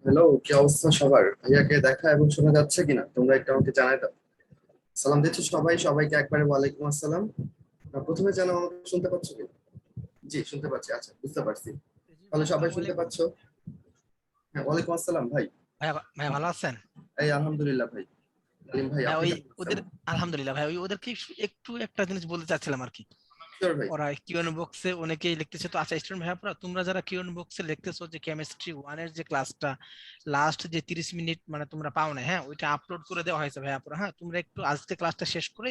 Hello, কি অবস্থা সবার? ভাইয়াকে দেখা এবং শোনা যাচ্ছে কিনা তোমরা একটু আমাকে জানাই দাও। সালাম দিচ্ছি সবাইকে একবারে ওয়ালাইকুম আসসালাম। প্রথমে জানো আমাকে শুনতে পাচ্ছ কি? জি, শুনতে পাচ্ছি। আচ্ছা, বুঝতে পারছি। জি ভাই, তাহলে সবাই আসসালামু শুনতে আলাইকুম। পাচ্ছ? হ্যাঁ, ওয়ালাইকুম আসসালাম ভাই। ভাইয়া ভালো আছেন? এই আলহামদুলিল্লাহ ভাই। আলিম ভাই, ভাই আপনি ওই কেমন আছেন? ওদের আলহামদুলিল্লাহ ভাই, ওই ওদেরকে একটু একটা জিনিস বলতে চাচ্ছিলাম আর কি। শিওর ভাই। ওরা কিউএন বক্সে অনেকেই লিখতেছে, তো আচ্ছা স্টুডেন্ট ভাইয়া, তোমরা যারা কিউএন বক্সে লিখতেছো যে কেমিস্ট্রি 1 এর যে ক্লাসটা লাস্ট যে 30 মিনিট মানে তোমরা পাও না, হ্যাঁ ওইটা আপলোড করে দেওয়া হয়েছে ভাইয়া পুরো। হ্যাঁ তোমরা একটু আজকে ক্লাসটা শেষ করে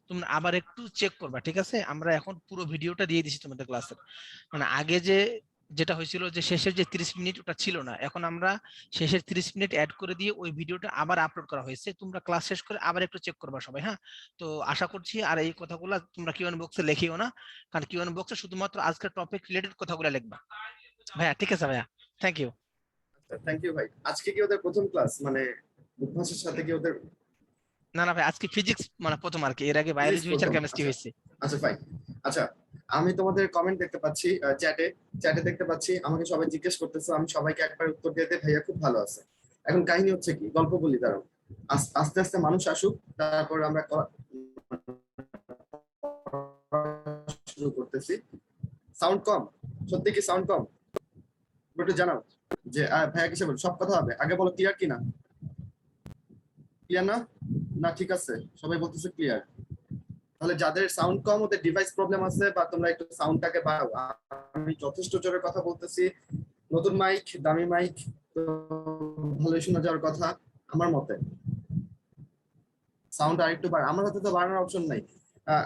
তোমরা আবার একটু চেক করবা, ঠিক আছে? আমরা এখন পুরো ভিডিওটা দিয়ে দিছি তোমাদের ক্লাসের। মানে আগে যেটা হয়েছিল যে শেষের যে 30 মিনিট ওটা ছিল না, এখন আমরা শেষের 30 মিনিট অ্যাড করে দিয়ে ওই ভিডিওটা আবার আপলোড করা হয়েছে। তোমরা ক্লাস শেষ করে আবার একটু চেক করবা সবাই, হ্যাঁ? তো আশা করছি আর এই কথাগুলো তোমরা কিউএন বক্সে লিখিও না, কারণ কিউএন বক্সে শুধুমাত্র আজকের টপিক রিলেটেড কথাগুলো লিখবা। ভাইয়া ঠিক আছে ভাইয়া, থ্যাংক ইউ। আচ্ছা, থ্যাংক ইউ ভাই। আজকে কি ওদের প্রথম ক্লাস, মানে উদ্ভাসের সাথে কি ওদের না না ভাই, আজকে ফিজিক্স মানে প্রথম আর কি, এর আগে ফিজিক্স বায়োলজি হয়েছে আর প্রথম? কেমিস্ট্রি আচ্ছা। হয়েছে। আচ্ছা ফাইন। আচ্ছা, আমি তোমাদের কমেন্ট দেখতে পাচ্ছি, চ্যাটে চ্যাটে দেখতে পাচ্ছি আমাকে সবাই জিজ্ঞেস করতেছে, আমি সবাইকে একবার উত্তর দিয়ে দিই, ভাইয়া খুব ভালো আছে। এখন কাহিনী হচ্ছে কি, গল্প বলি দাঁড়াও। আস্তে আস্তে মানুষ আসুক, তারপর আমরা শুরু করতেছি। সাউন্ড কম? সত্যি কি সাউন্ড কম? একটু জানাও যে ভাইয়া কিসে বল, সব কথা হবে আগে বলো, ক্লিয়ার কি না? ক্লিয়ার না? না ঠিক আছে, সবাই বলতেছে ক্লিয়ার। তাহলে যাদের সাউন্ড কম ওদের ডিভাইস প্রবলেম আছে, বা তোমরা একটু সাউন্ডটাকে বাড়াও। আমি যথেষ্ট জোরে কথা বলতেছি, নতুন মাইক, দামি মাইক, তো ভালোই শোনা যাওয়ার কথা আমার মতে। সাউন্ড আরেকটু বাড়া, আমার হাতে তো বাড়ানোর অপশন নাই।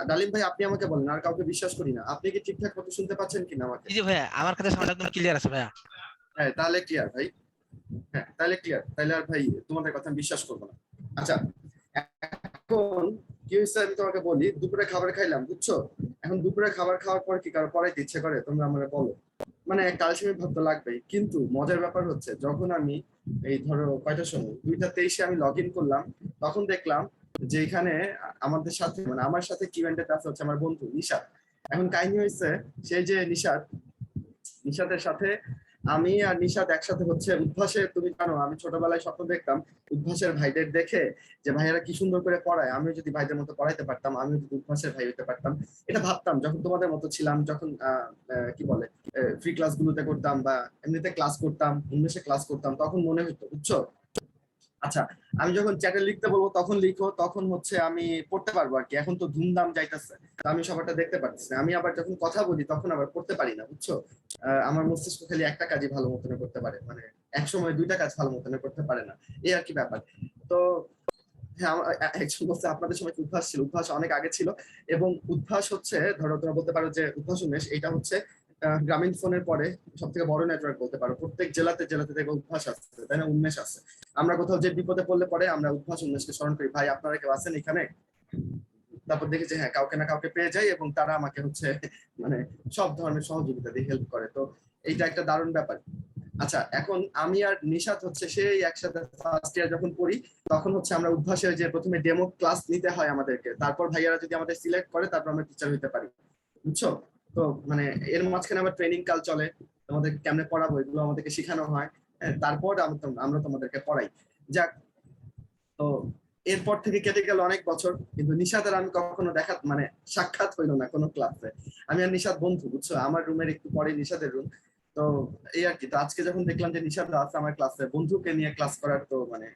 ডালিম ভাই, আপনি আমাকে বলেন, আর কাউকে বিশ্বাস করি না। আপনি কি ঠিকঠাক মতো শুনতে পাচ্ছেন কিনা আমাকে? জি জি ভাইয়া, আমার কাছে সাউন্ড একদম ক্লিয়ার আছে ভাইয়া। হ্যাঁ, তাহলে ক্লিয়ার ভাই। হ্যাঁ, তাহলে ক্লিয়ার, তাহলে আর ভাই তোমাদের কথা আমি বিশ্বাস করবো না। আচ্ছা, এখন কি হয়েছে আমি তোমাকে বলি, দুপুরে খাবার খাইলাম বুঝছো। এখন দুপুরে খাবার খাওয়ার পর কি কারো পড়াইতে ইচ্ছে করে তোমরা আমাকে বলো? মানে ক্যালসিয়ামের ভাব তো লাগবেই, কিন্তু মজার ব্যাপার হচ্ছে যখন আমি এই ধরো কয়টার সময় 2:23 আমি লগ ইন করলাম, তখন দেখলাম যে এখানে আমাদের সাথে মানে আমার সাথে কিউএনডে আছে হচ্ছে আমার বন্ধু নিশাদ। এখন কাহিনী হয়েছে, সেই যে নিশাতের সাথে আমি আর নিশাত একসাথে হচ্ছে উদ্ভাসে, তুমি জানো আমি ছোটবেলায় স্বপ্ন দেখতাম উদ্ভাসের ভাইদের দেখে, যে ভাইয়েরা কি সুন্দর করে পড়ায়, আমিও যদি ভাইদের মতো পড়াইতে পারতাম, আমিও যদি উদ্ভাসের ভাই হইতে পারতাম। এটা ভাবতাম যখন তোমাদের মতো ছিলাম, যখন কি বলে ফ্রি ক্লাস গুলোতে করতাম বা এমনিতে ক্লাস করতাম, উন্মেষে ক্লাস করতাম, তখন মনে হতো বুঝছো। আচ্ছা, আমি যখন চ্যাটে লিখতে বলবো তখন লিখো, তখন হচ্ছে আমি পড়তে পারবো আর কি। এখন তো ধুমধাম যাইতেছে, তো আমি সবারটা দেখতে পাচ্ছি না। আমি আবার যখন কথা বলি তখন আবার পড়তে পারি না বুঝছো। আমার মস্তিষ্ক খালি একটা কাজই ভালো মতন করতে পারে, মানে এক সময় দুইটা কাজ ভালো মতন করতে পারে না, এই আর কি ব্যাপার। তো হ্যাঁ, একজন বলছে আপনাদের সময় কি উদ্ভাস ছিল? উদ্ভাস অনেক আগে ছিল। এবং উদ্ভাস হচ্ছে ধরো তোমরা বলতে পারো যে উদ্ভাস উন্মেষ এটা হচ্ছে গ্রামীণ ফোনের পরে সব থেকে বড় নেটওয়ার্ক বলতে পারো। প্রত্যেক জেলাতে জেলাতে দেখবে উদ্ভাস আছে, তাই না, উন্মেষ আছে। আমরা কোথাও যে বিপদে পড়লে পরে আমরা উদ্ভাস উন্মেষকে স্মরণ করি, ভাই আপনারা কেউ আছেন এখানে? তারপর দেখি যে হ্যাঁ, কাউকে না কাউকে পেয়ে যাই এবং তারা আমাকে হচ্ছে মানে সব ধরনের সহযোগিতা দিয়ে হেল্প করে। তো এইটা একটা দারুণ ব্যাপার। আচ্ছা, এখন আমি আর নিশাত হচ্ছে সেই একসাথে ফার্স্ট ইয়ার যখন পড়ি, তখন হচ্ছে আমরা উদ্ভাসের যে প্রথমে ডেমো ক্লাস নিতে হয় আমাদেরকে, তারপর ভাইয়ারা যদি আমাদের সিলেক্ট করে তারপর আমরা টিচার হইতে পারি বুঝছো। তো মানে এর মাঝখানে আবার ট্রেনিং কাল চলে, তোমাদের কেমনে পড়াবো এগুলো আমাদেরকে শেখানো হয়। তারপর আমরা তোমাদেরকে পড়াই। যাক, তো এরপর থেকে কেটে গেল অনেক বছর, কিন্তু নিশাদ আর আমি কখনো দেখা মানে সাক্ষাৎ হইলো না কোনো ক্লাসে। আমি আর নিশাদ বন্ধু বুঝছো, আমার রুমের একটু পরে নিশাদের রুম। তো এই আর কি। তো আজকে যখন দেখলাম যে নিশাদ আছে আমার ক্লাসে, বন্ধুকে নিয়ে ক্লাস করার তো মানে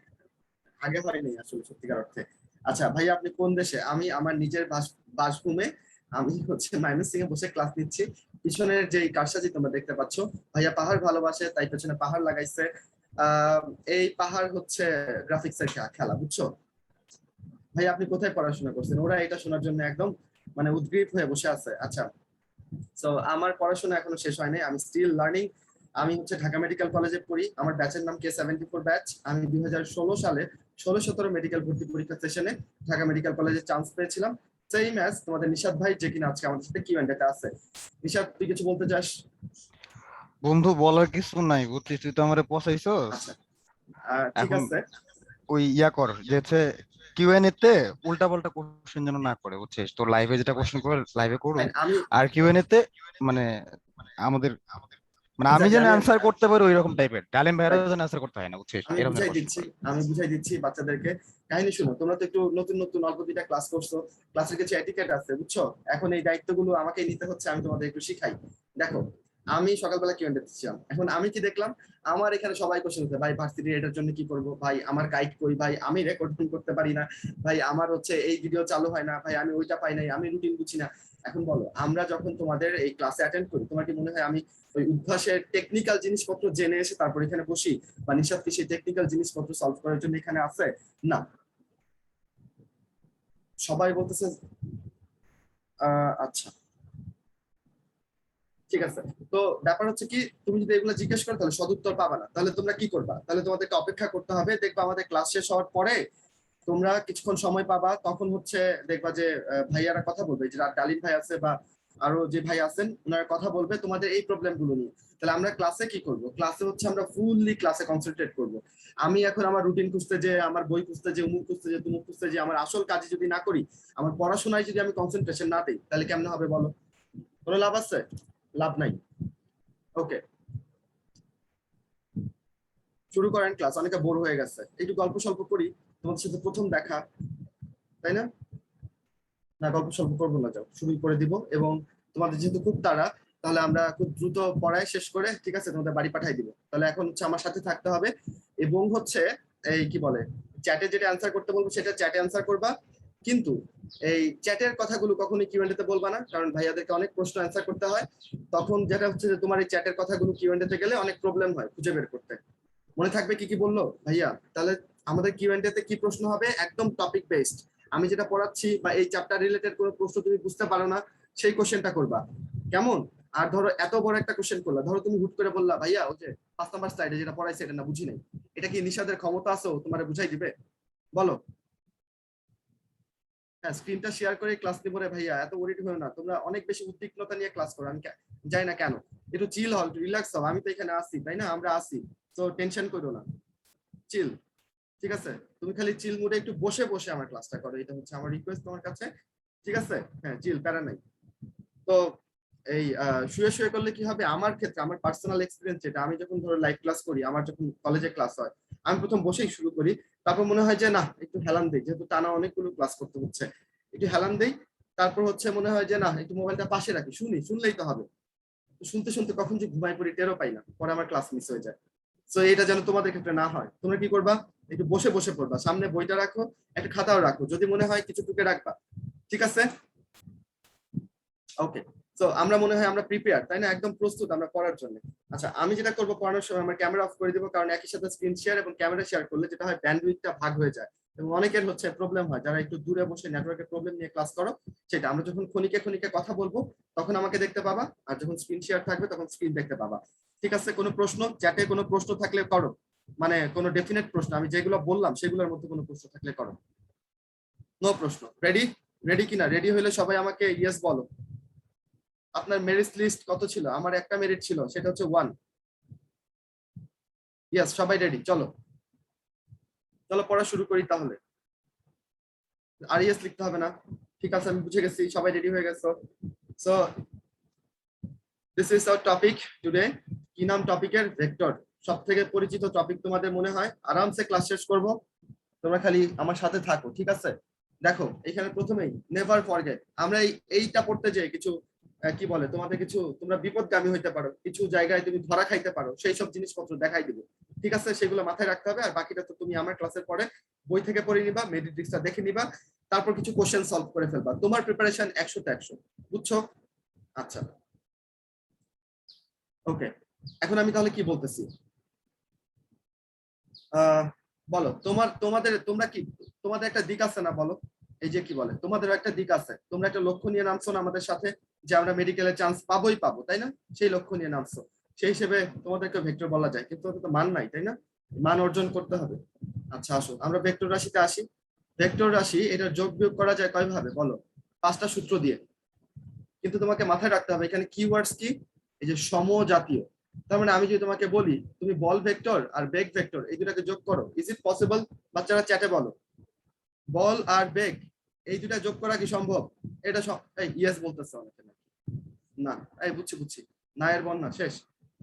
আগে হয়নি আসলে সত্যিকার অর্থে। আচ্ছা ভাইয়া, আপনি কোন দেশে? আমি আমার নিজের বাসভূমে, আমি হচ্ছে ময়মনসিং এ বসে ক্লাস নিচ্ছি। পিছনের যে কারসাজি তোমরা দেখতে পাচ্ছ, ভাইয়া পাহাড় ভালোবাসে তাই পেছনে পাহাড় লাগাইছে। আহ এই পাহাড় হচ্ছে গ্রাফিক্স এর খেলা বুঝছো। ভাই আপনি কোথায় পড়াশোনা করছেন? ওরা এটা শোনার জন্য একদম মানে উদ্গ্রীব হয়ে বসে আছে। আচ্ছা, তো আমার পড়াশোনা এখনো শেষ হয়নি, আমি স্টিল লার্নিং। আমি হচ্ছে ঢাকা মেডিকেল কলেজে পড়ি, আমার ব্যাচের নাম K74 ব্যাচ। আমি 2016 সালে 16-17 মেডিকেল ভর্তি পরীক্ষা সেশনে ঢাকা মেডিকেল কলেজে চান্স পেয়েছিলাম, সেম অ্যাজ তোমাদের নিশাদ ভাই, যে কিনা আজকে আমাদের সাথে কিউএনডে আছে। নিশাদ, তুই কিছু বলতে চাস? বন্ধু, বলার কিছু নাই বুঝছিস, তুই তো আমারে পচাইছস। আচ্ছা, ঠিক এখন আছে। ওই কর যে হচ্ছে কিউএনএ তে উল্টা পাল্টা কোশ্চেন যেন না করে, বুঝছিস? তোর লাইভে যেটা কোশ্চেন করে লাইভে করুক, Fine, আমি আর কিউএনএ তে মানে আমাদের মানে আমি যেন Exactly, অ্যান্সার করতে পারি ওই রকম টাইপের, ডালিম ভাইয়েরও Right. যেন অ্যান্সার করতে হয় না, বুঝছিস, আমি এরকম যেন বুঝাই প্রশ্ন দিচ্ছি করে। আমি বুঝাই দিচ্ছি বাচ্চাদেরকে। কাহিনী শুনো, তোমরা তো একটু নতুন নতুন অল্প দুইটা ক্লাস করছো, ক্লাসের কিছু এটিকেট আছে বুঝছো, এখন এই দায়িত্বগুলো আমাকে নিতে হচ্ছে, আমি তোমাদের একটু শিখাই। দেখো, আমি সকালবেলা কিউএনএ দিচ্ছিলাম, এখন আমি কি দেখলাম, আমার এখানে সবাই কোশ্চেন হচ্ছে, ভাই ভার্সিটি এটার জন্য কি করব, ভাই আমার গাইড কই, ভাই আমি রেকর্ডিং করতে পারি না, ভাই আমার হচ্ছে এই ভিডিও চালু হয় না, ভাই আমি ওইটা পাই নাই, আমি রুটিন বুঝি না। এখন বলো, আমরা যখন তোমাদের এই ক্লাসে অ্যাটেন্ড করি, তোমার কি মনে হয় আমি ওই উদ্ভাসের টেকনিক্যাল জিনিসপত্র জেনে এসে তারপর এখানে বসি, বা নিশাদ কি সেই টেকনিক্যাল জিনিসপত্র সলভ করার জন্য এখানে আছে? না। সবাই বলতেছে আচ্ছা ঠিক আছে। তো ব্যাপার হচ্ছে কি, তুমি যদি এগুলো জিজ্ঞেস করো তাহলে সদুত্তর পাবা না, তাহলে তোমরা কি করবা, তাহলে তোমাদেরকে অপেক্ষা করতে হবে, দেখবা আমাদের ক্লাস শেষ হওয়ার পরে তোমরা কিছুক্ষণ সময় পাবা, তখন হচ্ছে দেখবা যে ভাইয়ারা কথা বলবে, যে ডালিম ভাই আছে বা আরো যে ভাই আছেন ওনারা কথা বলবে তোমাদের এই প্রবলেম গুলো নিয়ে। তাহলে আমরা ক্লাসে কি করব, ক্লাসে হচ্ছে আমরা ফুললি ক্লাসে কনসেন্ট্রেট করব। আমি এখন আমার রুটিন খুঁজতে, যে আমার বই খুঁজতে, যে উমুক খুঁজতে, যে তুমুক খুঁজতে, যে আমার আসল কাজে যদি না করি, আমার পড়াশোনায় যদি আমি কনসেন্ট্রেশন না দিই, তাহলে কেমন হবে বলো? কোনো লাভ আছে? লাভ নাই। ওকে, শুরু করেন ক্লাস, অনেকে বোর হয়ে গেছে, একটু গল্প স্বল্প করি, তোমাদের সাথে প্রথম দেখা, তাই না? না, গল্প স্বল্প করবো না, যাও শুরু করে দিব। এবং তোমাদের যেহেতু খুব তাড়া, তাহলে আমরা খুব দ্রুত পড়ায় শেষ করে, ঠিক আছে, তোমাদের বাড়ি পাঠাই দিব। তাহলে এখন হচ্ছে আমার সাথে থাকতে হবে, এবং হচ্ছে এই কি বলে, চ্যাটে যেটা অ্যান্সার করতে বলবো সেটা চ্যাটে অ্যান্সার করবা, কিন্তু এই চ্যাটের কথাগুলো কখনোই কিউএনএ তে বলবা না, কারণ ভাইয়াদেরকে অনেক প্রশ্ন অ্যান্সার করতে হয়, তখন যেটা হচ্ছে যে তোমার এই চ্যাটের কথাগুলো কিউএনএ তে গেলে অনেক প্রবলেম হয় খুঁজে বের করতে। মনে থাকবে কি কি বললো ভাইয়া? তাহলে আমাদের কিউএনএ তে কি প্রশ্ন হবে, একদম টপিক বেসড, আমি যেটা পড়াচ্ছি বা এই চ্যাপ্টার রিলেটেড কোনো প্রশ্ন তুমি বুঝতে পারো না, সেই কোশ্চেনটা করবা, কেমন? আর ধরো এত বড় একটা কোশ্চেন করলা, ধরো তুমি হুট করে বললা, ভাইয়া ওই যে 5 নাম্বার স্লাইডে যেটা পড়াইছে এটা না বুঝি নাই, এটা কি নিশাদের ক্ষমতা আছে তোমার বুঝাই দিবে? বলো। হ্যাঁ, স্ক্রিনটা শেয়ার করে ক্লাস নিবো রে ভাইয়া, এত ওরিড হয়েও না, তোমরা অনেক বেশি উদ্বিগ্নতা নিয়ে ক্লাস করো, আমি যাই না কেন, একটু চিল হও, একটু রিল্যাক্স হও, আমি তো এখানে আসি, তাই না? আমরা আসি, তো টেনশন করো না, চিল, ঠিক আছে? তুমি খালি চিল মুডে একটু বসে বসে আমার ক্লাসটা করো, এটা হচ্ছে আমার রিকোয়েস্ট তোমার কাছে, ঠিক আছে? হ্যাঁ, চিল, প্যারা নাই। তো এই শুয়ে শুয়ে করলে কি হবে, আমার ক্ষেত্রে আমার পার্সোনাল এক্সপিরিয়েন্স যেটা, আমি যখন ধরো লাইভ ক্লাস করি, আমার যখন কলেজে ক্লাস হয়, আমি প্রথম বসেই শুরু করি, তারপর মনে হয় যে না একটু হেলান দেই, যেহেতু টানা অনেকগুলো ক্লাস করতে হচ্ছে, একটু হেলান দেই, তারপর হচ্ছে মনে হয় যে না একটু মোবাইলটা পাশে রাখি, শুনলেই তো হবে, শুনতে শুনতে কখন যে ঘুমাই পড়ি টেরও পাই না, পরে আমার ক্লাস মিস হয়ে যায়। তো এটা যেন তোমাদের ক্ষেত্রে না হয়, তোমরা কি করবা, একটু বসে বসে পড়বা, সামনে বইটা রাখো, একটা খাতাও রাখো, যদি মনে হয় কিছু টুকে রাখবা, ঠিক আছে? ওকে। তো আমরা মনে হয় আমরা প্রিপেয়ার, তাই না? একদম প্রস্তুত আমরা পড়ার জন্য। আচ্ছা, আমি যেটা করবো, পড়ানোর সময় আমার ক্যামেরা অফ করে দিব, কারণ একই সাথে স্ক্রিন শেয়ার এবং ক্যামেরা শেয়ার করলে যেটা হয়, ব্যান্ডউইথটা ভাগ হয়ে যায়, এবং অনেকের হচ্ছে প্রবলেম হয়, যারা একটু দূরে বসে নেটওয়ার্কের প্রবলেম নিয়ে ক্লাস করো, সেটা আমরা যখন ক্ষণিকে ক্ষণিকে কথা বলবো তখন আমাকে দেখতে পাবা, আর যখন স্ক্রিন শেয়ার থাকবে তখন স্ক্রিন দেখতে পাবা, ঠিক আছে? কোনো প্রশ্ন, চ্যাটে কোনো প্রশ্ন থাকলে করো, মানে কোনো ডেফিনেট প্রশ্ন, আমি যেগুলো বললাম সেগুলোর মধ্যে কোনো প্রশ্ন থাকলে করো। নো প্রশ্ন? রেডি? রেডি কিনা? রেডি হলে সবাই আমাকে ইয়েস বলো। আপনার মেরিট লিস্ট কত ছিল? আমার একটা মেরিট ছিল, সেটা হচ্ছে 1। ইয়েস, সবাই রেডি? চলো চলো পড়া শুরু করি তাহলে। আর ইয়েস লিখতে হবে না, ঠিক আছে, আমি বুঝে গেছি, সবাই রেডি হয়ে গেছো। So this is our topic today. কি নাম টপিকের? ভেক্টর। সব থেকে পরিচিত টপিক তোমাদের মনে হয়, আরামসে ক্লাস শেষ করব, তোমরা খালি আমার সাথে থাকো, ঠিক আছে? দেখো, এখানে প্রথমেই নেভার ফরগেট, আমরা এইটা পড়তে যে কিছু কি বলে, তোমাদের কিছু, তোমরা বিপদগামী হইতে পারো, কিছু জায়গায় তুমি ধরা খাইতে পারো, সেই সব জিনিসপত্র দেখাই দিব, ঠিক আছে? সেগুলো মাথায় রাখতে হবে, আর বাকিটা তো তুমি আমার ক্লাসের পরে বই থেকে পড়ে নিবা, মেডিট্রিক্সটা দেখে নিবা, তারপর কিছু কোশ্চেন সলভ করে ফেলবা, তোমার প্রিপারেশন 100তে 100, বুঝছো? আচ্ছা, ওকে। এখন আমি তাহলে কি বলতেছি, বলো, তোমরা কি, তোমাদের একটা দিক আছে না বলো? এই যে কি বলে, তোমাদের একটা দিক আছে, তোমরা একটা লক্ষ্য নিয়ে নামছো না আমাদের সাথে, যে আমরা মেডিকেলের চান্স পাবোই পাবো, তাই না? সেই লক্ষ্য নিয়ে নামছো, সেই হিসেবে তোমাদেরকে ভেক্টর বলা যায়, কিন্তু ওটা তো মান নাই, তাই না? মান অর্জন করতে হবে। আচ্ছা, আসো আমরা ভেক্টর রাশিতে আসি। ভেক্টর রাশি, এটা যোগ বিয়োগ করা যায় কয় ভাবে বলো? 5টা সূত্র দিয়ে। কিন্তু তোমাকে মাথায় রাখতে হবে এখানে কিওয়ার্ডস কি, এই যে সমজাতীয়। তার মানে আমি যদি তোমাকে বলি তুমি বল ভেক্টর আর বেগ ভেক্টর এই দুটাকে যোগ করো, ইজ ইট পসিবল? বাচ্চারা চ্যাটে বলো, বল আর বেগ এই দুটা যোগ করা কি সম্ভব? এটা এই ইয়েস বলতেছে অনেকে, না, এই বুঝছি বুঝছি, না এর বন্যা শেষ।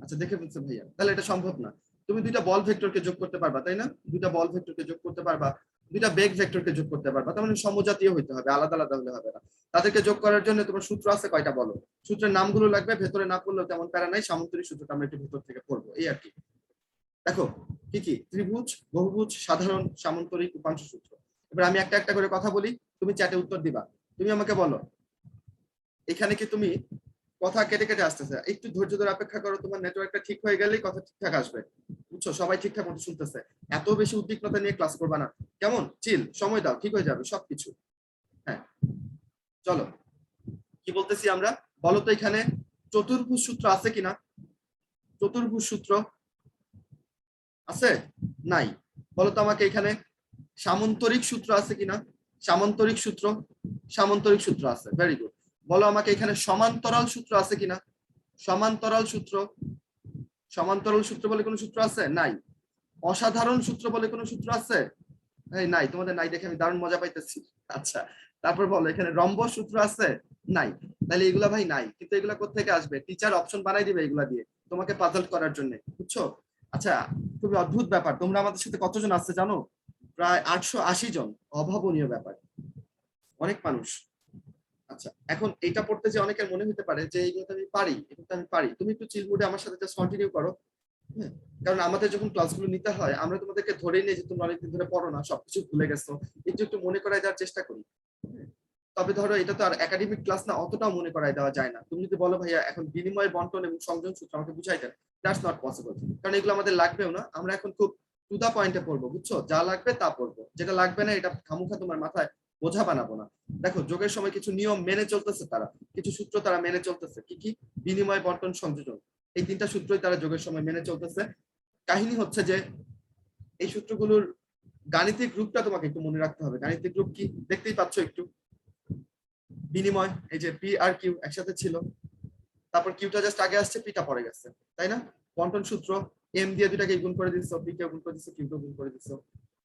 আচ্ছা দেখে বলছে ভাইয়া তাহলে এটা সম্ভব না। তুমি দুইটা বল ভেক্টরকে যোগ করতে পারবা, তাই না? দুইটা বল ভেক্টরকে যোগ করতে পারবা, দুইটা বেগ ভেক্টরকে যোগ করতে পারবা, তার মানে সমজাতীয় হইতে হবে, আলাদা আলাদা হলে হবে না। তাদেরকে যোগ করার জন্য তোমার সূত্র আছে কয়টা বলো? সূত্রের নামগুলো লাগবে, ভেতরে না পড়লেও তেমন প্যারা নাই, সামান্তরিক সূত্রটা আমরা একটু ভেতর থেকে পড়বো এই আর কি। দেখো কি কি, ত্রিভুজ, বহুভুজ, সাধারণ, সামান্তরিক, উপাংশ সূত্র। এবার আমি একটা একটা করে কথা বলি, তুমি চ্যাটে উত্তর দিবা। তুমি আমাকে বলো এখানে কি তুমি কথা কেটে কেটে আসতেছে, একটু ধৈর্য ধরে অপেক্ষা করো, তোমার নেটওয়ার্কটা ঠিক হয়ে গেলেই কথা ঠিকঠাক আসবে, বুঝছো? সবাই ঠিকঠাক মতো শুনতেছে, এত বেশি উদ্বিগ্নতা নিয়ে ক্লাস করবা না, কেমন? চিল, সময় দাও, ঠিক হয়ে যাবে সবকিছু। হ্যাঁ চলো, কি বলতেছি আমরা, বলো তো এখানে চতুর্ভুজ সূত্র আছে কিনা? চতুর্ভুজ সূত্র আছে? নাই। বলো তো আমাকে এখানে সামান্তরিক সূত্র আছে কিনা? সামান্তরিক সূত্র, সামান্তরিক সূত্র আছে, ভেরি গুড। বলো আমাকে এখানে সমান্তরাল সূত্র আছে কিনা? সমান্তরাল সূত্র, সমান্তরাল সূত্র বলে কোনো সূত্র আছে? নাই। অসাধারণ সূত্র বলে কোনো সূত্র আছে? এই নাই, তোমাদের নাই দেখে আমি দারুণ মজা পাইতেছি। আচ্ছা তারপর বলো এখানে রম্বস সূত্র আছে? নাই। তাহলে এগুলা ভাই নাই, কিন্তু এগুলা কোত্থেকে আসবে? টিচার অপশন বানাই দিবে এগুলা দিয়ে তোমাকে পাজল করার জন্য, বুঝছো? আচ্ছা খুবই অদ্ভুত ব্যাপার, তোমরা আমাদের সাথে কতজন আসছে জানো? প্রায় 880 জন, অভাবনীয় ব্যাপার, অনেক মানুষ। আচ্ছা এখন এটা পড়তে যে অনেকের মনে হতে পারে যে এইগুলো তো আমি পারি, এগুলো তো আমি পারি, তুমি একটু চিল মুডে আমার সাথে জাস্ট কন্টিনিউ করো। হ্যাঁ, কারণ আমাদের যখন ক্লাসগুলো নিতে হয় আমরা তোমাদেরকে ধরেই নিই যে তোমরা অনেকদিন ধরে পড়ো না, সবকিছু ভুলে গেছো, একটু একটু মনে করাই দেওয়ার চেষ্টা করি। হ্যাঁ, তবে ধরো এটা তো আর একাডেমিক ক্লাস না, অতটাও মনে করাই দেওয়া যায় না। তুমি যদি বলো ভাইয়া এখন বিনিময় বন্টন এবং সংযোজন সূত্র আমাকে বুঝাই দেন, দ্যাটস নট পসিবল, কারণ এগুলো আমাদের লাগবেও না, আমরা এখন খুব টু দা পয়েন্টে পড়বো, বুঝছো? যা লাগবে তা পড়বো, যেটা লাগবে না এটা খামুখা তোমার মাথায় বোঝা বানাবো না। দেখো যোগের সময় কিছু নিয়ম মেনে চলতেছে তারা, কিছু সূত্র তারা মেনে চলতেছে, কি কি? বিনিময় বন্টন সংযোজন, এই তিনটা সূত্রই তারা যোগের সময় মেনে চলতেছে। কাহিনী হচ্ছে যে এই সূত্রগুলোর গাণিতিক রূপটা তোমাকে একটু মনে রাখতে হবে। গাণিতিক রূপ কি দেখতেই পাচ্ছ একটু, বিনিময়, এই যে পি আর কিউ একসাথে ছিল, তারপর কিউটা জাস্ট আগে আসছে, পিটা পরে গেছে, তাই না? বন্টন সূত্র, এম দিয়ে দুটাকে গুণ করে দিচ্ছ, পি কে গুণ করে দিচ্ছ, কিউ কে গুণ করে দিচ্ছ।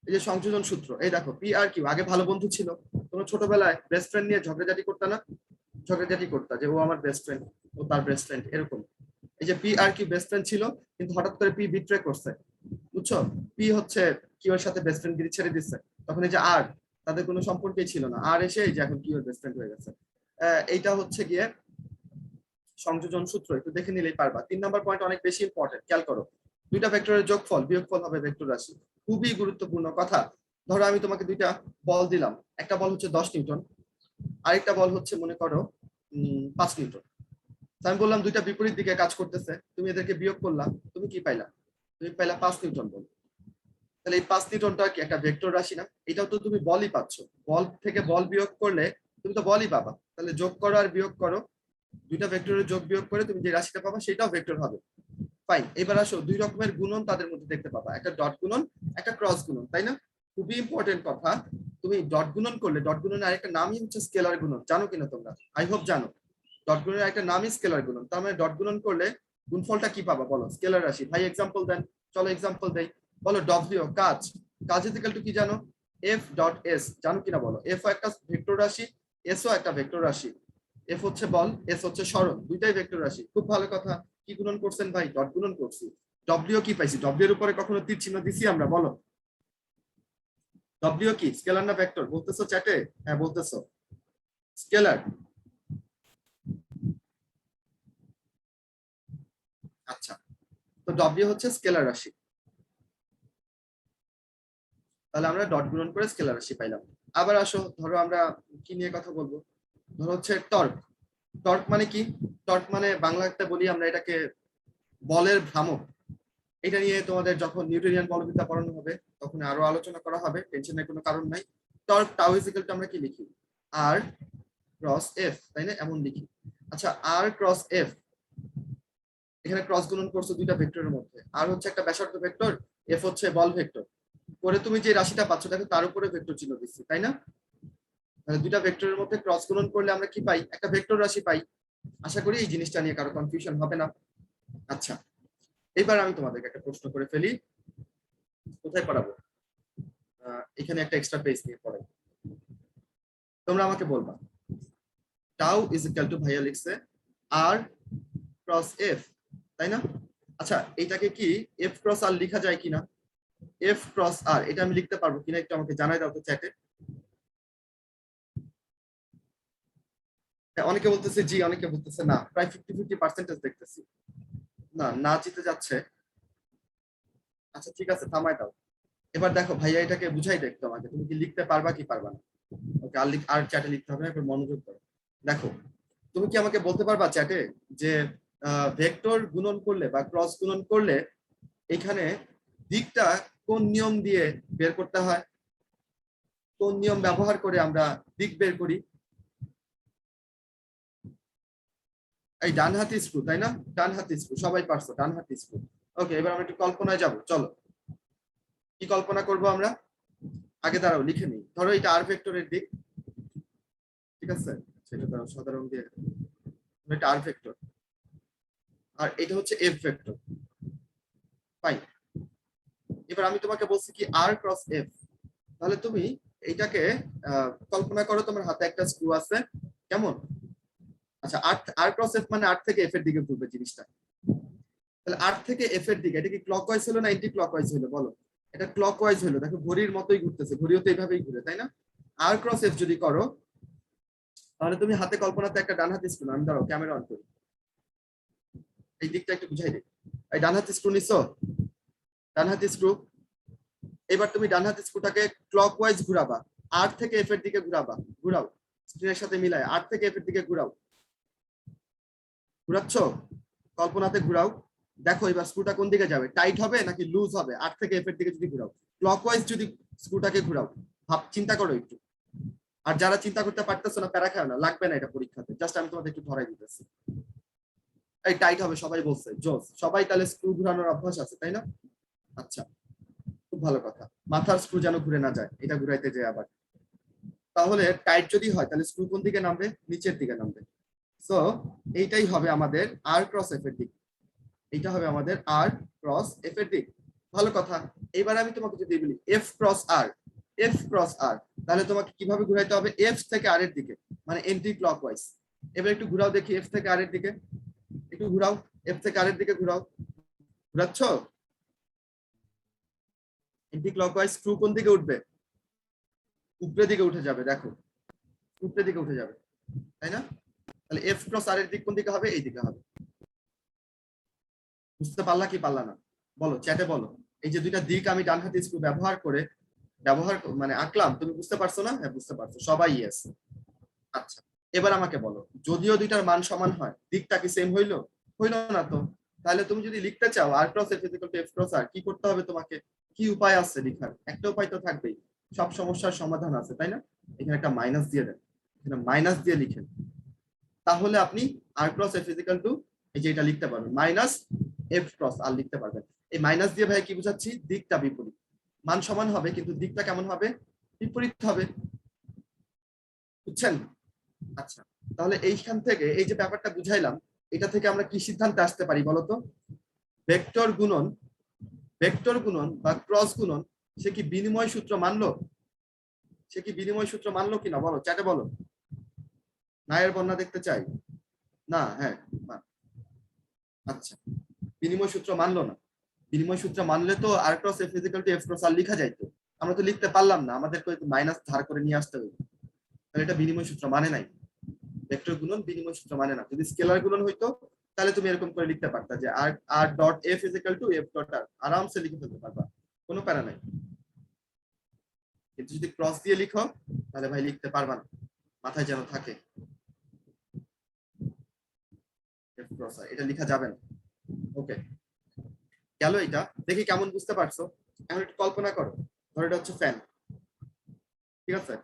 এই যে সংযোজন সূত্র, এই দেখো পি আর কিউ আগে ভালো বন্ধু ছিল, তোমরা ছোটবেলায় বেস্ট ফ্রেন্ড নিয়ে ঝগড়াঝাটি করতে না? ঝগড়াঝাটি করতা যে ও আমার বেস্ট ফ্রেন্ড, ও তার বেস্ট ফ্রেন্ড, এরকম। এই যে P R Q best friend ছিল, কিন্তু হঠাৎ করে পি বিট্রে করছে, বুঝছো? পি হচ্ছে কিউ এর সাথে বেস্ট ফ্রেন্ড গিরি ছেড়ে দিচ্ছে, তখন এই যে আর, তাদের কোনো সম্পর্কই ছিল না, আর এসে এই যে এখন কিউ এর বেস্ট ফ্রেন্ড হয়ে গেছে। এইটা হচ্ছে গিয়ে সংযোজন সূত্র, একটু দেখে নিলেই পারবা। 3 নম্বর পয়েন্ট অনেক বেশি ইম্পর্টেন্ট, খেয়াল করো। দুইটা ভেক্টরের যোগফল বিয়োগফল হবে ভেক্টর রাশি, খুবই গুরুত্বপূর্ণ কথা। ধরো আমি তোমাকে দুইটা বল দিলাম, একটা বল হচ্ছে 10 নিউটন, আরেকটা বল হচ্ছে মনে করো 5 নিউটন। আমি বললাম দুইটা বিপরীত দিকে কাজ করতেছে, তুমি এদেরকে বিয়োগ করলা, তুমি কি পাইলা? তুমি পাইলা 5 নিউটন বল। তাহলে এই 5 নিউটনটা কি একটা ভেক্টর রাশি না? এটাও তো তুমি বলই পাচ্ছ, বল থেকে বল বিয়োগ করলে তুমি তো বলই পাবা, তাহলে যোগ করো আর বিয়োগ করো, দুইটা ভেক্টরের যোগ বিয়োগ করে তুমি যে রাশিটা পাবা সেটাও ভেক্টর হবে। ফাইন, এবার আসো দুই রকমের গুণন তাদের মধ্যে দেখতে পাবা, একটা ডট গুণন, একটা ক্রস গুণন, তাই না? খুবই ইম্পর্টেন্ট কথা, তুমি ডট গুণন করলে, ডট গুণনের আরেকটা নামই হচ্ছে স্কেলার গুণন, জানো কিনা তোমরা? আই হোপ জানো। ডট গুণনের একটা নামই স্কেলার গুণন, তার মানে ডট গুণন করলে গুণফলটা কি পাবা বলো? স্কেলার রাশি। ভাই এক্সাম্পল দেন, চলো এক্সাম্পল দেই। বলো ডব্লিউ কাজ, কাজ ইকুয়াল টু কি জানো? এফ ডট এস, জানো কিনা বলো? এফ ও একটা ভেক্টর রাশি, এস ও একটা ভেক্টর রাশি। এফ হচ্ছে বল, এস হচ্ছে সরণ, দুইটাই ভেক্টর রাশি, খুব ভালো কথা। কি গুণন করছেন ভাই? ডট গুণন করছি। ডব্লিউ কি পাইছি? ডব্লিউ এর উপরে কখনো তীর চিহ্ন দিছি আমরা? বলো ডব্লিউ কি স্কেলার না ভেক্টর? বলতেছো চ্যাটে? হ্যাঁ বলতেছো স্কেলার। আচ্ছা, তো ডব্লিউ হচ্ছে স্কেলার রাশি, তাহলে আমরা ডট গুণন করে স্কেলার রাশি পাইলাম। আবার আসো, ধরো আমরা কি নিয়ে কথা বলবো? ধরো হচ্ছে টর্ক। টর্ক মানে কি? টর্ক মানে বাংলাতে বলি আমরা এটাকে বলের ভ্রামক। এটা নিয়ে তোমাদের যখন নিউটনিয়ান বলবিদ্যা পড়ানো হবে তখন আরো আলোচনা করা হবে, টেনশনের কোনো কারণ নাই। Torque tau is equal to আমরা কি লিখি? আর ক্রস এফ, তাই না? এমন লিখি। আচ্ছা আর ক্রস এফ, এখানে ক্রস গুণন করছো দুইটা ভেক্টরের মধ্যে, আর হচ্ছে একটা ব্যাসার্ধ ভেক্টর, এফ হচ্ছে বল ভেক্টর, করে তুমি যে রাশিটা পাচ্ছ দেখো তার উপরে ভেক্টর চিহ্ন দিচ্ছি, তাই না? তাহলে দুইটা ভেক্টরের মধ্যে ক্রস গুণন করলে আমরা কি পাই? একটা ভেক্টর রাশি পাই। আশা করি এই জিনিসটা নিয়ে কারো কনফিউশন হবে না। আচ্ছা এবার আমি তোমাদেরকে একটা প্রশ্ন করে ফেলি, কোথায় পড়াবো? এখানে একটা এক্সট্রা পেজ নিয়ে পড়াই। তোমরা আমাকে বলবা টাউ ইজ ইকুয়াল টু, ভাইয়া লিখছে আর ক্রস এফ, তাই না? আচ্ছা এটাকে কি এফ ক্রস আর লেখা যায় কিনা? এফ ক্রস আর এটা আমি লিখতে পারবো কিনা একটু আমাকে জানাই দাও তো চ্যাটে। অনেকে বলতেছে জি, অনেকে বলতেছে না, প্রায় 50-50% দেখতেছি না, না জিতে যাচ্ছে। আচ্ছা ঠিক আছে, থামাই দাও। এবার দেখো ভাইয়া এটাকে বুঝাই দেখতো আমাকে, তুমি কি লিখতে পারবা কি পারবা না? ওকে, আর চ্যাটে লিখতে হবে না, এবার মনোযোগ দাও। দেখো তুমি কি আমাকে বলতে পারবা চ্যাটে যে ভেক্টর গুণন করলে বা ক্রস গুণন করলে এখানে দিকটা কোন নিয়ম দিয়ে বের করতে হয়? কোন নিয়ম ব্যবহার করে আমরা দিক বের করি? এই ডান হাতি স্ক্রু, তাই না? ডান হাতি স্ক্রু, সবাই পারছো ডান হাতি স্ক্রু। ওকে, এবার আমরা একটু কল্পনায় যাব, চলো কি কল্পনা করব আমরা। আগে দাঁড়াও লিখে নিই, ধরো এটা আর ভেক্টরের দিক, ঠিক আছে, সেটা দাঁড়াও সাধারণ দিয়ে, এটা আর ভেক্টর আর এটা হচ্ছে এফ ভেক্টর, ফাইন। এবার আমি তোমাকে বলছি কি আর ক্রস এফ, তাহলে তুমি এইটাকে কল্পনা করো তোমার হাতে একটা স্ক্রু আছে, কেমন? আচ্ছা আর ক্রস এফ মানে আর থেকে এফ এর দিকে ঘুরবে জিনিসটা, তাহলে আর থেকে এফ এর দিকে, এটা কি ক্লকওয়াইজ হলো না এন্টি ক্লকওয়াইজ হলো বলো? এটা ক্লকওয়াইজ হলো, দেখো ঘড়ির মতোই ঘুরতেছে, ঘড়িও তো এইভাবেই ঘুরে, তাই না? আর ক্রস এফ যদি করো তাহলে তুমি হাতে কল্পনাতে একটা ডান হাতি স্ক্রু, আমি দাঁড়াও ক্যামেরা অন করি, এই দিকটা একটু বুঝাই দিই। এই ডান হাতি স্ক্রু নিছো, ডান হাতি স্ক্রু, এবার তুমি ডান হাতি স্ক্রুটাকে ক্লকওয়াইজ ঘুরাবা, আর থেকে এফ এর দিকে ঘুরাবা, ঘুরাও স্ক্রিনের সাথে মিলায়, আর থেকে এফ এর দিকে ঘুরাও, ঘুরাচ্ছ, কল্পনাতে ঘুরাও। দেখো এবার স্ক্রুটা কোন দিকে যাবে, টাইট হবে নাকি লুজ হবে? আর থেকে এফ এর দিকে যদি ঘুরাও, ক্লকওয়াইজ যদি স্ক্রুটাকে ঘুরাও, চিন্তা করো একটু। আর যারা চিন্তা করতে পারতেছো না, প্যারা খাও না, লাগবে না এটা পরীক্ষাতে, জাস্ট আমি তোমাদের একটু ধরাই দিতেছি। এই টাইট হবে সবাই বলছে, জোস, সবাই তাহলে স্ক্রু ঘুরানোর অভ্যাস আছে, তাই না? আচ্ছা, খুব ভালো কথা, মাথার স্ক্রু যেন ঘুরে না যায়, এটা ঘুরাইতে যায় আবার। তাহলে টাইট যদি হয় তাহলে স্ক্রু কোন দিকে নামবে? নিচের দিকে নামবে। সো এইটাই হবে আমাদের আর ক্রস এফ এর দিক, এইটা হবে আমাদের আর ক্রস এফ এর দিক। ভালো কথা। এবার আমি তোমাকে যদি বলি এফ ক্রস আর, এফ ক্রস আর, তাহলে তোমাকে কিভাবে ঘুরাইতে হবে? এফ থেকে আর এর দিকে, মানে এন্টি ক্লকওয়াইজ। এবার একটু ঘুরাও দেখি এফ থেকে আর এর দিকে, একটু ঘুরাও, এফ থেকে আর এর দিকে ঘুরাও, ঘুরাচ্ছ? এন্টি ক্লকওয়াইজ স্ক্রু কোন দিকে উঠবে? উপরের দিকে উঠে যাবে, দেখো উপরের দিকে উঠে যাবে, তাই না? তাহলে এফ ক্রস আর এর দিক কোন দিকে হবে? এই দিকে হবে। বুঝতে পারলা কি পারলা না বলো, চ্যাটে বলো। এই যে দুইটা দিক আমি ডান হাতে স্ক্রু মানে আঁকলাম, তুমি বুঝতে পারছো না? হ্যাঁ বুঝতে পারছো সবাই, ইয়েস। আচ্ছা এবার আমাকে বলো, যদিও দুইটার মান সমান হয়, দিকটা কি সেম হইলো? হইলো না তো। তাহলে তুমি যদি লিখতে চাও R cross F equal to F cross R, কি করতে হবে তোমাকে? কি উপায় আছে লেখার? একটা উপায় তো থাকবেই, সব সমস্যার সমাধান আছে, তাই না? এখানে একটা মাইনাস দিয়ে দেন, এখানে মাইনাস দিয়ে লিখেন, তাহলে আপনি আর ক্রস এফ ইকুয়াল টু, এই যে এটা লিখতে পারবেন, মাইনাস এফ ক্রস আর লিখতে পারবেন। এই মাইনাস দিয়ে ভাই কি বুঝাচ্ছি? দিকটা বিপরীত, মান সমান হবে কিন্তু দিকটা কেমন হবে? বিপরীত হবে, বুঝছেন? আচ্ছা, তাহলে এইখান থেকে এই যে ব্যাপারটা বুঝাইলাম, এটা থেকে আমরা কি সিদ্ধান্তে আসতে পারি বলতো? ভেক্টর গুণন, ভেক্টর গুণন বা ক্রস গুণন, সে কি বিনিময় সূত্র মানলো? সে কি বিনিময় সূত্র মানলো কিনা বলো, চ্যাটে বলো। নায়ের বন্যা দেখতে চাই না, হ্যাঁ। আচ্ছা, বিনিময় সূত্র মানলো না। বিনিময় সূত্র মানলে তো R cross F equal to F cross R লেখা যাইতো, আমরা তো লিখতে পারলাম না, আমাদেরকে মাইনাস ধার করে নিয়ে আসতে হবে, তাহলে এটা বিনিময় সূত্র মানে নাই। ভেক্টর গুণন বিনিময় সূত্র মানে না। যদি স্কেলার গুণন হইতো তাহলে তুমি এরকম করে লিখতে পারতা যে R R dot F is equal to F dot R, আরামসে লিখে ফেলতে পারবা, কোনো প্যারা নাই। কিন্তু যদি ক্রস দিয়ে লিখো তাহলে ভাই লিখতে পারবা না, মাথায় যেন থাকে এফ ক্রস আর, এটা লেখা যাবে না। ওকে, গেল এটা, দেখি কেমন বুঝতে পারছো। এখন একটু কল্পনা করো, ধরো এটা হচ্ছে ফ্যান, ঠিক আছে?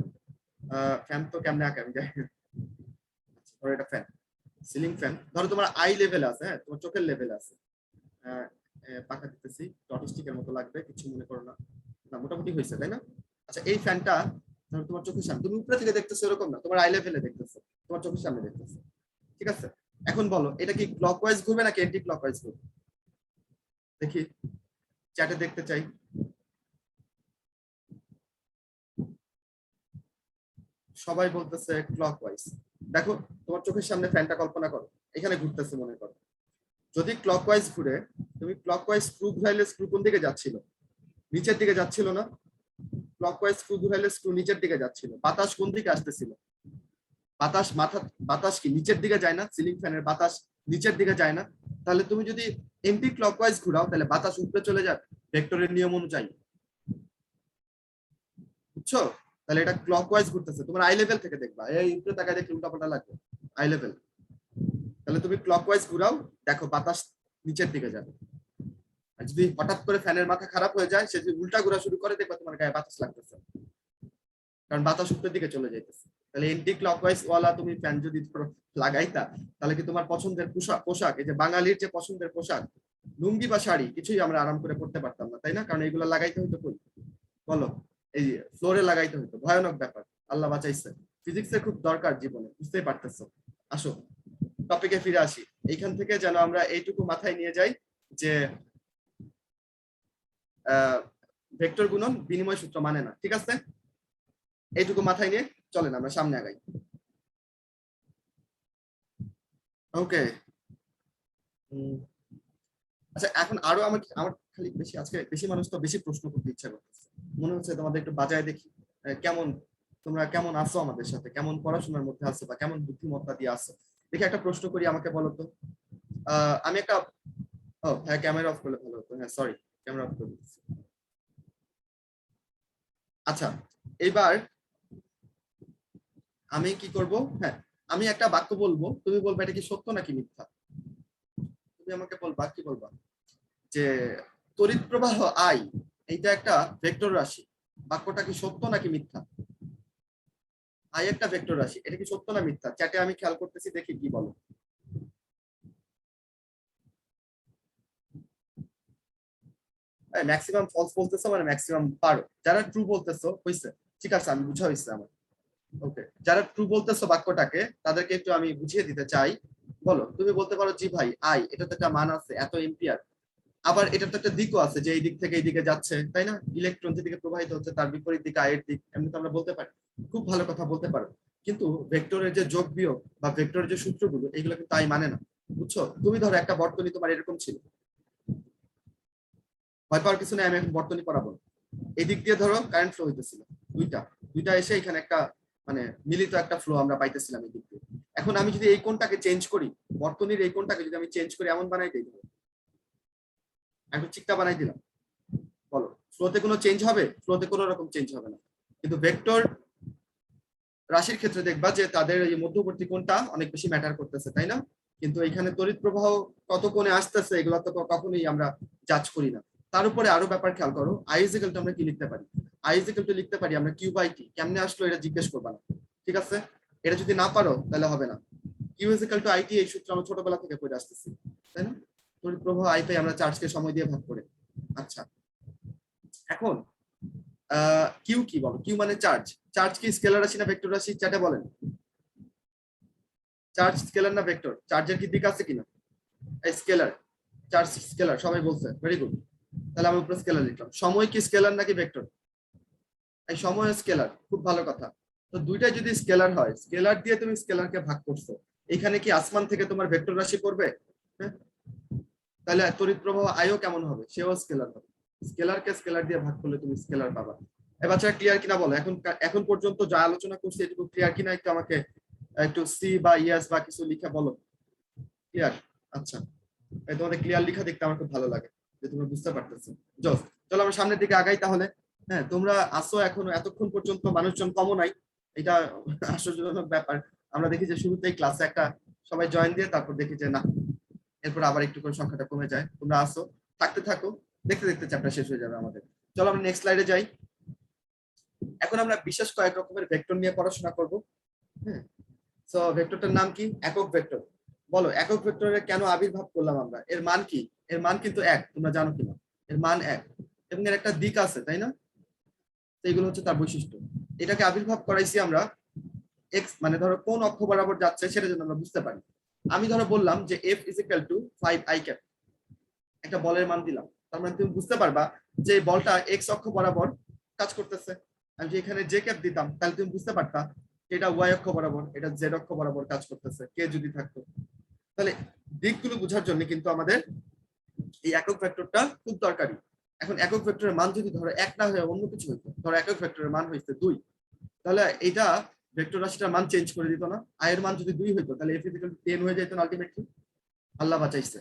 ফ্যান তো কেমনে আঁকে আমি জানি না। ধরো এটা ফ্যান, সিলিং ফ্যান, ধরো তোমার আই লেভেল আছে, হ্যাঁ তোমার চোখের লেভেল আছে। পাখা দিতেছি, ডট স্টিকের মতো লাগবে, কিছু মনে করো না, না মোটামুটি হয়েছে, তাই না? আচ্ছা এই ফ্যানটা ধরো তোমার চোখের সামনে, তুমি উপরে থেকে দেখতেছো এরকম না, তোমার আই লেভেলে দেখতেছো, তোমার চোখের সামনে দেখতেছো, ঠিক আছে? এখন বলো এটা কি ক্লকওয়াইজ ঘুরবে নাকি অ্যান্টি ক্লকওয়াইজ ঘুরবে? দেখি চ্যাটে দেখতে চাই। সবাই বলতেছে ক্লকওয়াইজ। দেখো তোমার চোখের সামনে ফ্যানটা কল্পনা করো, এখানে ঘুরতেছে মনে করো, যদি ক্লকওয়াইজ ঘুরে তুমি ক্লকওয়াইজ স্ক্রু ঘুরাইলে স্ক্রু কোন দিকে যাচ্ছিল? নিচের দিকে যাচ্ছিল না? ক্লকওয়াইজ স্ক্রু ঘুরাইলে স্ক্রু নিচের দিকে যাচ্ছিল। বাতাস কোন দিকে আসতেছিল? বাতাস কি নিচের দিকে যায় না? সিলিং ফ্যানের বাতাস নিচের দিকে যায় না? তাহলে তুমি যদি এন্টি ক্লকওয়াইজ ঘুরাও তাহলে বাতাস উপরে চলে যাবে ভেক্টরের নিয়ম অনুযায়ী। বুঝছো? তাহলে এটা ক্লকওয়াইজ ঘুরতেছে। তোমার আই লেভেল থেকে দেখবা, এই উপরে তাকায় দেখলে উল্টাপাল্টা লাগবে আই লেভেল। তাহলে তুমি ক্লকওয়াইজ ঘুরাও, দেখো বাতাস নিচের দিকে যাবে। আর যদি হঠাৎ করে ফ্যানের মাথা খারাপ হয়ে যায়, সে যদি উল্টা ঘোরা শুরু করে, দেখবা তোমার গায়ে বাতাস লাগতেছে, কারণ বাতাস উপরের দিকে চলে যাইতেছে। তাহলে এন্টি ক্লকওয়াইজ ওয়ালা তুমি ফ্যান যদি লাগাইতা, তাহলে কি তোমার পছন্দের পোশাক, এই যে বাঙালির যে পছন্দের পোশাক লুঙ্গি বা শাড়ি, কিছুই আমরা আরাম করে পড়তে পারতাম না, তাই না? কারণ এগুলো লাগাইতে হইতো কই বলো? এই ফ্লোরে লাগাইতে হইতো। ভয়ানক ব্যাপার, আল্লাহ বাঁচাইছে। ফিজিক্সের খুব দরকার জীবনে, বুঝতেই পারতেছো। আসো টপিকে ফিরে আসি। এইখান থেকে যেন আমরা এইটুকু মাথায় নিয়ে যাই যে ভেক্টর গুণন বিনিময় সূত্র মানে না, ঠিক আছে? এইটুকু মাথায় নিয়ে চলেন আমরা সামনে আগাই। ওকে, আচ্ছা এখন আরো আমার খালি বেশি মানুষ তো বেশি প্রশ্ন করতে ইচ্ছা করতেছে। মনে হচ্ছে তোমাদের একটু বাজায় দেখি তোমরা কেমন আছো, আমাদের সাথে কেমন পড়াশোনার মধ্যে আছো বা কেমন বুদ্ধিমত্তা দিয়ে আছো। দেখি একটা প্রশ্ন করি, আমাকে বলো তো। আমি একটা হ্যাঁ ক্যামেরা অফ করলে ভালো হতো। হ্যাঁ সরি, ক্যামেরা অফ করে দিচ্ছি। আচ্ছা এবার আমি কি করব? হ্যাঁ, আমি একটা বাক্য বলবো, তুমি বলবা এটা কি সত্য নাকি মিথ্যা। তুমি আমাকে বলবা, কি বলবা যে তড়িৎ প্রবাহ আই এইটা একটা ভেক্টর রাশি, বাক্যটা কি সত্য নাকি মিথ্যা? আই একটা ভেক্টর রাশি, এটা কি সত্য না মিথ্যা? চ্যাটে আমি খেয়াল করতেছি, দেখি কি বলো। ম্যাক্সিমাম ফলস বলতেছো, মানে ম্যাক্সিমাম পারো। যারা ট্রু বলতেছো হইছে, ঠিক আছে, আমি বুঝা হইছে আমার। ওকে, যারা ট্রু বলতেছো বাক্যটাকে, তাদেরকে একটু আমি বুঝিয়ে দিতে চাই। বলো, তুমি বলতে পারো জি ভাই আই এটা তো একটা মান আছে এত এম্পিয়ার, আবার এটার তো একটা দিকও আছে যে এই দিক থেকে এই দিকে যাচ্ছে, তাই না? ইলেকট্রন যেদিকে প্রবাহিত হচ্ছে তার বিপরীত দিকে আয়ের দিক, এমনি তো আমরা বলতে পারি। খুব ভালো কথা বলতে পারো, কিন্তু ভেক্টরের যে যোগ বিয়োগ বা ভেক্টরের যে সূত্রগুলো, এগুলো কিন্তু তাই মানে না। বুঝছো? তুমি ধরো একটা বর্তনী তোমার এরকম ছিল, ভয় পাওয়ার কিছু নেই, আমি এখন বর্তনী পড়াবো। এই দিক দিয়ে ধরো কারেন্ট ফ্লো হইতেছিল, দুইটা এসে এখানে একটা মানে মিলিত একটা ফ্লো আমরা পাইতেছিলাম এই দিক দিয়ে। এখন আমি যদি এই কোণটাকে চেঞ্জ করি, বর্তনীর এই কোণটাকে যদি আমি চেঞ্জ করি, এমন বানাই দিই, একটু চিকটা বানাই দিলাম, বলো ফ্লোতে কোনো চেঞ্জ হবে? ফ্লোতে কোনো রকম চেঞ্জ হবে না। কিন্তু ভেক্টর রাশির ক্ষেত্রে দেখবা যে তাদের এই মধ্যবর্তী কোণটা অনেক বেশি ম্যাটার করতেছে, তাই না? কিন্তু এখানে তড়িৎ প্রবাহ কত কোণে আসতেছে এগুলো তো কখনোই আমরা জাজ করি না। তার উপরে আরো ব্যাপার খেয়াল করো, আই ইজ ইকুয়াল টু আমরা কি লিখতে পারি? আই ইজ ইকুয়াল টু লিখতে পারি আমরা কিউ বাই টি। কেমনে আসলো এটা জিজ্ঞেস করবা না, ঠিক আছে? এটা যদি না পারো তাহলে হবে না। Q is equal to I T, এই সূত্র আমরা ছোটবেলা থেকে পড়ে আসতেছি, তাই না? তড়িৎ প্রবাহ আই পাই আমরা চার্জকে সময় দিয়ে ভাগ করে। আচ্ছা এখন কিউ কি বলো? কিউ মানে চার্জ। চার্জ কি স্কেলার রাশি না ভেক্টর রাশি? চ্যাটে বলেন, চার্জ স্কেলার না ভেক্টর? চার্জের কি দিক আছে কিনা? স্কেলার, চার্জ স্কেলার, সবাই বলছে, ভেরি গুড। তাহলে আমি উপরে স্কেলার লিখলাম। সময় কি স্কেলার নাকি ভেক্টর? এই সময় স্কেলার, খুব ভালো কথা। তো দুইটাই যদি স্কেলার হয়, স্কেলার দিয়ে তুমি স্কেলারকে ভাগ করছো, এখানে কি আসমান থেকে তোমার ভেক্টর রাশি পড়বে? হ্যাঁ, তাহলে তড়িৎ প্রবাহ আয়ও কেমন হবে? সেও স্কেলার হবে। স্কেলারকে স্কেলার দিয়ে ভাগ করলে তুমি স্কেলার পাবা। এবার বাচ্চারা ক্লিয়ার কিনা বলো? এখন পর্যন্ত যা আলোচনা করছি এটুকু ক্লিয়ার কিনা একটু আমাকে একটু সি বা ইয়েস বা কিছু লিখে বলো। ক্লিয়ার? আচ্ছা, তোমাদের ক্লিয়ার লিখা দেখতে আমার খুব ভালো লাগে যে তোমরা বুঝতে পারতেছো। জোস, চলো আমরা সামনের দিকে আগাই তাহলে। হ্যাঁ, তোমরা আসো এখনো, এতক্ষণ পর্যন্ত মানুষজন কমও নাই, এটা আশ্চর্যজনক ব্যাপার। আমরা দেখি যে শুরুতেই ক্লাসে একটা সবাই জয়েন দিয়ে তারপর দেখি যে না, এরপর আবার একটু করে সংখ্যাটা কমে যায়। তোমরা আসো, থাকতে থাকো, দেখতে দেখতে চ্যাপ্টার শেষ হয়ে যাবে আমাদের। চলো আমরা নেক্সট স্লাইডে যাই। এখন আমরা বিশেষ কয়েক রকমের ভেক্টর নিয়ে পড়াশোনা করব। হ্যাঁ, সো ভেক্টরটার নাম কি? একক ভেক্টর। বলো একক ভেক্টরের কেন আবির্ভাব করলাম আমরা? এর মান কি? এর মান কিন্তু এক, তোমরা জানো কিনা? এর মান এক এবং এর একটা দিক আছে, তাই না? এইগুলো হচ্ছে তার বৈশিষ্ট্য। এটাকে আবির্ভাব করাইছি আমরা এক্স, মানে ধরো কোন অক্ষ বরাবর যাচ্ছে সেটা যেন আমরা বুঝতে পারি। আমি ধরো বললাম যে F is equal two 5i cap, একটা বলের মান দিলাম, তার মানে তুমি বুঝতে পারবা যে বলটা এক্স অক্ষ বরাবর কাজ করতেছে। আমি যদি এখানে জে ক্যাপ দিতাম তাহলে তুমি বুঝতে পারতা এটা ওয়াই অক্ষ বরাবর, এটা জেড অক্ষ বরাবর কাজ করতেছে। কে যদি থাকতো, তাহলে দিকগুলো বোঝার জন্য কিন্তু আমাদের এই একক ভেক্টরটা খুব দরকারি। এখন একক ভেক্টরের মান যদি ধরো 1 না হয়ে অন্য কিছু হইতো, ধরো একক ভেক্টরের মান হইছে 2, তাহলে এটা ভেক্টর রাশিটার মান চেঞ্জ করে দিত না? i এর মান যদি 2 হইতো তাহলে f 10 হয়ে যেত আলটিমেটলি। আল্লাহ বাঁচাইছে,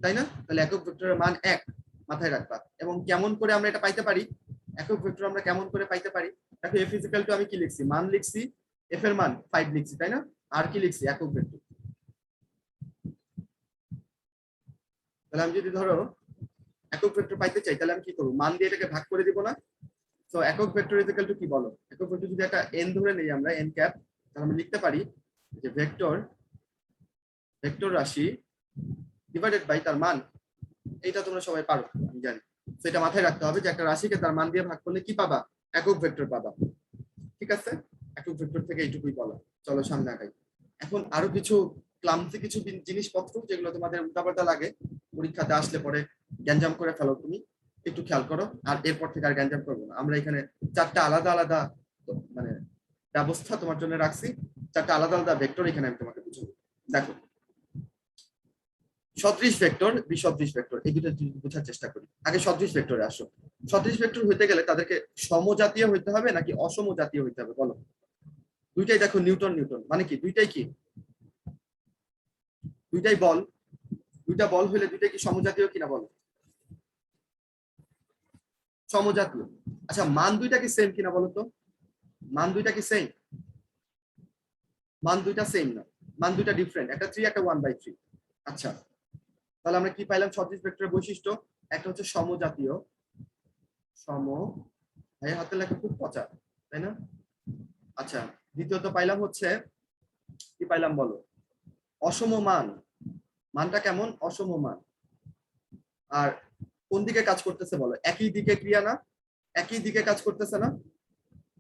তাই না? তাহলে একক ভেক্টরের মান 1 মাথায় রাখবা। এবং কেমন করে আমরা এটা পাইতে পারি, একক ভেক্টর আমরা কেমন করে পাইতে পারি? দেখো f আমি কি লিখছি, মান লিখছি, f এর মান 5 লিখছি, তাই না? আর কি লিখছি, একক ভেক্টর। তাহলে আমি যদি ধরো একক ভেক্টর পাইতে চাই তাহলে আমি কি করব, মান দিয়ে এটাকে ভাগ করে দিব না? তো একক ভেক্টর ইকুয়াল টু কি বলো, একক ভেক্টর যদি একটা n ধরে নেই আমরা n ক্যাপ, তাহলে আমরা লিখতে পারি যে ভেক্টর রাশি ডিভাইডেড বাই তার মান। এইটা তোমরা সবাই পারো আমি জানি, তো এটা মাথায় রাখতে হবে যে একটা রাশিকে তার মান দিয়ে ভাগ করলে কি পাবা, একক ভেক্টর পাবা। ঠিক আছে, একক ভেক্টর থেকে এইটুকুই বলা। চলো সামনে আগাই। এখন আরো কিছু ক্লান্তি কিছু জিনিসপত্র যেগুলো তোমাদের উল্টাপাল্টা লাগে, পরীক্ষাতে আসলে পরে গ্যাঞ্জাম করে ফেলো, তুমি একটু খেয়াল করো। আর এরপর থেকে আর গ্যাঞ্জাম করবো না। আমরা এখানে 4টা আলাদা আলাদা মানে ব্যবস্থা তোমার জন্য রাখছি, 4টা আলাদা আলাদা ভেক্টর এখানে আমি তোমাকে বুঝাবো। দেখো, সদৃশ ভেক্টর, বিসদৃশ ভেক্টর, এই দুটো বোঝার চেষ্টা করি। আগে সদৃশ ভেক্টরে আসো। সদৃশ ভেক্টর হইতে গেলে তাদেরকে সমজাতীয় হইতে হবে নাকি অসমজাতীয় হইতে হবে বলো? দুইটাই দেখো নিউটন নিউটন, মানে কি দুইটাই কি, দুইটাই বল। দুইটা বল হইলে দুইটাই কি সমজাতীয় কিনা বলো? সমজাতীয়। আচ্ছা, মান দুইটা কি সেম কিনা বলো তো? মান দুইটা কি সেম? মান দুইটা সেম না, মান দুইটা ডিফারেন্ট, একটা 3 একটা 1/3। আচ্ছা, তাহলে আমরা কি পাইলাম সদৃশ ভেক্টরের বৈশিষ্ট্য? একটা হচ্ছে সমজাতীয়, ভাই হাতে লেখা খুব পচা, তাই না? আচ্ছা, দ্বিতীয়ত পাইলাম হচ্ছে কি পাইলাম বলো, অসমমান। মানটা কেমন, অসমমান। আর কোন দিকে কাজ করতেছে বলো, একই দিকে ক্রিয়া না, একই দিকে কাজ করতেছে না?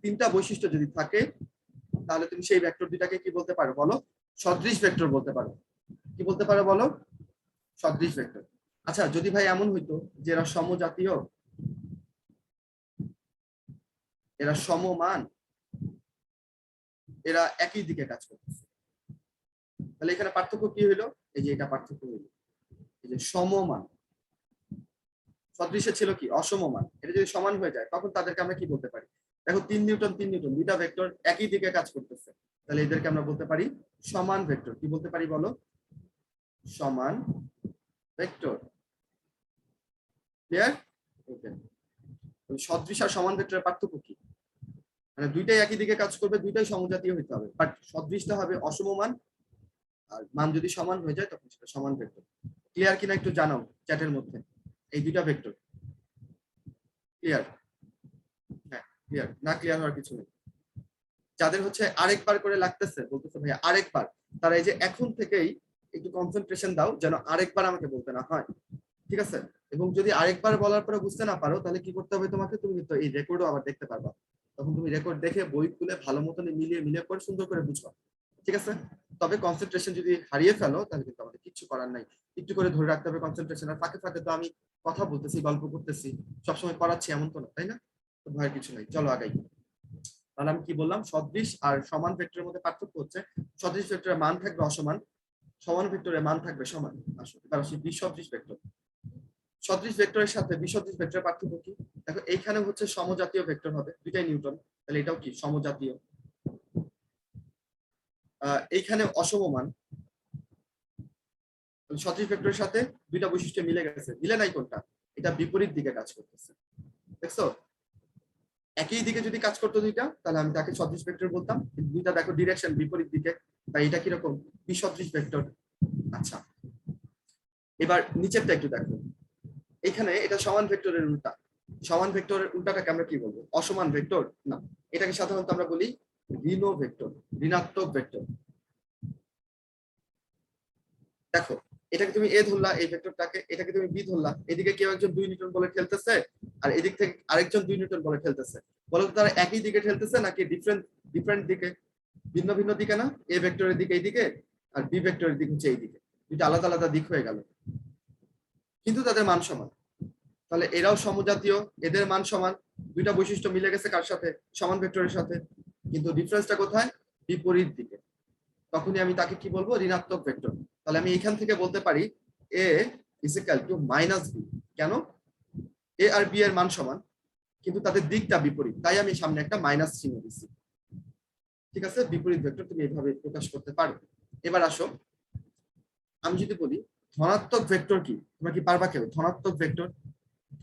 3টা বৈশিষ্ট্য যদি থাকে তাহলে তুমি সেই ভেক্টর দুটাকে কি বলতে পারো বলো, সদৃশ ভেক্টর বলতে পারো। কি বলতে পারো বলো, সদৃশ ভেক্টর। আচ্ছা, যদি ভাই এমন হইতো যে এরা সমজাতীয়, এরা সমমান, এরা একই দিকে কাজ করতেছে, তাহলে এখানে পার্থক্য কি হইলো? এই যে এটা পার্থক্য হইলো, এই যে সমমান। সদৃশে ছিল কি, অসমমান। এটা যদি সমান হয়ে যায় তখন তাদেরকে আমরা কি বলতে পারি? দেখো 3 নিউটন 3 নিউটন, দুইটা ভেক্টর একই দিকে কাজ করতেছে, তাহলে এদেরকে আমরা বলতে পারি সমান ভেক্টর। কি বলতে পারি বলো, সমান ভেক্টর। ক্লিয়ার? ওকে। সদৃশ আর সমান ভেক্টরের পার্থক্য কি? মানে দুইটাই একই দিকে কাজ করবে, দুইটাই সমজাতীয় হইতে হবে, বাট সদৃশটা হবে অসমমান, আর মান যদি সমান হয়ে যায় তখন সেটা সমান ভেক্টর। ক্লিয়ার কিনা একটু জানাও চ্যাটের মধ্যে, এই দুইটা ভেক্টর ক্লিয়ার? হ্যাঁ ক্লিয়ার, না ক্লিয়ার হওয়ার কিছু নেই। যাদের হচ্ছে আরেকবার করে লাগতেছে, বলতেছে ভাইয়া আরেকবার, তারা এই যে এখন থেকেই একটু কনসেন্ট্রেশন দাও যেন আরেকবার আমাকে বলতে না হয়, ঠিক আছে? এবং যদি আরেকবার বলার পরে বুঝতে না পারো তাহলে কি করতে হবে তোমাকে, তুমি তো এই রেকর্ডও আবার দেখতে পারবা, তখন তুমি রেকর্ড দেখে বই খুলে ভালো মতন মিলিয়ে মিলিয়ে করে সুন্দর করে বুঝবা, ঠিক আছে? তবে কনসেন্ট্রেশন যদি হারিয়ে ফেলো তাহলে কিন্তু আমাদের কিচ্ছু করার নাই, একটু করে ধরে রাখতে হবে কনসেন্ট্রেশন। আর ফাঁকে ফাঁকে তো আমি কথা বলতেছি, গল্প করতেছি, সবসময় পড়াচ্ছি এমন তো না, তাই না? তো ভয়ের কিছু নাই, চলো আগাই। তাহলে আমি কি বললাম, সদৃশ আর সমান ভেক্টরের মধ্যে পার্থক্য হচ্ছে সদৃশ ভেক্টরের মান থাকবে অসমান, সমান ভেক্টরের মান থাকবে সমান। আসলে এবার আসি বিসদৃশ ভেক্টর। সদৃশ ভেক্টরের সাথে বিসদৃশ ভেক্টরের পার্থক্য কি? দেখো এইখানে হচ্ছে সমজাতীয় ভেক্টর হবে, দুইটাই নিউটন, তাহলে এটাও কি সমজাতীয়। এইখানে অসমমান, সদৃশ ভেক্টরের সাথে দুইটা বৈশিষ্ট্য মিলে গেছে, মিলে নাই কোনটা, এটা বিপরীত দিকে কাজ করতেছে, দেখছো? একই দিকে যদি কাজ করতো দুইটা তাহলে আমি তাকে সদৃশ ভেক্টর বলতাম, দুইটা দেখো ডিরেকশন বিপরীত দিকে, তাই এটা কিরকম, বিসদৃশ ভেক্টর। আচ্ছা, এবার নিচেরটা একটু দেখো, এখানে এটা সমান ভেক্টরের উল্টা। সমান ভেক্টরের উল্টাটাকে আমরা কি বলবো, অসমান ভেক্টর না, এটাকে সাধারণত আমরা বলি ঋণ ভেক্টর, ঋণাত্মক ভেক্টর। দেখো এটাকে তুমি এ ধরলা, এই ভেক্টরটাকে, এটাকে তুমি বি ধরলা, এদিকে কেউ একজন 2 নিউটন বলে ঠেলতেছে আর এদিক থেকে আরেকজন 2 নিউটন বলে ঠেলতেছে, বলো তো তারা একই দিকে ঠেলতেছে নাকি ডিফারেন্ট ডিফারেন্ট দিকে, ভিন্ন ভিন্ন দিকে না? এ ভেক্টরের দিকে এইদিকে আর বি ভেক্টরের দিক হচ্ছে এইদিকে, দুইটা আলাদা আলাদা দিক হয়ে গেল, কিন্তু তাদের মান সমান। তাহলে এরাও সমজাতীয়, এদের মান সমান, দুইটা বৈশিষ্ট্য মিলে গেছে কার সাথে, সমান ভেক্টরের সাথে, কিন্তু ডিফারেন্সটা কোথায়, বিপরীত দিকে। তখনই আমি তাকে কি বলবো, ঋণাত্মক ভেক্টর। তাহলে আমি এখান থেকে বলতে পারি A is equal to minus B. কেন? এ আর বি এর মান সমান, কিন্তু তাদের দিকটা বিপরীত, তাই আমি সামনে একটা মাইনাস চিহ্ন দিচ্ছি। ঠিক আছে, বিপরীত ভেক্টর তুমি এইভাবে প্রকাশ করতে পারো। এবার আসো, আমি যদি বলি ধনাত্মক ভেক্টর কি, তোমরা কি পারবা কেউ? ধনাত্মক ভেক্টর,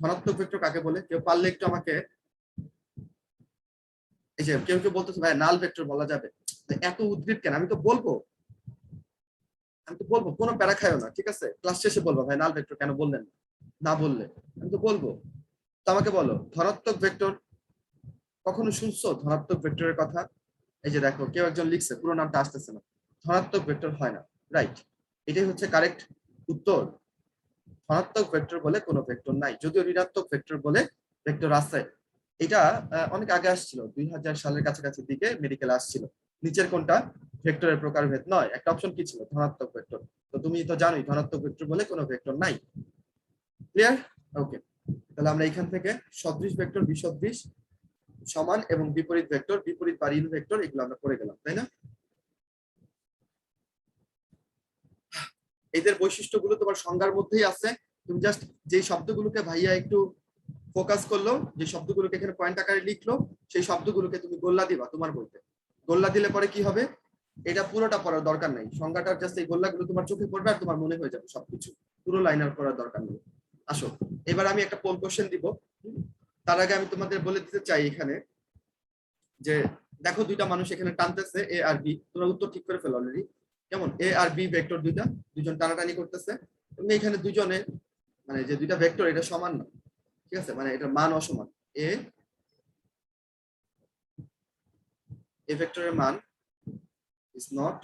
ধনাত্মক ভেক্টর কাকে বলে? কেউ পারলে একটু আমাকে, এই যে কেউ কেউ বলতেছে ভাই নাল ভেক্টর বলা যাবে, এত উদ্গ্রীব কেন? আমি তো বলবো, কোনো প্যারা খাইও না, ঠিক আছে? ক্লাস শেষে বলবো ভাই নাল ভেক্টর কেন বললেন না, বললে আমি তো বলবো। তো আমাকে বলো ধনাত্মক ভেক্টর, কখনো শুনছো ধনাত্মক ভেক্টরের কথা? এই যে দেখো কেউ একজন লিখছে, পুরো নামটা আসতেছে না, ধনাত্মক ভেক্টর হয় না, রাইট? এটাই হচ্ছে কারেক্ট উত্তর। ধনাত্মক ভেক্টর বলে কোনো ভেক্টর নাই, যদিও ঋণাত্মক ভেক্টর বলে ভেক্টর আছে। এটা অনেক আগে আসছিল, 2000 সালের কাছাকাছি দিকে মেডিকেল আসছিল। নিচের কোনটা ভেক্টরের প্রকারভেদ নয়, একটা অপশন কি ছিল? ধনাত্মক ভেক্টর। তো তুমি তো জানোই ধনাত্মক ভেক্টর বলে কোনো ভেক্টর নাই। ক্লিয়ার? ওকে, তাহলে আমরা এখান থেকে সদৃশ ভেক্টর, বিসদৃশ, সমান এবং বিপরীত ভেক্টর, বিপরীত বা ঋণ ভেক্টর, এগুলো আমরা করে গেলাম, তাই না? এদের বৈশিষ্ট্যগুলো তোমার সংজ্ঞার মধ্যেই আছে। তুমি জাস্ট যে শব্দগুলোকে ভাইয়া একটু ফোকাস করলো, যে শব্দগুলোকে এখানে পয়েন্ট আকারে লিখলো, সেই শব্দগুলোকে তুমি গোল্লা দিবা তোমার বইতে। গোল্লা দিলে পরে কি হবে? এটা পুরোটা পড়ার দরকার নাই, সংজ্ঞাটার জাস্ট এই গোল্লাগুলো তোমার চোখে পড়বে আর তোমার মনে হয়ে যাবে সবকিছু, পুরো লাইন আউট করার দরকার নেই। আসো, এবার আমি একটা পোল কোশ্চেন দিব। তার আগে আমি তোমাদের বলে দিতে চাই এখানে যে দেখো দুইটা মানুষ এখানে টানতেছে এ আর বি, তোমরা উত্তর ঠিক করে ফেলো অলরেডি। কেমন? এ আর বি ভেক্টর দুজন টানাটানি করতেছে। তুমি এখানে দুজনে, মানে যে দুইটা ভেক্টর এটা সমান না, ঠিক আছে? মানে এটার মান অসমান। এ ভেক্টরের মান is not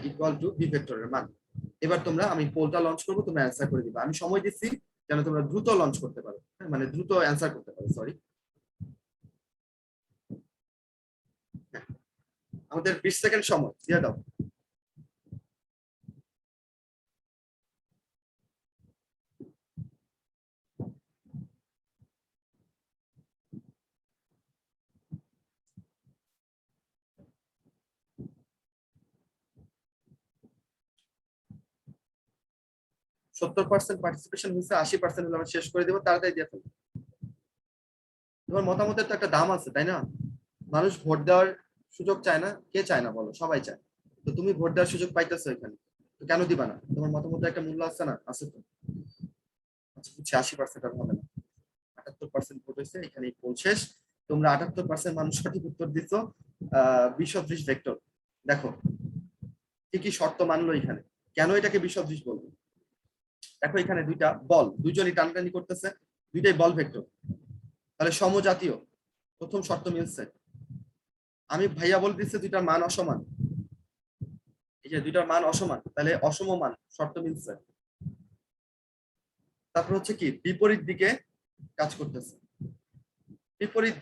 equal to B ভেক্টরের মান। এবার তোমরা, আমি পোলটা লঞ্চ করবো, তোমরা অ্যান্সার করে দিবা। আমি সময় দিচ্ছি যেন তোমরা দ্রুত লঞ্চ করতে পারো, মানে দ্রুত অ্যান্সার করতে পারো, সরি। আমাদের 20 সেকেন্ড সময় দিয়ে দাও। সত্তর পার্সেন্ট পার্টিসিপেশন হয়েছে, 80% হলে আমরা শেষ করে দেবো, তাড়াতাড়ি দিয়ে ফেলো। তোমার মতামতের তো একটা দাম আছে, তাই না? মানুষ ভোট দেওয়ার সুযোগ চায় না? কে চায় না বলো? সবাই চায়। তো তুমি ভোট দেওয়ার সুযোগ পাইতেছো এখানে, তো কেন দিবা না? তোমার মতামতের একটা মূল্য আছে না? আছে তো। আচ্ছা বুঝছি, 80% আর হবে না, 78% ভোট হয়েছে, এখানে পোল শেষ। তোমরা 78% মানুষ সঠিক উত্তর দিচ্ছ বিসদৃশ ভেক্টর। দেখো কি কি শর্ত মানলো এখানে, কেন এটাকে বিসদৃশ বলবো? দেখো এখানে দুইটা বল, দুইজনই টানটানি করতেছে, দুইটাই বল ভেক্টর, তাহলে সমজাতীয়, প্রথম শর্ত মিলছে। আমি ভাইয়া বলে দিচ্ছে দুইটার মান অসমান, এই যে দুইটার মান অসমান, তাহলে অসম মান, শর্ত মিলছে। তারপর হচ্ছে কি, বিপরীত দিকে কাজ করতেছে, বিপরীত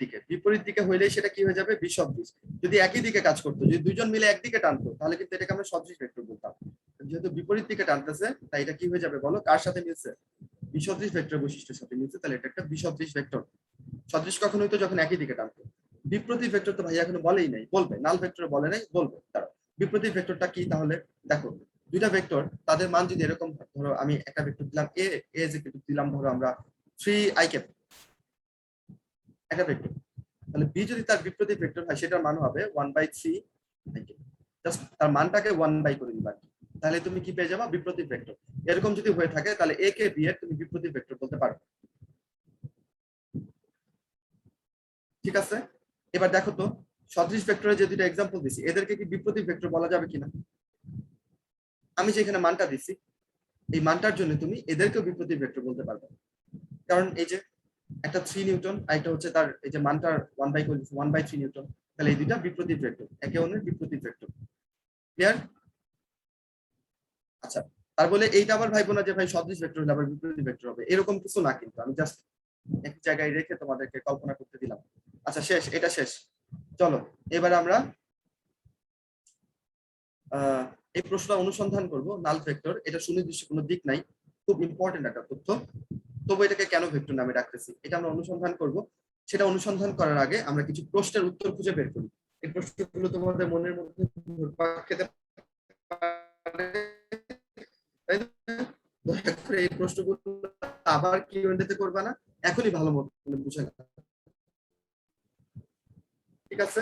দিকে হইলেই সেটা কি হয়ে যাবে? বিসদৃশ। যদি একই দিকে কাজ করতো, যদি দুইজন মিলে একদিকে টানতো, তাহলে কিন্তু এটাকে আমরা সদৃশ ভেক্টর বলতাম। যেহেতু বিপরীত দিকে টানতেছে, তাই এটা কি হয়ে যাবে বলো? কার সাথে মিলছে? বিসদৃশ ভেক্টর বৈশিষ্ট্যের সাথে মিলছে, তাহলে এটা একটা বিসদৃশ ভেক্টর। সদৃশ কখন হইতো? যখন একই দিকে টানতো। বিপ্রতীক ভেক্টর তো ভাইয়া এখনো বলেই নাই, বলবে। নাল ভেক্টর বলে নাই, বলবে। দাঁড়াও, বিপ্রতীক ভেক্টরটা কি তাহলে? দেখো দুইটা ভেক্টর, তাদের মান যদি এরকম, ধরো আমি একটা ভেক্টর দিলাম এ, এ যে দিলাম ধরো আমরা 3i ক্যাপ, একটা ভেক্টর, তাহলে বি যদি তার বিপ্রতীক ভেক্টর হয়, সেটার মান হবে 1/3 i ক্যাপ। জাস্ট তার মানটাকে 1 করে দিবা, তাহলে তুমি কি পেয়ে যাবা? বিপ্রতীক ভেক্টর। এরকম যদি হয়ে থাকে, তাহলে এ কে বি এর তুমি বিপ্রতীক ভেক্টর বলতে পারো। ঠিক আছে, এবার দেখো তো সদৃশ ভেক্টরের যে দুটো এক্সাম্পল দিছি, এদেরকে কি বিপ্রতীক ভেক্টর বলা যাবে কিনা? আমি যে এখানে মানটা দিছি, এই মানটার জন্য তুমি এদেরকেও বিপ্রতীক ভেক্টর বলতে পারবে, কারণ এই যে একটা 3 নিউটন আর এটা হচ্ছে তার এই যে মানটার 1/3 নিউটন, তাহলে এই দুইটা বিপ্রতীক ভেক্টর, একে অন্যের বিপ্রতীক ভেক্টর। ক্লিয়ার? আচ্ছা, তার বলে এইটা আবার ভাইবো না যে ভাই সদৃশ ভেক্টর হলে আবার বিপ্রতীক ভেক্টর হবে, এরকম কিছু না, কিন্তু আমি জাস্ট এক জায়গায় রেখে তোমাদেরকে কল্পনা করতে দিলাম। আচ্ছা শেষ, এটা শেষ। চলো এবার আমরা এই প্রশ্নটা অনুসন্ধান করব। নাল ভেক্টর, এটা সুনির্দিষ্ট কোনো দিক নাই, খুব ইম্পর্টেন্ট একটা তথ্য, তবু এটাকে কেন ভেক্টর নামে রাখতেছি এটা আমরা অনুসন্ধান করব। সেটা অনুসন্ধান করার আগে আমরা কিছু প্রশ্নের উত্তর খুঁজে বের করি। এই প্রশ্নগুলো তোমাদের মনের মধ্যে ঘুরপাক খেতে পারে, তাই না? দয়া করে এই প্রশ্নগুলো আবার কিউএনএ তে করবা না, এখনই ভালো মতো বুঝে না। ঠিক আছে,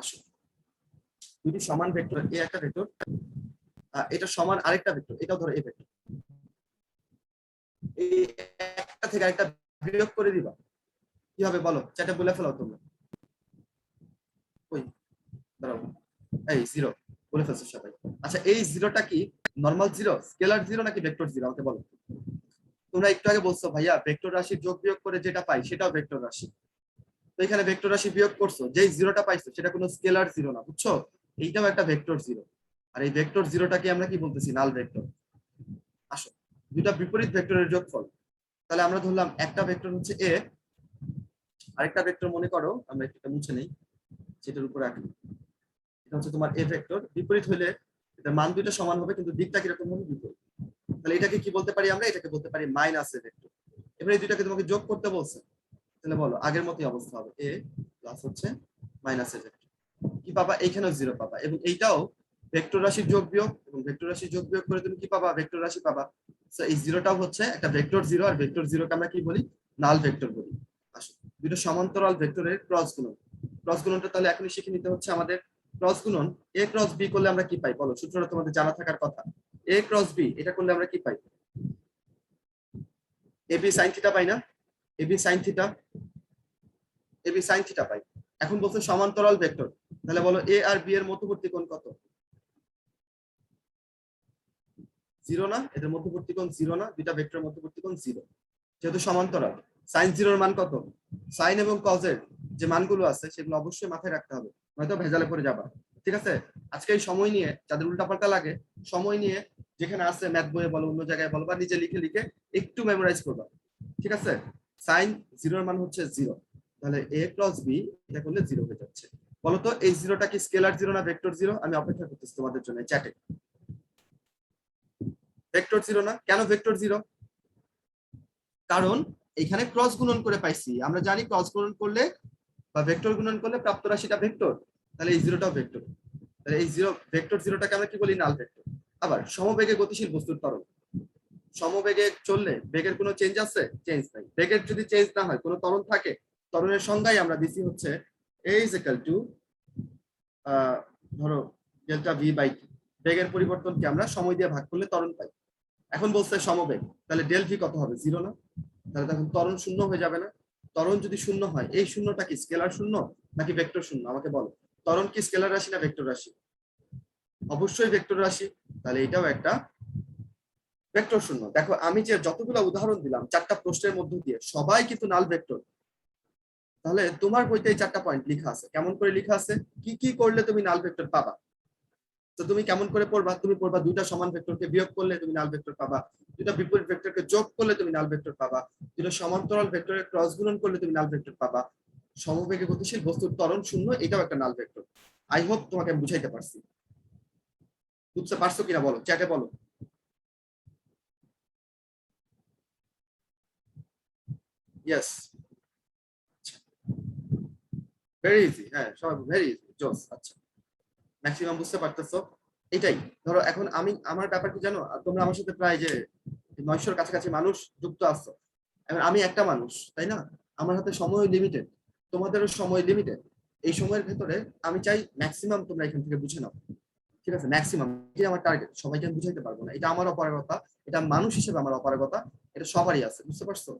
আসো। দুটি সমান ভেক্টর, এ একটা ভেক্টর, এটা সমান আরেকটা ভেক্টর, এটাও ধরো এ ভেক্টর। এই একটা থেকে আরেকটা বিয়োগ করে দিবা, কি হবে বলো? চ্যাটে বলে ফেলো তোমরা। ওই দাঁড়াও, এই জিরো বলে ফেলছো সবাই। আচ্ছা, এই জিরোটা কি নরমাল জিরো, স্কেলার জিরো নাকি ভেক্টর জিরো আমাকে বলো। তোমরা একটু আগে বলছো ভাইয়া ভেক্টর রাশি যোগ বিয়োগ করে যেটা পাই সেটাও ভেক্টর রাশি। তো এখানে ভেক্টর রাশি বিয়োগ করছো, যেই জিরোটা পাইছো সেটা কোনো স্কেলার জিরো না, বুঝছো? এইটাও একটা ভেক্টর জিরো। আর এই ভেক্টর জিরোটাকে আমরা কি বলতেছি? নাল ভেক্টর। আসো, দুটা বিপরীত ভেক্টরের যোগফল। তাহলে আমরা ধরলাম একটা ভেক্টর হচ্ছে এ, আরেকটা ভেক্টর মনে করো, আমরা এটা মুছে নেই, সেটার উপর রাখি। এটা হচ্ছে তোমার এ ভেক্টর। বিপরীত হলে এটার মান দুইটা সমান হবে, কিন্তু দিকটা কিরকম হবে? বিপরীত। তাহলে এটাকে কি বলতে পারি আমরা? এটাকে বলতে পারি মাইনাস এ ভেক্টর। এবার এই দুইটাকে তোমাকে যোগ করতে বলছে, তাহলে বলো আগের মতোই অবস্থা হবে, এ প্লাস হচ্ছে মাইনাস এ ভেক্টর। কি পাবা? এইখানেও জিরো পাবা, এবং এইটাও ভেক্টর রাশির যোগ বিয়োগ, এবং ভেক্টর রাশির যোগ বিয়োগ করে তুমি কি পাবা? ভেক্টর রাশি পাবা। সো এই জিরোটাও হচ্ছে একটা ভেক্টর জিরো, আর ভেক্টর জিরোকে আমরা কি বলি? নাল ভেক্টর বলি। আসো, দুটো সমান্তরাল ভেক্টরের ক্রস গুণন। ক্রস গুণনটা তাহলে এখনই শিখে নিতে হচ্ছে আমাদের। ক্রস গুণন এ ক্রস বি করলে আমরা কি পাই বলো? সূত্রটা তোমাদের জানা থাকার কথা। এ ক্রস বি এটা করলে আমরা কি পাই? এবি সাইন থিটা পাই না? AB sine theta, AB sine theta পাই। এখন বলছে সমান্তরাল ভেক্টর, তাহলে বলো এ আর বি এর মধ্যবর্তী কোণ কত? জিরো না? এদের মধ্যবর্তী কোণ জিরো না? দুইটা ভেক্টরের মধ্যবর্তী কোণ জিরো, যেহেতু সমান্তরাল। সাইন জিরোর মান কত? সাইন এবং কজের যে মানগুলো আছে সেগুলো অবশ্যই মাথায় রাখতে হবে, নয়তো ভেজালে পড়ে যাবা। ঠিক আছে, আজকে এই সময় নিয়ে যাদের উল্টাপাল্টা লাগে, সময় নিয়ে যেখানে আছে ম্যাথ বইয়ে বলো, অন্য জায়গায় বলো, বা নিজে লিখে লিখে একটু মেমোরাইজ করবা। ঠিক আছে, সাইন জিরোর মান হচ্ছে জিরো, তাহলে এ প্লাস বি এটা করলে জিরো হয়ে যাচ্ছে। বলতো এই জিরোটা কি স্কেলার জিরো না ভেক্টর জিরো? আমি অপেক্ষা করতেছি তোমাদের জন্য চ্যাটে। ভেক্টর জিরো না? কেন ভেক্টর জিরো? কারণ এখানে ক্রস গুণন করে পাইছি, আমরা জানি ক্রস গুণন করলে বা ভেক্টর গুণন করলে প্রাপ্ত রাশিটা ভেক্টর, তাহলে এই জিরোটাও ভেক্টর। তাহলে এই জিরো ভেক্টর জিরোটাকে আমরা কি বলি? নাল ভেক্টর। আবার সমবেগে গতিশীল বস্তুর ত্বরণ, সমবেগে চললে বেগের কোনো চেঞ্জ আছে? চেঞ্জ নাই। বেগের যদি চেঞ্জ না হয়, কোনো ত্বরণ থাকে, ত্বরণের সংজ্ঞাই আমরা দিছি হচ্ছে a is equal to ধরো ডেল্টা ভি বাই টি। বেগের পরিবর্তনকে আমরা সময় দিয়ে ভাগ করলে ত্বরণ পাই। এখন বলছে সমবেগ, তাহলে ডেল ভি কত হবে? জিরো না? তাহলে তখন ত্বরণ শূন্য হয়ে যাবে না? ত্বরণ যদি শূন্য হয়, এই শূন্যটা কি স্কেলার শূন্য নাকি ভেক্টর শূন্য আমাকে বলো? ত্বরণ কি স্কেলার রাশি না ভেক্টর রাশি? অবশ্যই ভেক্টর রাশি, তাহলে এটাও একটা ভেক্টর শূন্য। দেখো আমি যে যতগুলো উদাহরণ দিলাম চারটা প্রশ্নের মধ্য দিয়ে, সবাই কিন্তু নাল ভেক্টর। তাহলে তোমার বইতে এই চারটা পয়েন্ট লেখা আছে, কেমন করে লেখা আছে, কি কি করলে তুমি নাল ভেক্টর পাবা। তো তুমি কেমন করে পড়বা? তুমি পড়বা দুইটা সমান ভেক্টরকে বিয়োগ করলে তুমি নাল ভেক্টর পাবা, দুইটা বিপরীত ভেক্টরকে যোগ করলে তুমি নাল ভেক্টর পাবা, দুইটা সমান্তরাল ভেক্টরের ক্রস গুণন করলে তুমি নাল ভেক্টর পাবা, সমবেগে গতিশীল বস্তুর ত্বরণ শূন্য, এটাও একটা নাল ভেক্টর। আই হোপ তোমাকে আমি বুঝাইতে পারছি। বুঝতে পারছো কিনা বলো, চ্যাটে বলো। Yes, very easy. হ্যাঁ সবাই ভেরি ইজি, জোস। আচ্ছা, ম্যাক্সিমাম বুঝতে পারতেছো। এটাই ধরো এখন আমি আমার ব্যাপার কি জানো, তোমরা আমার সাথে প্রায় যে 900-র কাছাকাছি মানুষ যুক্ত আছো, এখন আমি একটা মানুষ, তাই না? আমার হাতে সময় লিমিটেড, তোমাদেরও সময় লিমিটেড। এই সময়ের ভেতরে আমি চাই ম্যাক্সিমাম তোমরা এখান থেকে বুঝে নাও। ঠিক আছে, ম্যাক্সিমাম এটাই আমার টার্গেট। সবাইকে আমি বুঝাইতে পারবো না, এটা আমার অপারগতা, এটা মানুষ হিসেবে আমার অপারগতা, এটা সবারই আছে, বুঝতে পারছো?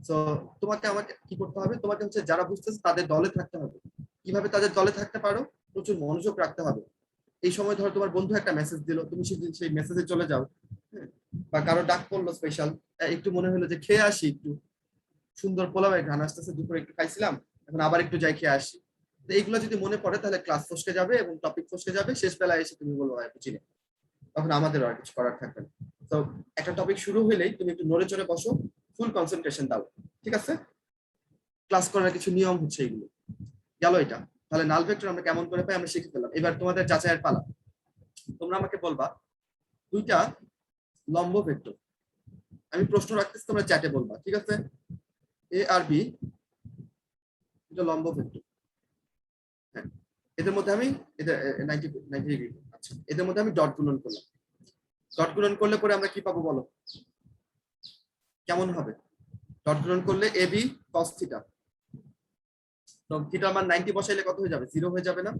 তো তোমাকে আমাকে কি করতে হবে? তোমাকে হচ্ছে যারা বুঝতেছে তাদের দলে থাকতে হবে। কিভাবে তাদের দলে থাকতে পারো? প্রচুর মনোযোগ রাখতে হবে। এই সময় ধরো তোমার বন্ধু একটা মেসেজ দিল, তুমি সেই মেসেজে চলে যাও, হ্যাঁ? বা কারো ডাক পড়লো স্পেশাল, একটু মনে হলো যে খেয়ে আসি, একটু সুন্দর পোলাওয়ের ঘ্রাণ আসতেছে, দুপুরে একটু খাইছিলাম, এখন আবার একটু যাই খেয়ে আসি। তো এইগুলো যদি মনে পড়ে তাহলে ক্লাস ফসকে যাবে এবং টপিক ফসকে যাবে, শেষ বেলায় এসে তুমি বলবো ভাই বুঝি না, তখন আমাদের আর কিছু করার থাকবে না। তো একটা টপিক শুরু হলেই তুমি একটু নড়ে চড়ে বসো, ফুল কনসেন্ট্রেশন দাও। ঠিক আছে, ক্লাস করার কিছু নিয়ম হচ্ছে এগুলো। গেল এটা। তাহলে নাল ভেক্টর আমরা কেমন করে পাই আমরা শিখে ফেললাম। এবার তোমাদের যাচাইয়ের পালা। তোমরা আমাকে বলবা দুইটা লম্ব ভেক্টর, আমি প্রশ্ন রাখতেছি, তোমরা চ্যাটে বলবা। ঠিক আছে, এ আর বি দুটো লম্ব ভেক্টর। হ্যাঁ, এদের মধ্যে আমি এদের 90 ডিগ্রি, আচ্ছা এদের মধ্যে আমি ডট গুণন করলাম। ডট গুণন করলে পরে আমরা কি পাবো বলো? কেমন হবে? ডট গুণন করলে এবি cos থিটা, তো থিটার মান 90 বসাইলে কত হয়ে যাবে? 0 হয়ে যাবে না?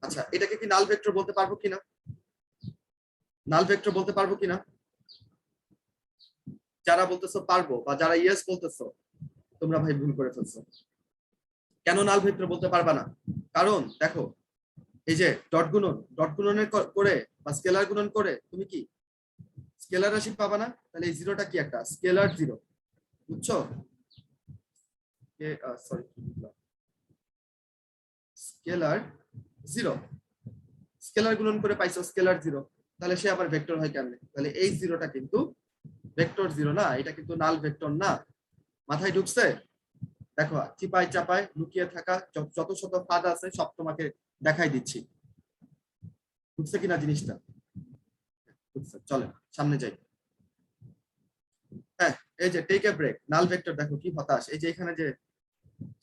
আচ্ছা, এটাকে কি নাল ভেক্টর বলতে পারবো কিনা? নাল ভেক্টর বলতে পারবো কিনা? যারা বলতেছো পারবো বা যারা ইয়েস বলতেছো, তোমরা ভাই ভুল করে ফেলছো। কেন নাল ভেক্টর বলতে পারবা না? কারণ দেখো, এই যে ডট গুণনের করে বা স্কেলার গুণন করে তুমি কি স্কেলার রাশি পাবা না? তাহলে এই জিরোটা কি একটা স্কেলার জিরো, বুঝছো? সরি, স্কেলার জিরো, স্কেলার গুণন করে পাইছো স্কেলার জিরো, তাহলে সে আবার ভেক্টর হয় কেমনে? তাহলে এই জিরোটা কিন্তু ভেক্টর জিরো না, এটা কিন্তু নাল ভেক্টর না। মাথায় ঢুকছে? দেখো, চিপায় চাপায় লুকিয়ে থাকা যত শত ফাঁদ আছে সব তোমাকে দেখাই দিচ্ছি। বুঝছে কিনা জিনিসটা? বুঝছে, চলেন সামনে যাই। হ্যাঁ, এই যে take a break, null vector দেখো কি হতাশ। এই যে এখানে যে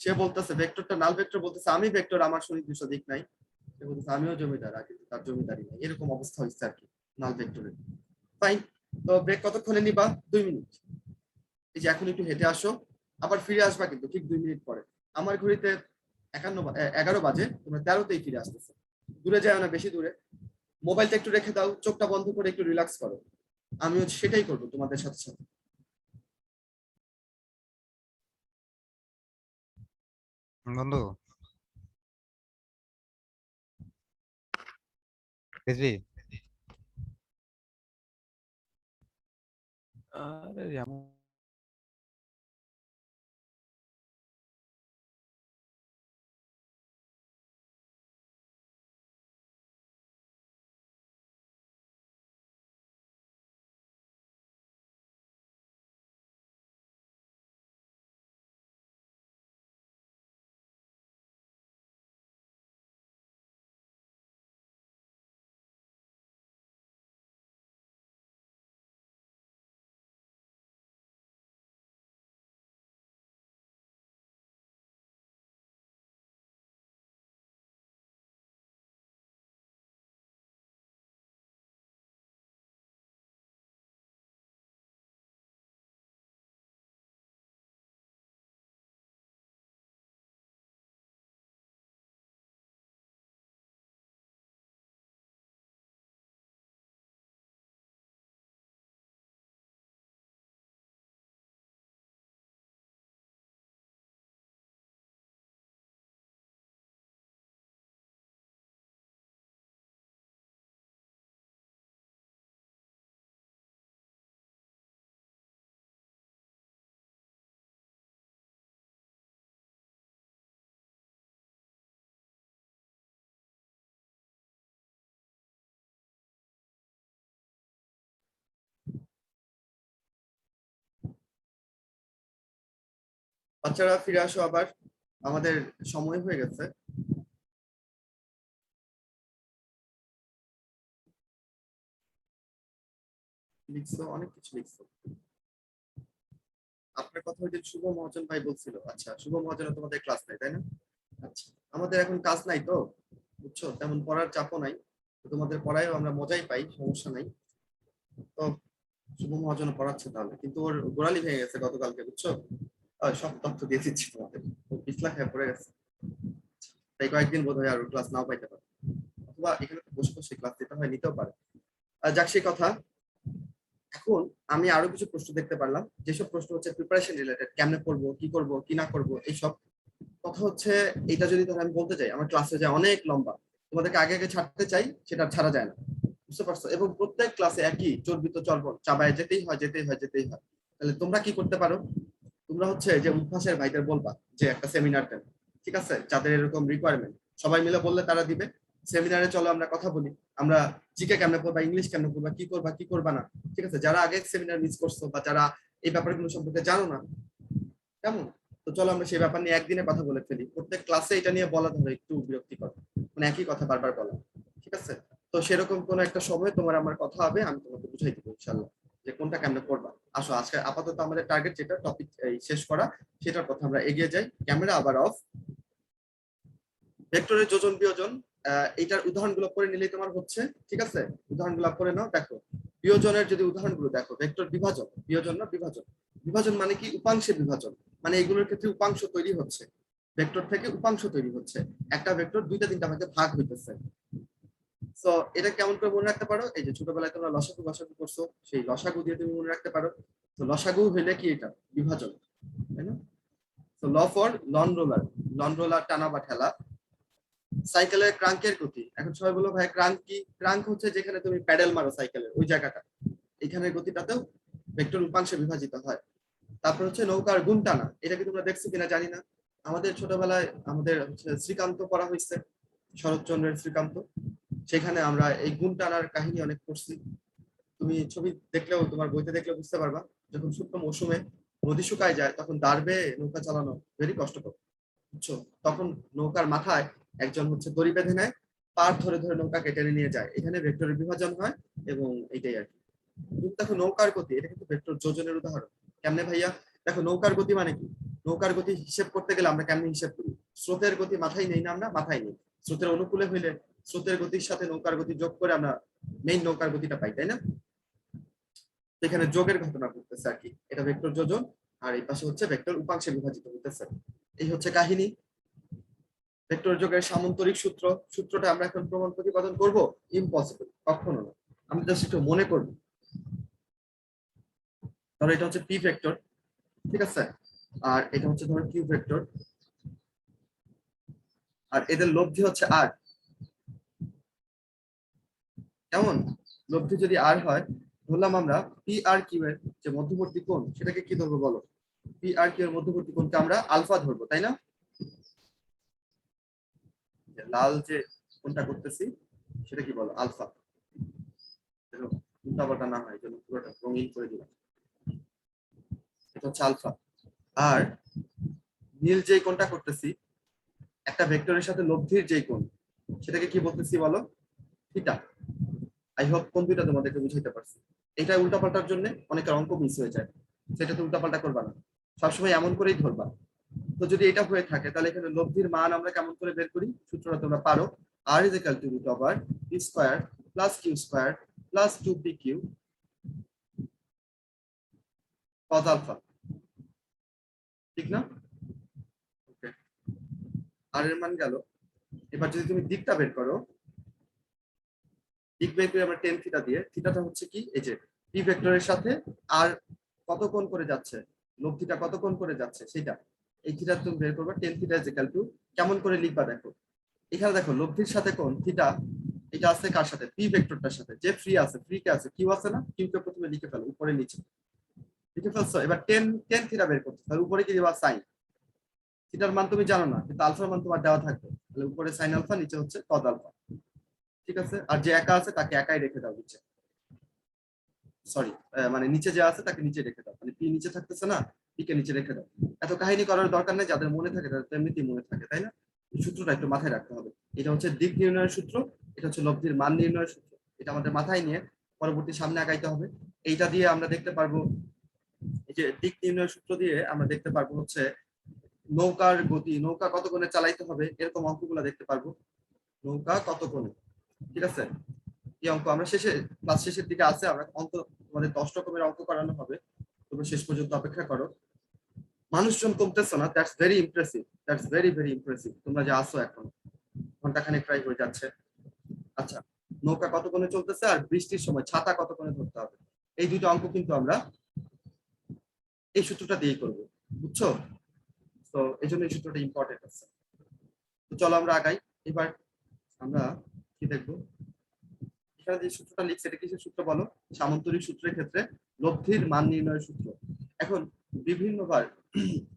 সে বলতেছে ভেক্টরটা নাল ভেক্টর, বলতেছে আমি ভেক্টর, আমার সুনির্দিষ্ট দিক নাই। সে বলতেছে আমিও জমিদার, আর কিন্তু তার জমিদারি নেই, এরকম অবস্থা হয়েছে আর কি নাল ভেক্টরের। ফাইন, তো ব্রেক কতক্ষণে নিবা? 2 মিনিট। এই যে এখন একটু হেঁটে আসো, আবার ফিরে আসবা কিন্তু ঠিক 2 মিনিট পরে। আমার ঘড়িতে 11 বাজে, তোমরা 13তেই ফিরে আসতেছে। দূরে যায় না, বেশি দূরে। মোবাইলটা একটু রেখে দাও, চোখটা বন্ধ করে একটু রিল্যাক্স করো। আমিও সেটাই করবো তোমাদের সাথে সাথে। বন্ধু রিজভি, আরে এমন বাচ্চারা ফিরে আসো আবার, আমাদের সময় হয়ে গেছে। লিখছো, অনেক কিছু লিখছো। আপনার কথা ওই যে শুভ মহাজন ভাই বলছিল। আচ্ছা, শুভ মহাজনের তোমাদের ক্লাস নাই তাই না? আচ্ছা, আমাদের এখন কাজ নাই তো, বুঝছো, তেমন পড়ার চাপও নাই। তো তোমাদের পড়ায়ও আমরা মজাই পাই, সমস্যা নাই। তো শুভ মহাজন পড়াচ্ছে তাহলে, কিন্তু ওর গোড়ালি ভেঙে গেছে গতকালকে, বুঝছো। সব তথ্য দিয়ে দিচ্ছি তোমাদের, ও পিছলা খেয়ে পড়ে গেছে। তাই কয়েকদিন বোধ হয় আর ক্লাস নাও পাইতে পারে, অথবা এখানে বসে বসে ক্লাস দিতে হয়, নিতেও পারে। যাক, সেই কথা। এখন আমি আরো কিছু প্রশ্ন দেখতে পারলাম, যেসব প্রশ্ন হচ্ছে প্রিপারেশন রিলেটেড, কেমনে করবো, কি করবো, কি না করবো, এইসব কথা হচ্ছে। এটা যদি ধর আমি বলতে চাই, আমার ক্লাসে যায় অনেক লম্বা, তোমাদেরকে আগে আগে ছাড়তে চাই, সেটা ছাড়া যায় না, বুঝতে পারছো? এবং প্রত্যেক ক্লাসে একই চর্বিত চর্বণ চাবায় যেতেই হয়, যেতেই হয়, যেতেই হয়। তাহলে তোমরা কি করতে পারো? তোমরা হচ্ছে যে উদ্ভাসের ভাইদের বলবা যে একটা সেমিনার দেন, ঠিক আছে? যাদের এরকম রিকোয়ারমেন্ট, সবাই মিলে বললে তারা দিবে। সেমিনারে চলো আমরা কথা বলি, আমরা জিকে কেমনে পড়বা, ইংলিশ কেমনে পড়বা, কি করবা না, ঠিক আছে? যারা আগে সেমিনার মিস করছো বা যারা এই ব্যাপারগুলো সম্পর্কে জানো না, কেমন? তো চলো আমরা সেই ব্যাপার নিয়ে একদিনে কথা বলে ফেলি। প্রত্যেক ক্লাসে এটা নিয়ে বলা ধরো একটু বিরক্তিকর, মানে একই কথা বারবার বলা, ঠিক আছে? তো সেরকম কোন একটা সময় তোমার আমার কথা হবে, আমি তোমাকে বুঝাই দিব ইনশাল্লাহ যে কোনটা কেমনে করবা। আসো, আজকে আপাতত আমাদের টার্গেট যেটা টপিক শেষ করা, সেটার কথা আমরা এগিয়ে যাই। ক্যামেরা আবার অফ। ভেক্টরের যোজন বিয়োজন, এটার উদাহরণগুলো পড়ে নিলেই তোমার হচ্ছে, ঠিক আছে? উদাহরণগুলো পড়ে নাও, দেখো বিয়োজনের যদি উদাহরণগুলো দেখো, ভেক্টর বিভাজন, বিয়োজন না বিভাজন, বিভাজন মানে কি উপাংশে বিভাজন, মানে এগুলোর ক্ষেত্রে উপাংশ তৈরি হচ্ছে, ভেক্টর থেকে উপাংশ তৈরি হচ্ছে, একটা ভেক্টর দুইটা তিনটা ভাগে ভাগ হইতেছে। তো এটা কেমন করে মনে রাখতে পারো, এই যে ছোটবেলায় তোমরা লসাগু করছো, সেই লসাগু দিয়ে তুমি মনে রাখতে পারো। তো লসাগু হইলে কি এটা বিভাজন, তাই না? তো law for lawn roller, lawn roller টানা বা ঠেলা। সাইকেলের ক্রাঙ্কের গতি, এখন সবাই বলো ভাই ক্রাঙ্ক কি? ক্রাঙ্ক হচ্ছে যেখানে তুমি প্যাডেল মারো সাইকেলের ওই জায়গাটা, এখানের গতিটাতেও ভেক্টর উপাংশে বিভাজিত হয়। তারপর হচ্ছে নৌকার গুণ টানা, এটা কি তোমরা দেখছো কিনা জানি না, আমাদের ছোটবেলায় আমাদের হচ্ছে শ্রীকান্ত পড়া হয়েছে, শরৎচন্দ্রের শ্রীকান্ত, সেখানে আমরা এই গুণ টানার কাহিনী অনেক পড়ছি। তুমি ছবি দেখলেও, তোমার বইতে দেখলেও বুঝতে পারবা, যখন শুকনো মৌসুমে নদী শুকায় যায় তখন দাঁড়বে নৌকা চালানো ভেরি কষ্টকর, বুঝছো? তখন নৌকার মাথায় একজন হচ্ছে দড়ি বেঁধে নেয়, পার ধরে ধরে নৌকাকে টেনে নিয়ে যায়, এখানে ভেক্টরের বিভাজন হয়। এবং এটাই আর কি। কিন্তু দেখো নৌকার গতি, এটা কিন্তু ভেক্টর যোজনের উদাহরণ। কেমনে ভাইয়া? দেখো নৌকার গতি মানে কি, নৌকার গতি হিসেব করতে গেলে আমরা কেমনে হিসেব করি? স্রোতের গতি মাথায় নেই না, আমরা মাথায় নেই, স্রোতের অনুকূলে হইলে স্রোতের গতির সাথে নৌকার গতি যোগ করে আমরা মেইন নৌকার গতিটা পাই, তাই না? এখানে যোগের ঘটনা ঘটতেছে আর কি, এটা ভেক্টর যোজন, আর এই পাশে হচ্ছে ভেক্টর উপাংশে বিভাজিত হতেছে। এই হচ্ছে কাহিনী। ভেক্টর যোগের সামান্তরিক সূত্র, সূত্রটা আমরা এখন প্রমাণ প্রতিপাদন করব? ইম্পসিবল, কখনো না, আমি জাস্ট একটু মনে করব। ধরো এটা হচ্ছে পি ভেক্টর, ঠিক আছে, আর এটা হচ্ছে ধরো কিউ ভেক্টর, আর এদের লব্ধি হচ্ছে আর। কেমন? লব্ধি যদি আর হয়, ধরলাম আমরা পি আর কিউ এর যে মধ্যবর্তী কোণ, সেটাকে কি ধরবো বলো? পি আর কিউ এর মধ্যবর্তী কোণকে আমরা আলফা ধরবো, তাই না? লাল যে কোণটা করতেছি সেটা কি বলো? আলফা। উল্টাপাল্টা না হয়, যেন পুরোটা রঙিন করে দিলাম, এটা হচ্ছে আলফা। আর নীল যে কোণটা করতেছি একটা ভেক্টরের সাথে লব্ধির যে কোণ, সেটাকে কি বলতেছি বলো? থিটা। আই হোপ কোন দুইটা তোমাদেরকে বুঝাইতে পারছি। এটা উল্টাপাল্টার জন্য অনেকের অঙ্ক মিস হয়ে যায়, সেটা তো উল্টাপাল্টা করবা না, সবসময় এমন করেই ধরবা। তো যদি এটা হয়ে থাকে তাহলে এখানে লব্ধির মান আমরা কেমন করে বের করি? সূত্রটা তোমরা পারো, r is equal to root over p square plus q square plus 2pq cos alpha, ঠিক না? ওকে, r এর মান গেল। এবার যদি তুমি দিকটা বের করো, দিক বের করে আমরা টেন থিটা দিয়ে, থিটাটা হচ্ছে কি, এই যে পি ভেক্টরের সাথে আর কত কোণ করে যাচ্ছে, লব্ধিটা কত কোণ করে যাচ্ছে সেটা, এই থিটা তুমি বের করবে। Tan theta is equal two, কেমন করে লিখবা দেখো, এখানে দেখো লব্ধির সাথে কোণ থিটা, এটা আছে কার সাথে? পি ভেক্টরটার সাথে, যে ফ্রি আছে, ফ্রি কে আছে, কিউ আছে না, কিউ কে প্রথমে লিখে ফেলো উপরে নিচে, লিখে ফেলছো। এবার টেন টেন থিটা বের করতে, তাহলে উপরে কি দিবা? সাইন। থিটার মান তুমি জানো না, কিন্তু আলফার মান তোমার দেওয়া থাকবে, তাহলে উপরে সাইন আলফা, নিচে হচ্ছে কজ আলফা, ঠিক আছে? আর যে একা আছে তাকে একাই রেখে দাও নিচে, সরি, মানে নিচে যে আছে তাকে নিচে রেখে দাও, মানে পি নিচে থাকতেছে না, পি কে নিচে রেখে দাও। এত কাহিনী করার দরকার নেই, যাদের মনে থাকে তাদের এমনিতেই মনে থাকে, তাই না? এই সূত্রটা একটু মাথায় রাখতে হবে। এটা হচ্ছে দিক নির্ণয়ের সূত্র, এটা হচ্ছে লব্ধির মান নির্ণয়ের সূত্র, এটা আমাদের মাথায় নিয়ে পরবর্তী সামনে আগাইতে হবে। এইটা দিয়ে আমরা দেখতে পারবো, এই যে দিক নির্ণয়ের সূত্র দিয়ে আমরা দেখতে পারবো হচ্ছে নৌকার গতি, নৌকা কত কোণে চালাইতে হবে, এরকম অঙ্কগুলো দেখতে পারবো, নৌকা কত কোণে, ঠিক আছে? এই অঙ্ক আমরা ক্লাস শেষের দিকে আছে, আমরা অঙ্ক তোমাদের 10 রকমের অঙ্ক করানো হবে, তোমরা শেষ পর্যন্ত অপেক্ষা করো। মানুষজন কমতেছে না, that's very impressive, that's very very impressive, তোমরা যে আসো এখন, ঘন্টাখানেক প্রায় হয়ে যাচ্ছে। আচ্ছা, নৌকা কত কোণে চলতেছে আর বৃষ্টির সময় ছাতা কত কোণে ধরতে হবে, এই দুটো অঙ্ক কিন্তু আমরা এই সূত্রটা দিয়েই করবো, বুঝছো? তো এই জন্য এই সূত্রটা ইম্পর্টেন্ট আছে। তো চলো আমরা আগাই। এবার আমরা কি দেখবো, এখানে যে সূত্রটা লিখছে এটা কিসের সূত্র বলো? সামান্তরিক সূত্রের ক্ষেত্রে লব্ধির মান নির্ণয়ের সূত্র। এখন বিভিন্নবার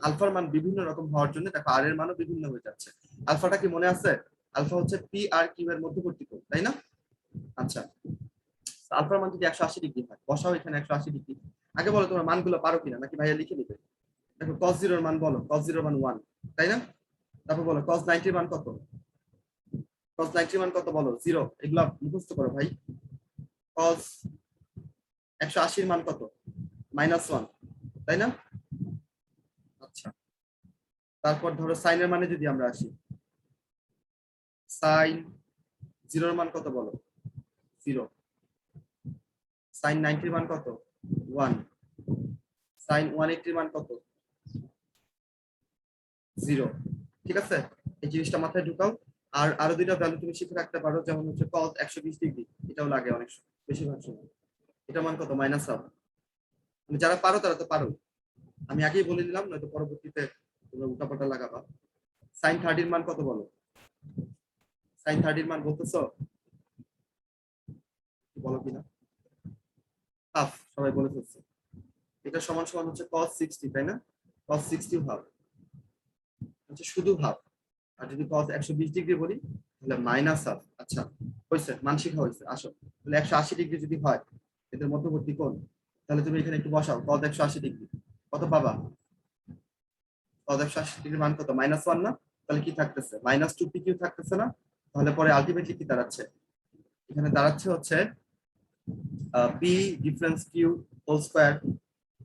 আলফার মান বিভিন্ন রকম হওয়ার জন্য দেখো আর এর মানও বিভিন্ন হয়ে যাচ্ছে। আলফাটা কি মনে আছে? আলফা হচ্ছে পি আর কিউ এর মধ্যবর্তী কোণ, তাই না? আচ্ছা, আলফার মান যদি 180 ডিগ্রি হয়, বসাও এখানে 180 ডিগ্রি। আগে বলো তোমার মানগুলো পারো কিনা, নাকি ভাইয়া লিখে নিবে? দেখো cos 0 এর মান বলো, cos 0 এর মান 1, তাই না? তারপর বলো cos 90 এর মান কত, cos 90 এর মান কত বলো? 0। এগুলা মুখস্থ করো ভাই। cos 180 এর মান কত? -1, তাই না? আচ্ছা, তারপর ধরো সাইনের মানে যদি আমরা আসি, সাইন 0 এর মান কত বলো? 0। সাইন 90 এর মান কত 1, সাইন 180 এর মান কত 0। ঠিক আছে, এই জিনিসটা মাথায় ঢুকাও। আর আরো দুইটা ভ্যালু তুমি শিখে রাখতে পারো, যেমন হচ্ছে cos 120 ডিগ্রি, এটাও লাগে অনেক বেশিরভাগ সময়। এটা মান কত -1। তুমি যারা পারো তারা তো পারো, আমি আগেই বলে দিলাম, নয়তো পরবর্তীতে তোমরা উল্টাপাল্টা লাগাবা। সাইন 30 এর মান কত বলো, সাইন 30 এর মান বলতেছো, বলো কিনা, হাফ, সবাই বলে ফেলছে। এটা সমান সমান হচ্ছে cos 60, তাই না? cos 60 হাফ হচ্ছে শুধু হাফ। আর যদি cos 120 ডিগ্রি বলি তাহলে -হাফ। আচ্ছা হয়েছে, মান শিখা হয়েছে। আসো তাহলে 180 ডিগ্রি যদি হয় এদের মধ্যবর্তী কোণ, তাহলে তুমি এখানে একটু বসাও cos 180 ডিগ্রি, কত পাবা? cos 180 ডিগ্রি মান কত -1 না? তাহলে কি থাকতেছে -2pq থাকতেছে না? তাহলে পরে আলটিমেটলি কি দাঁড়াচ্ছে, এখানে দাঁড়াচ্ছে হচ্ছে P difference Q whole square,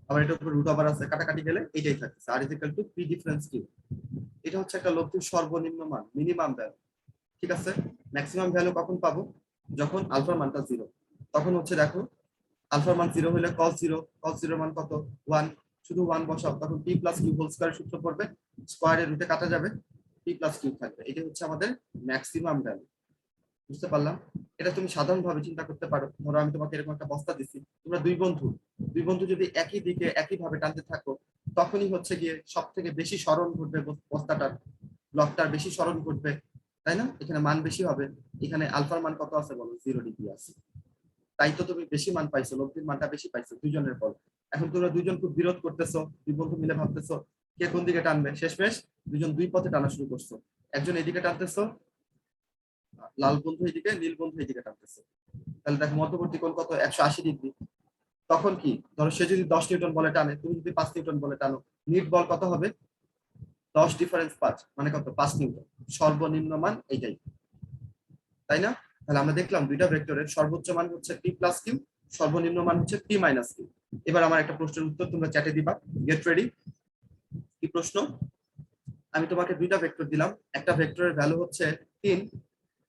আবার এটার উপর রুট ওভার আছে, কাটাকাটি গেলে এটাই থাকতেছে, R is equal to P difference Q. এটা হচ্ছে একটা লব্ধির সর্বনিম্ন মান, মিনিমাম ভ্যালু। ঠিক আছে, ম্যাক্সিমাম ভ্যালু কখন পাবো, যখন আলফার মানটা 0। তখন হচ্ছে দেখো আলফার মান 0 হলে cos 0, cos 0 মান কত 1, শুধু 1 বসাও, তখন p plus Q whole square সূত্র পড়বে, স্কয়ারের রুটে কাটা যাবে, p প্লাস কিউ থাকবে। এটা হচ্ছে আমাদের ম্যাক্সিমাম ভ্যালু। বুঝতে পারলাম? এটা তুমি সাধারণভাবে চিন্তা করতে পারো। ধরো আমি তোমাকে এরকম একটা বস্তা দিচ্ছি, তোমরা দুই বন্ধু যদি একই দিকে একই ভাবে টানতে থাকো, তখনই হচ্ছে গিয়ে সব থেকে বেশি স্মরণ ঘটবে বস্তাটার, ব্লকটার বেশি স্মরণ ঘটবে, তাই না? এখানে মান বেশি হবে। এখানে আলফার মান কত আছে বলো, 0 ডিগ্রি আছে। তাই তো তুমি বেশি মান পাইছো, লব্ধির মানটা বেশি পাইছো দুইজনের পর। এখন তোমরা দুইজন খুব বিরোধ করতেছো, দুই বন্ধু মিলে ভাবতেছো কে কোন দিকে টানবে। শেষমেশ দুইজন দুই পথে টানা শুরু করছো, একজন এদিকে টানতেছো, লাল বন্ধু এইদিকে, নীল বন্ধু এইদিকে টানতেছে। তাহলে দেখো মধ্যবর্তী কোণ কত 180 ডিগ্রি। তখন কি, ধরো সে যদি 10 নিউটন বলে টানে, তুমি যদি 5 নিউটন বলে টানো, নিট বল কত হবে 10 ডিফারেন্স 5 মানে কত 5 নিউটন। সর্বনিম্ন মান এইটাই, তাই না? তাহলে আমরা দেখলাম দুইটা ভেক্টরের সর্বোচ্চ মান হচ্ছে p প্লাস কিউ, সর্বনিম্ন মান হচ্ছে p মাইনাস কিউ। এবার আমার একটা প্রশ্নের উত্তর তোমরা চ্যাটে দিবা, গেট রেডি। কি প্রশ্ন? আমি তোমাকে দুইটা ভেক্টর দিলাম, একটা ভেক্টরের ভ্যালু হচ্ছে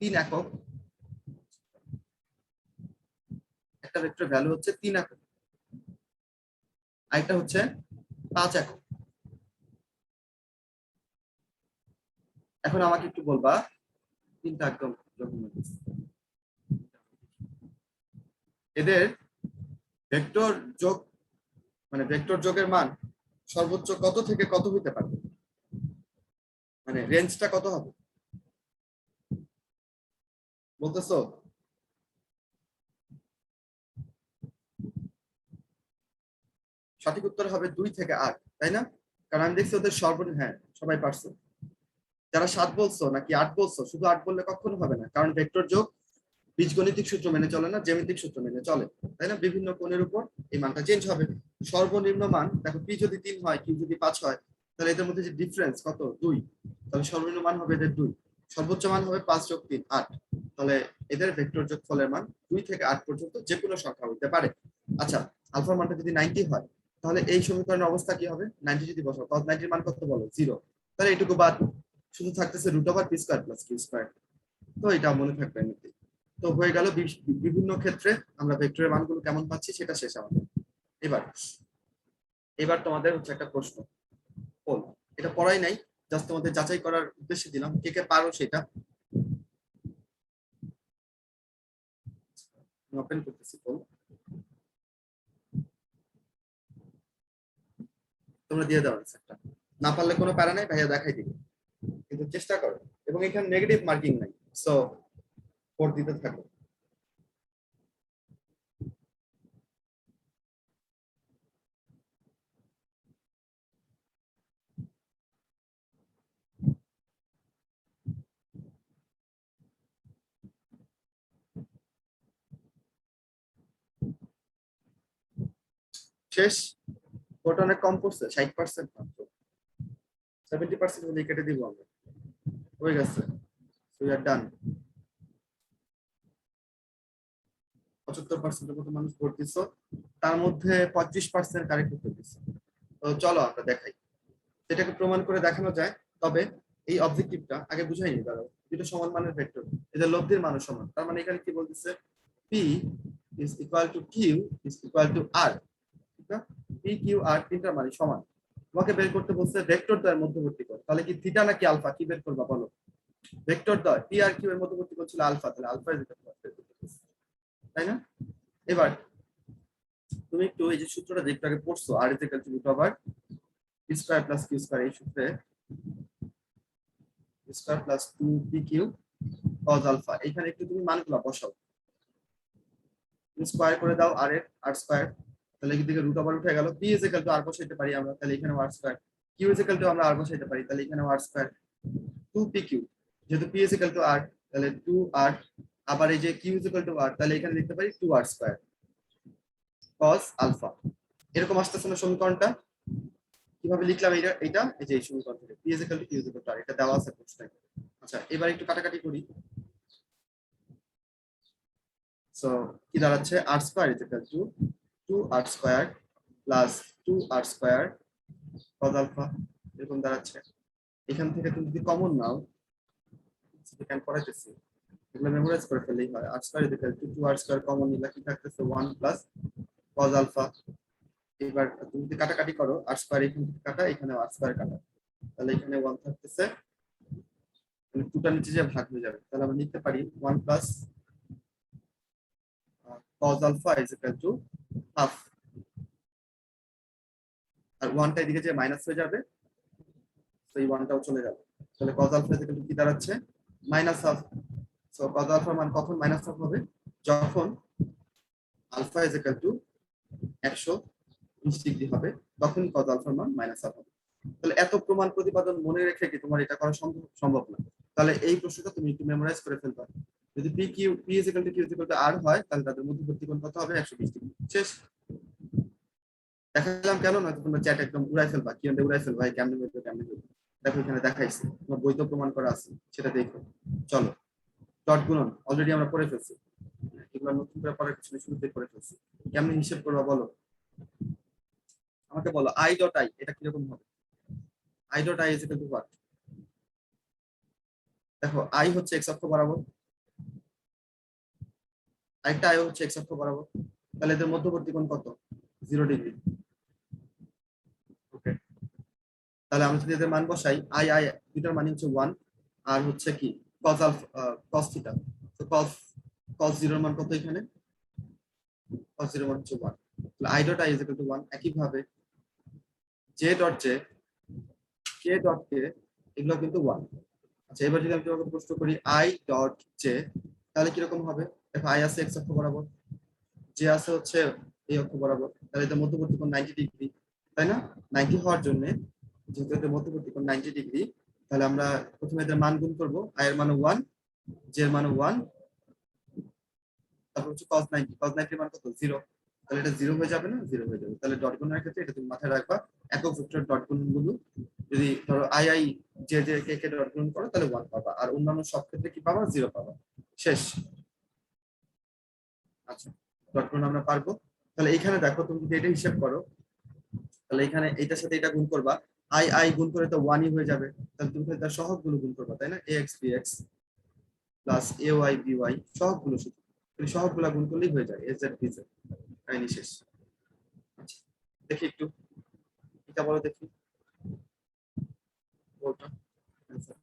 3 একক, একটা ভেক্টরের ভ্যালু হচ্ছে 3 একক, আরেকটা হচ্ছে 5 একক। এখন আমাকে একটু বলবা, তিনটা একদম এদের ভেক্টর যোগ, মানে ভেক্টর যোগের মান সর্বোচ্চ কত থেকে কত হতে পারে, মানে রেঞ্জটা কত হবে বলতেছো? সঠিক উত্তর হবে 2 থেকে 8, তাই না? কারণ আমি দেখছি ওদের সর্বনিম্ন, হ্যাঁ সবাই পারছো। যারা 7 বলছো নাকি 8 বলছো, শুধু 8 বললে কখনো হবে না, কারণ ভেক্টর যোগ বীজগণিতিক সূত্র মেনে চলে না, জ্যামিতিক সূত্র মেনে চলে, তাই না? বিভিন্ন কোণের উপর এই মানটা চেঞ্জ হবে। সর্বনিম্ন মান দেখো, পি যদি 3 হয়, কিউ যদি 5 হয়, তাহলে এদের মধ্যে যে ডিফারেন্স কত 2, তাহলে সর্বনিম্ন মান হবে এদের 2, সর্বোচ্চ মান হবে 5 যোগ 3 8। তাহলে এদের ভেক্টর যোগফলের মান 2 থেকে 8 পর্যন্ত যে কোনো সংখ্যা হতে পারে। আচ্ছা, আলফা মানটা যদি 90 হয়, তাহলে এই সমীকরণের অবস্থা কি হবে? 90 যদি বসাও, cos 90 এর মান কত বলো 0, তাহলে এটুকু বাদ, শুধু থাকতেছে root over P square plus Q square. তো এটা মনে থাকবে এমনিতে। তো হয়ে গেল বিভিন্ন ক্ষেত্রে আমরা ভেক্টরের মানগুলো কেমন পাচ্ছি সেটা শেষ আমাদের। এবার এবার তোমাদের হচ্ছে একটা প্রশ্ন, পোল, এটা পড়াই নাই, জাস্ট তোমাদের যাচাই করার উদ্দেশ্যে দিলাম, কে কে পারো সেটা। ওপেন করতেছি পোল, তোমরা দিয়ে দাও আনসারটা। না পারলে কোনো প্যারা নাই, ভাইয়া দেখাই দিবে, কিন্তু চেষ্টা করো। এবং এখানে নেগেটিভ মার্কিং নাই, সো 4 দিতে থাকো। শেষ? ওটা অনেক কম পড়ছে, 60% মাত্র, 70% হলে কেটে দিব আমরা। হয়ে গেছে, সো ইউ আর ডান। 75% মতো মানুষ ভোট দিচ্ছ, তার মধ্যে 25% কারেক্ট উত্তর দিচ্ছে। তো চলো আমরা দেখাই, এটাকে প্রমাণ করে দেখানো যায়। তবে এই অবজেক্টিভটা আগে বুঝাইনি, দাঁড়াও, দুটো সমান মানের ভেক্টর, এদের লব্ধির মান সমান, তার মানে এখানে কি বলতেছে, P is equal to Q is equal to R, ঠিক না? পি কিউ আর তিনটার মানে সমান। তোমাকে বের করতে বলছে ভেক্টর দ্বয়ের মধ্যবর্তী কোণ, তাহলে কি থিটা নাকি আলফা, কি বের করবা বলো? ভেক্টর দ্বয় পি আর কিউ এর মধ্যবর্তী কোণ ছিল আলফা, তাহলে আলফা ইজ ইকুয়াল টু বের করতে বলছে, তাই না? এবার তুমি একটু এই যে সূত্রটা যেটা আগে পড়ছো, R is equal to root over P square plus Q square, এই সূত্রে P square plus 2 P Q cos alpha, এখানে একটু তুমি মানগুলো বসাও, তুমি স্কয়ার করে দাও আর এর আর স্কয়ার, তাহলে কি দিকে রুট ওভার উঠে গেল, P is equal to R বসাইতে পারি আমরা, তাহলে এখানে R square, Q is equal to আমরা আর বসাইতে পারি, তাহলে এখানে আর স্কয়ার, 2 পি কিউ, যেহেতু P is equal to R তাহলে 2 আর, আবার এই যে Q is equal to R, তাহলে এখানে লিখতে পারি 2 আর স্কয়ার cos আলফা। এরকম আসতেছে না সমীকরণটা? কিভাবে লিখলাম এটা? এটা এই যে এই সমীকরণ থেকে P is equal to Q is equal to R, এটা দেওয়া আছে প্রশ্নে। আচ্ছা এবার একটু কাটাকাটি করি। সো কি দাঁড়াচ্ছে, R square is equal to 2 R square plus 2 R square cos alpha, এরকম দাঁড়াচ্ছে। এখান থেকে তুমি যদি কমন নাও, সেটা করাইতেছি, এগুলো মেমোরাইজ করে ফেললেই হয়। R square is equal to 2 R square common নিলে কি থাকতেছে 1 প্লাস cos আলফা। এবার তুমি যদি কাটাকাটি করো, আর স্কয়ার এখান থেকে কাটা, এখানে আর স্কয়ার কাটা, তাহলে এখানে 1 থাকতেছে, মানে 2টা নিচে যে ভাগ হয়ে যাবে, তাহলে আমরা লিখতে পারি 1 plus cos alpha is equal to half, আর 1টা এদিকে যে মাইনাস হয়ে যাবে, তো এই 1টাও চলে যাবে, তাহলে cos alpha is equal to কি দাঁড়াচ্ছে, মাইনাস হাফ। সো cos আলফার মান কখন মাইনাস হাফ হবে, যখন alpha is equal to 120 degree হবে, তখন cos আলফার মান মাইনাস হাফ হবে। তাহলে এত প্রমাণ প্রতিপাদন মনে রেখে কি তোমার এটা করা সম্ভব না? তাহলে এই প্রশ্নটা তুমি একটু মেমোরাইজ করে ফেলবা। যদি P Q P is equal to Q is equal to R হয়, তাহলে তাদের মধ্যবর্তী কোণ কত হবে, 120 ডিগ্রি। শেষ। দেখালাম কেন, নয়তো তোমরা চ্যাট একদম উড়াই ফেলবা, কি উড়াই ফেলবা, কেমনে হইতো কেমনে হইতো। দেখো এখানে দেখাইছে, তোমার বই তো প্রমাণ করা আছে, সেটা দেখো। চলো, ডট গুণন অলরেডি আমরা পড়ে ফেলছি, এগুলো নতুন করে পড়ার কিছু শুরুতে করে ফেলছি। কেমনে হিসাব করবা বলো, আমাকে বলো। আই ডট আই এটা কিরকম হবে, I dot I is equal to what? দেখো আই হচ্ছে এক্স অক্ষ বরাবর, আরেকটা আই হচ্ছে এক্স অক্ষ বরাবর, তাহলে এদের মধ্যবর্তী কোণ কত, 0 ডিগ্রি। ওকে, তাহলে আমরা যদি এদের মান বসাই, আই আই দুটার মান হচ্ছে 1, আর হচ্ছে কি cos আলফা cos থিটা, তো cos 0 এর মান কত, এখানে cos 0 মান হচ্ছে 1, তাহলে i dot i is equal two 1। একই ভাবে j dot j, k dot k, এগুলো কিন্তু 1। আচ্ছা এবার যদি আমি তোমাকে প্রশ্ন করি i ডট j, তাহলে কি রকম হবে? দেখো i আছে x অক্ষ বরাবর, j আছে হচ্ছে এই অক্ষ বরাবর, তাহলে এদের মধ্যবর্তী কোণ 90 ডিগ্রি, তাই না? 90 হওয়ার জন্য, যেহেতু এদের মধ্যবর্তী কোণ 90 ডিগ্রি, তাহলে আমরা প্রথমে এদের মান গুণ করব, i এর মান 1, j এর মান 1, তারপর হচ্ছে cos 90, cos 90 এর মান কত, 0, তাহলে এটা 0 হয়ে যাবে না, 0 হয়ে যাবে। তাহলে ডট গুণের ক্ষেত্রে এটা তুমি মাথায় রাখবা, একক ভেক্টর ডট গুণগুলো যদি ধরো i i j j k k dot গুণ করো, তাহলে 1 পাবা, আর অন্যান্য সব ক্ষেত্রে কি পাবা, 0 পাবা। শেষ। আচ্ছা ডট গুণ আমরা পারবো। তাহলে এখানে দেখো তুমি যদি এটা হিসাব করো, তাহলে এখানে এটার সাথে এটা গুণ করবা, i i গুণ করে তো 1ই হয়ে যাবে, তাহলে তুমি তার সহগগুলো গুণ করবা, তাই না? ax bx plus ay by সহগগুলো, শুধু তুমি সহগগুলো গুণ করলেই হয়ে যায় az bz, কাহিনী শেষ। আচ্ছা দেখি একটু এটা বলো দেখি, বলটা answer।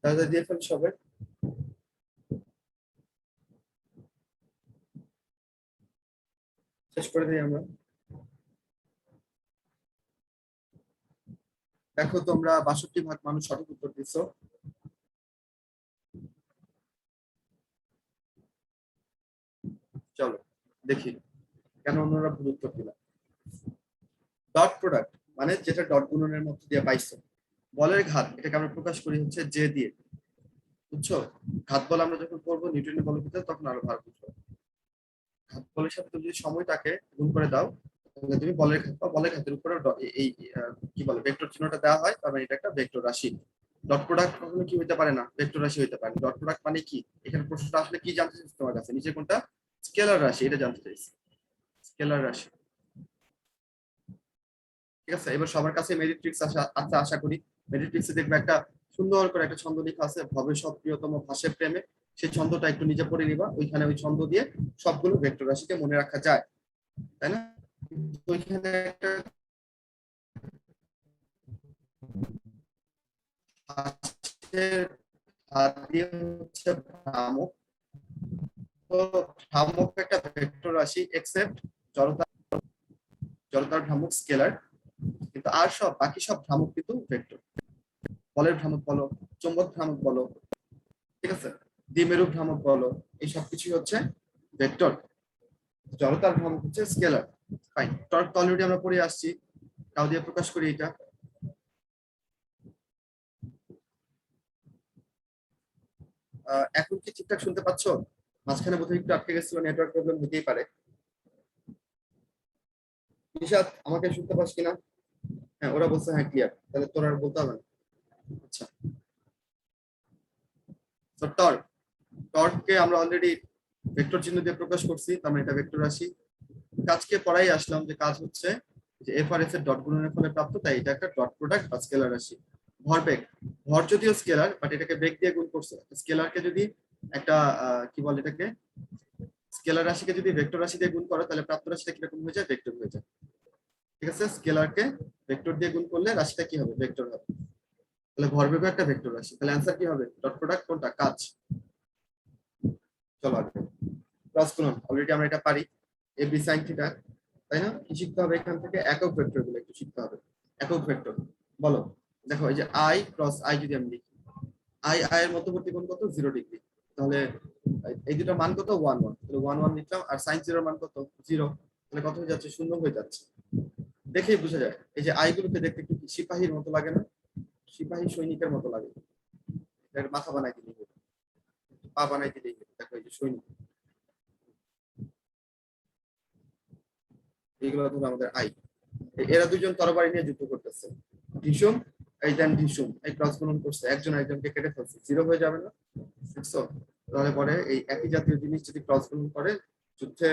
তাহলে দিয়ে ফেল সবাই, শেষ করে দিই আমরা। দেখো তোমরা 62% মানুষ সঠিক উত্তর দিচ্ছ। চলো দেখি কেন অন্যরা ভুল উত্তর দিল। ডট প্রোডাক্ট মানে যেটা ডট গুণনের মধ্যে দিয়ে পাইছো, বলের ঘাত এটাকে আমরা প্রকাশ করি হচ্ছে জে দিয়ে। বুঝছো? ঘাত বল আমরা যখন করবো নিউটনের বলের ভিতরে, তখন আরো ভালো বুঝবো। ঘাত বলের সাথে তুমি যদি সময়টাকে গুণ করে দাও, তাহলে তুমি বলের ঘাত পাও। বলের ঘাতের উপরে এই কি বলে ভেক্টর চিহ্নটা দেওয়া হয়, কারণ এটা একটা ভেক্টর রাশি। ডট প্রোডাক্ট কখনো কি হইতে পারে না, ভেক্টর রাশি হইতে পারে। ডট প্রোডাক্ট মানে কি? এখানে প্রশ্নটা আসলে কি জানতে চাইছি তোমার কাছে, নিচে কোনটা স্কেলার রাশি, এটা জানতে চাইছি। স্কেলার রাশি, ঠিক আছে? এবার সবার কাছে মেরিট্রিক্স আছে আশা করি। মেরিট্রিক্সে দেখবে একটা সুন্দর করে একটা ছন্দ লেখা আছে, ভবে সব প্রিয়তম ভাসে প্রেমে। সেই ছন্দটা একটু নিজে পড়ে নিবা, ওইখানে ওই ছন্দ দিয়ে সবগুলো ভেক্টর রাশিকে মনে রাখা যায়, তাই না? ওইখানে একটা ভাঁজের ভাঁজ দিয়ে হচ্ছে ভ্রামক। তো ভ্রামক একটা ভেক্টর রাশি, এক্সেপ্ট জড়তা, জড়তার ভ্রামক স্কেলার। কিন্তু আর সব বাকি সব ভ্রামক কিন্তু ভেক্টর। বলের ভ্রামক বলো, চৌম্বক ভ্রামক বলো, ঠিক আছে, দ্বিমেরু ভ্রামক বলো, এই সব কিছুই হচ্ছে ভেক্টর। জড়তার ভ্রামক হচ্ছে স্কেলার। ফাইন, টর্ক অলরেডি আমরা পড়ে আসছি, তাও দিয়ে প্রকাশ করি এটা। এখন কি ঠিকঠাক শুনতে পাচ্ছো? মাঝখানে বোধহয় একটু আটকে গেছিল, নেটওয়ার্ক প্রবলেম হতেই পারে। নিশাদ, আমাকে শুনতে পাস কিনা? হ্যাঁ, ওরা বলছে হ্যাঁ ক্লিয়ার, তাহলে তোর আর বলতে হবে না। আচ্ছা, তো টর্ক, টর্ককে আমরা অলরেডি ভেক্টর চিহ্ন দিয়ে প্রকাশ করছি, তার মানে এটা ভেক্টর রাশি। কাজকে পড়াই আসলাম, যে কাজ হচ্ছে যে এফ আর এস এর ডট গুণনের ফলে প্রাপ্ত, তাই এটা একটা ডট প্রোডাক্ট বা স্কেলার রাশি। ভরবেগ, ভর যদিও স্কেলার, বাট এটাকে বেগ দিয়ে গুণ করছে। স্কেলারকে যদি একটা কি বলে এটাকে, স্কেলার রাশিকে যদি ভেক্টর রাশি দিয়ে গুণ করো, তাহলে প্রাপ্ত রাশিটা কিরকম হয়ে যায়, ভেক্টর হয়ে যায়। ঠিক আছে, স্কেলারকে ভেক্টর দিয়ে গুণ করলে রাশিটা কি হবে, ভেক্টর হবে। তাহলে ভরবেগ একটা ভেক্টর রাশি, তাহলে অ্যান্সার কি হবে, ডট প্রোডাক্ট কোনটা, কাজ। চলো আগে ক্রস গুণন, অলরেডি আমরা এটা পারি, এ বি সাইন থিটা, তাই না? কি শিখতে হবে এখান থেকে, একক ভেক্টর গুলো একটু শিখতে হবে। একক ভেক্টর বলো, দেখো এই যে আই ক্রস আই যদি আমি লিখি, আই আই এর মধ্যবর্তী কোণ কত, 0 ডিগ্রি। তাহলে এই দুটো মান কত, 1 1, তাহলে 1 1 লিখলাম। আর সাইন 0 মান কত, 0, তাহলে কত হয়ে যাচ্ছে, 0 হয়ে যাচ্ছে। দেখেই বোঝা যায়, এই যে আই গুলোকে দেখতে একটু সিপাহীর মতো লাগে না, সিপাহী সৈনিকের মতো লাগে। এর মাথা বানাই দিলেই হলো, পা বানাই দিলেই হলো। দেখো এই যে সৈনিক, এইগুলো ধরো আমাদের আই। এরা দুজন তরবারি নিয়ে যুদ্ধ করতেছে, ভীষণ এই দেন ভীষণ, এই ক্রস গুণন করছে, একজন একজনকে কেটে ফেলছে, 0 হয়ে যাবে না? বুঝছো? তাহলে পরে এই একই জাতীয় জিনিস যদি ক্রস গুণন করে যুদ্ধে,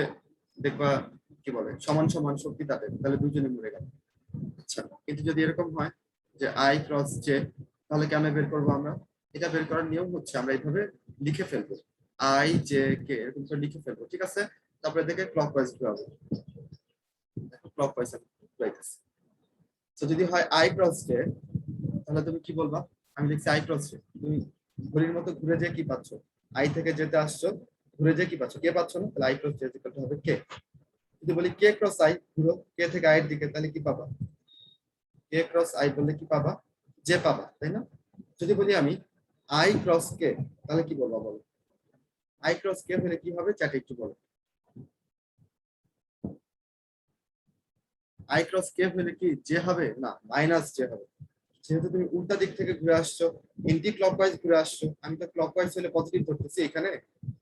দেখবা কি বলে সমান সমান শক্তি তাদের, তাহলে দুজনে মরে গেল। আচ্ছা, কিন্তু যদি এরকম হয় যে আই ক্রস জে, তাহলে কেন বের করবো আমরা? এটা বের করার নিয়ম হচ্ছে আমরা এইভাবে লিখে ফেলবো, আই জে কে এরকম করে লিখে ফেলবো, ঠিক আছে? তারপরে দেখে ক্লকওয়াইজ ঘোরাবো, ক্লকওয়াইজ ঘুরাইতেছে। তো যদি হয় আই ক্রস জে, তাহলে তুমি কি বলবা? আমি লিখছি আই ক্রস জে, তুমি ঘড়ির মতো ঘুরে যে কি পাচ্ছ, আই থেকে যেতে আসছো, ঘুরে যে কি পাচ্ছ, কে পাচ্ছ না, তাহলে আই ক্রস জে হবে কে। যদি বলি কে ক্রস আই, ঘুরো কে থেকে আই এর দিকে, তাহলে কি পাবা, কে ক্রস আই বললে কি পাবা, যে পাবা, তাই না? যদি বলি আমি আই ক্রস কে, তাহলে কি বলবো বলো, আই ক্রস কে হলে কি হবে, চ্যাটে একটু বলো। আই ক্রস কে হলে কি যে হবে, না মাইনাস যে হবে। যেহেতু তুমি উল্টা দিক থেকে ঘুরে আসছো, এন্টি ক্লকওয়াইজ ঘুরে আসছো, আমি তো ক্লকওয়াইজ হলে পজিটিভ ধরতেছি এখানে,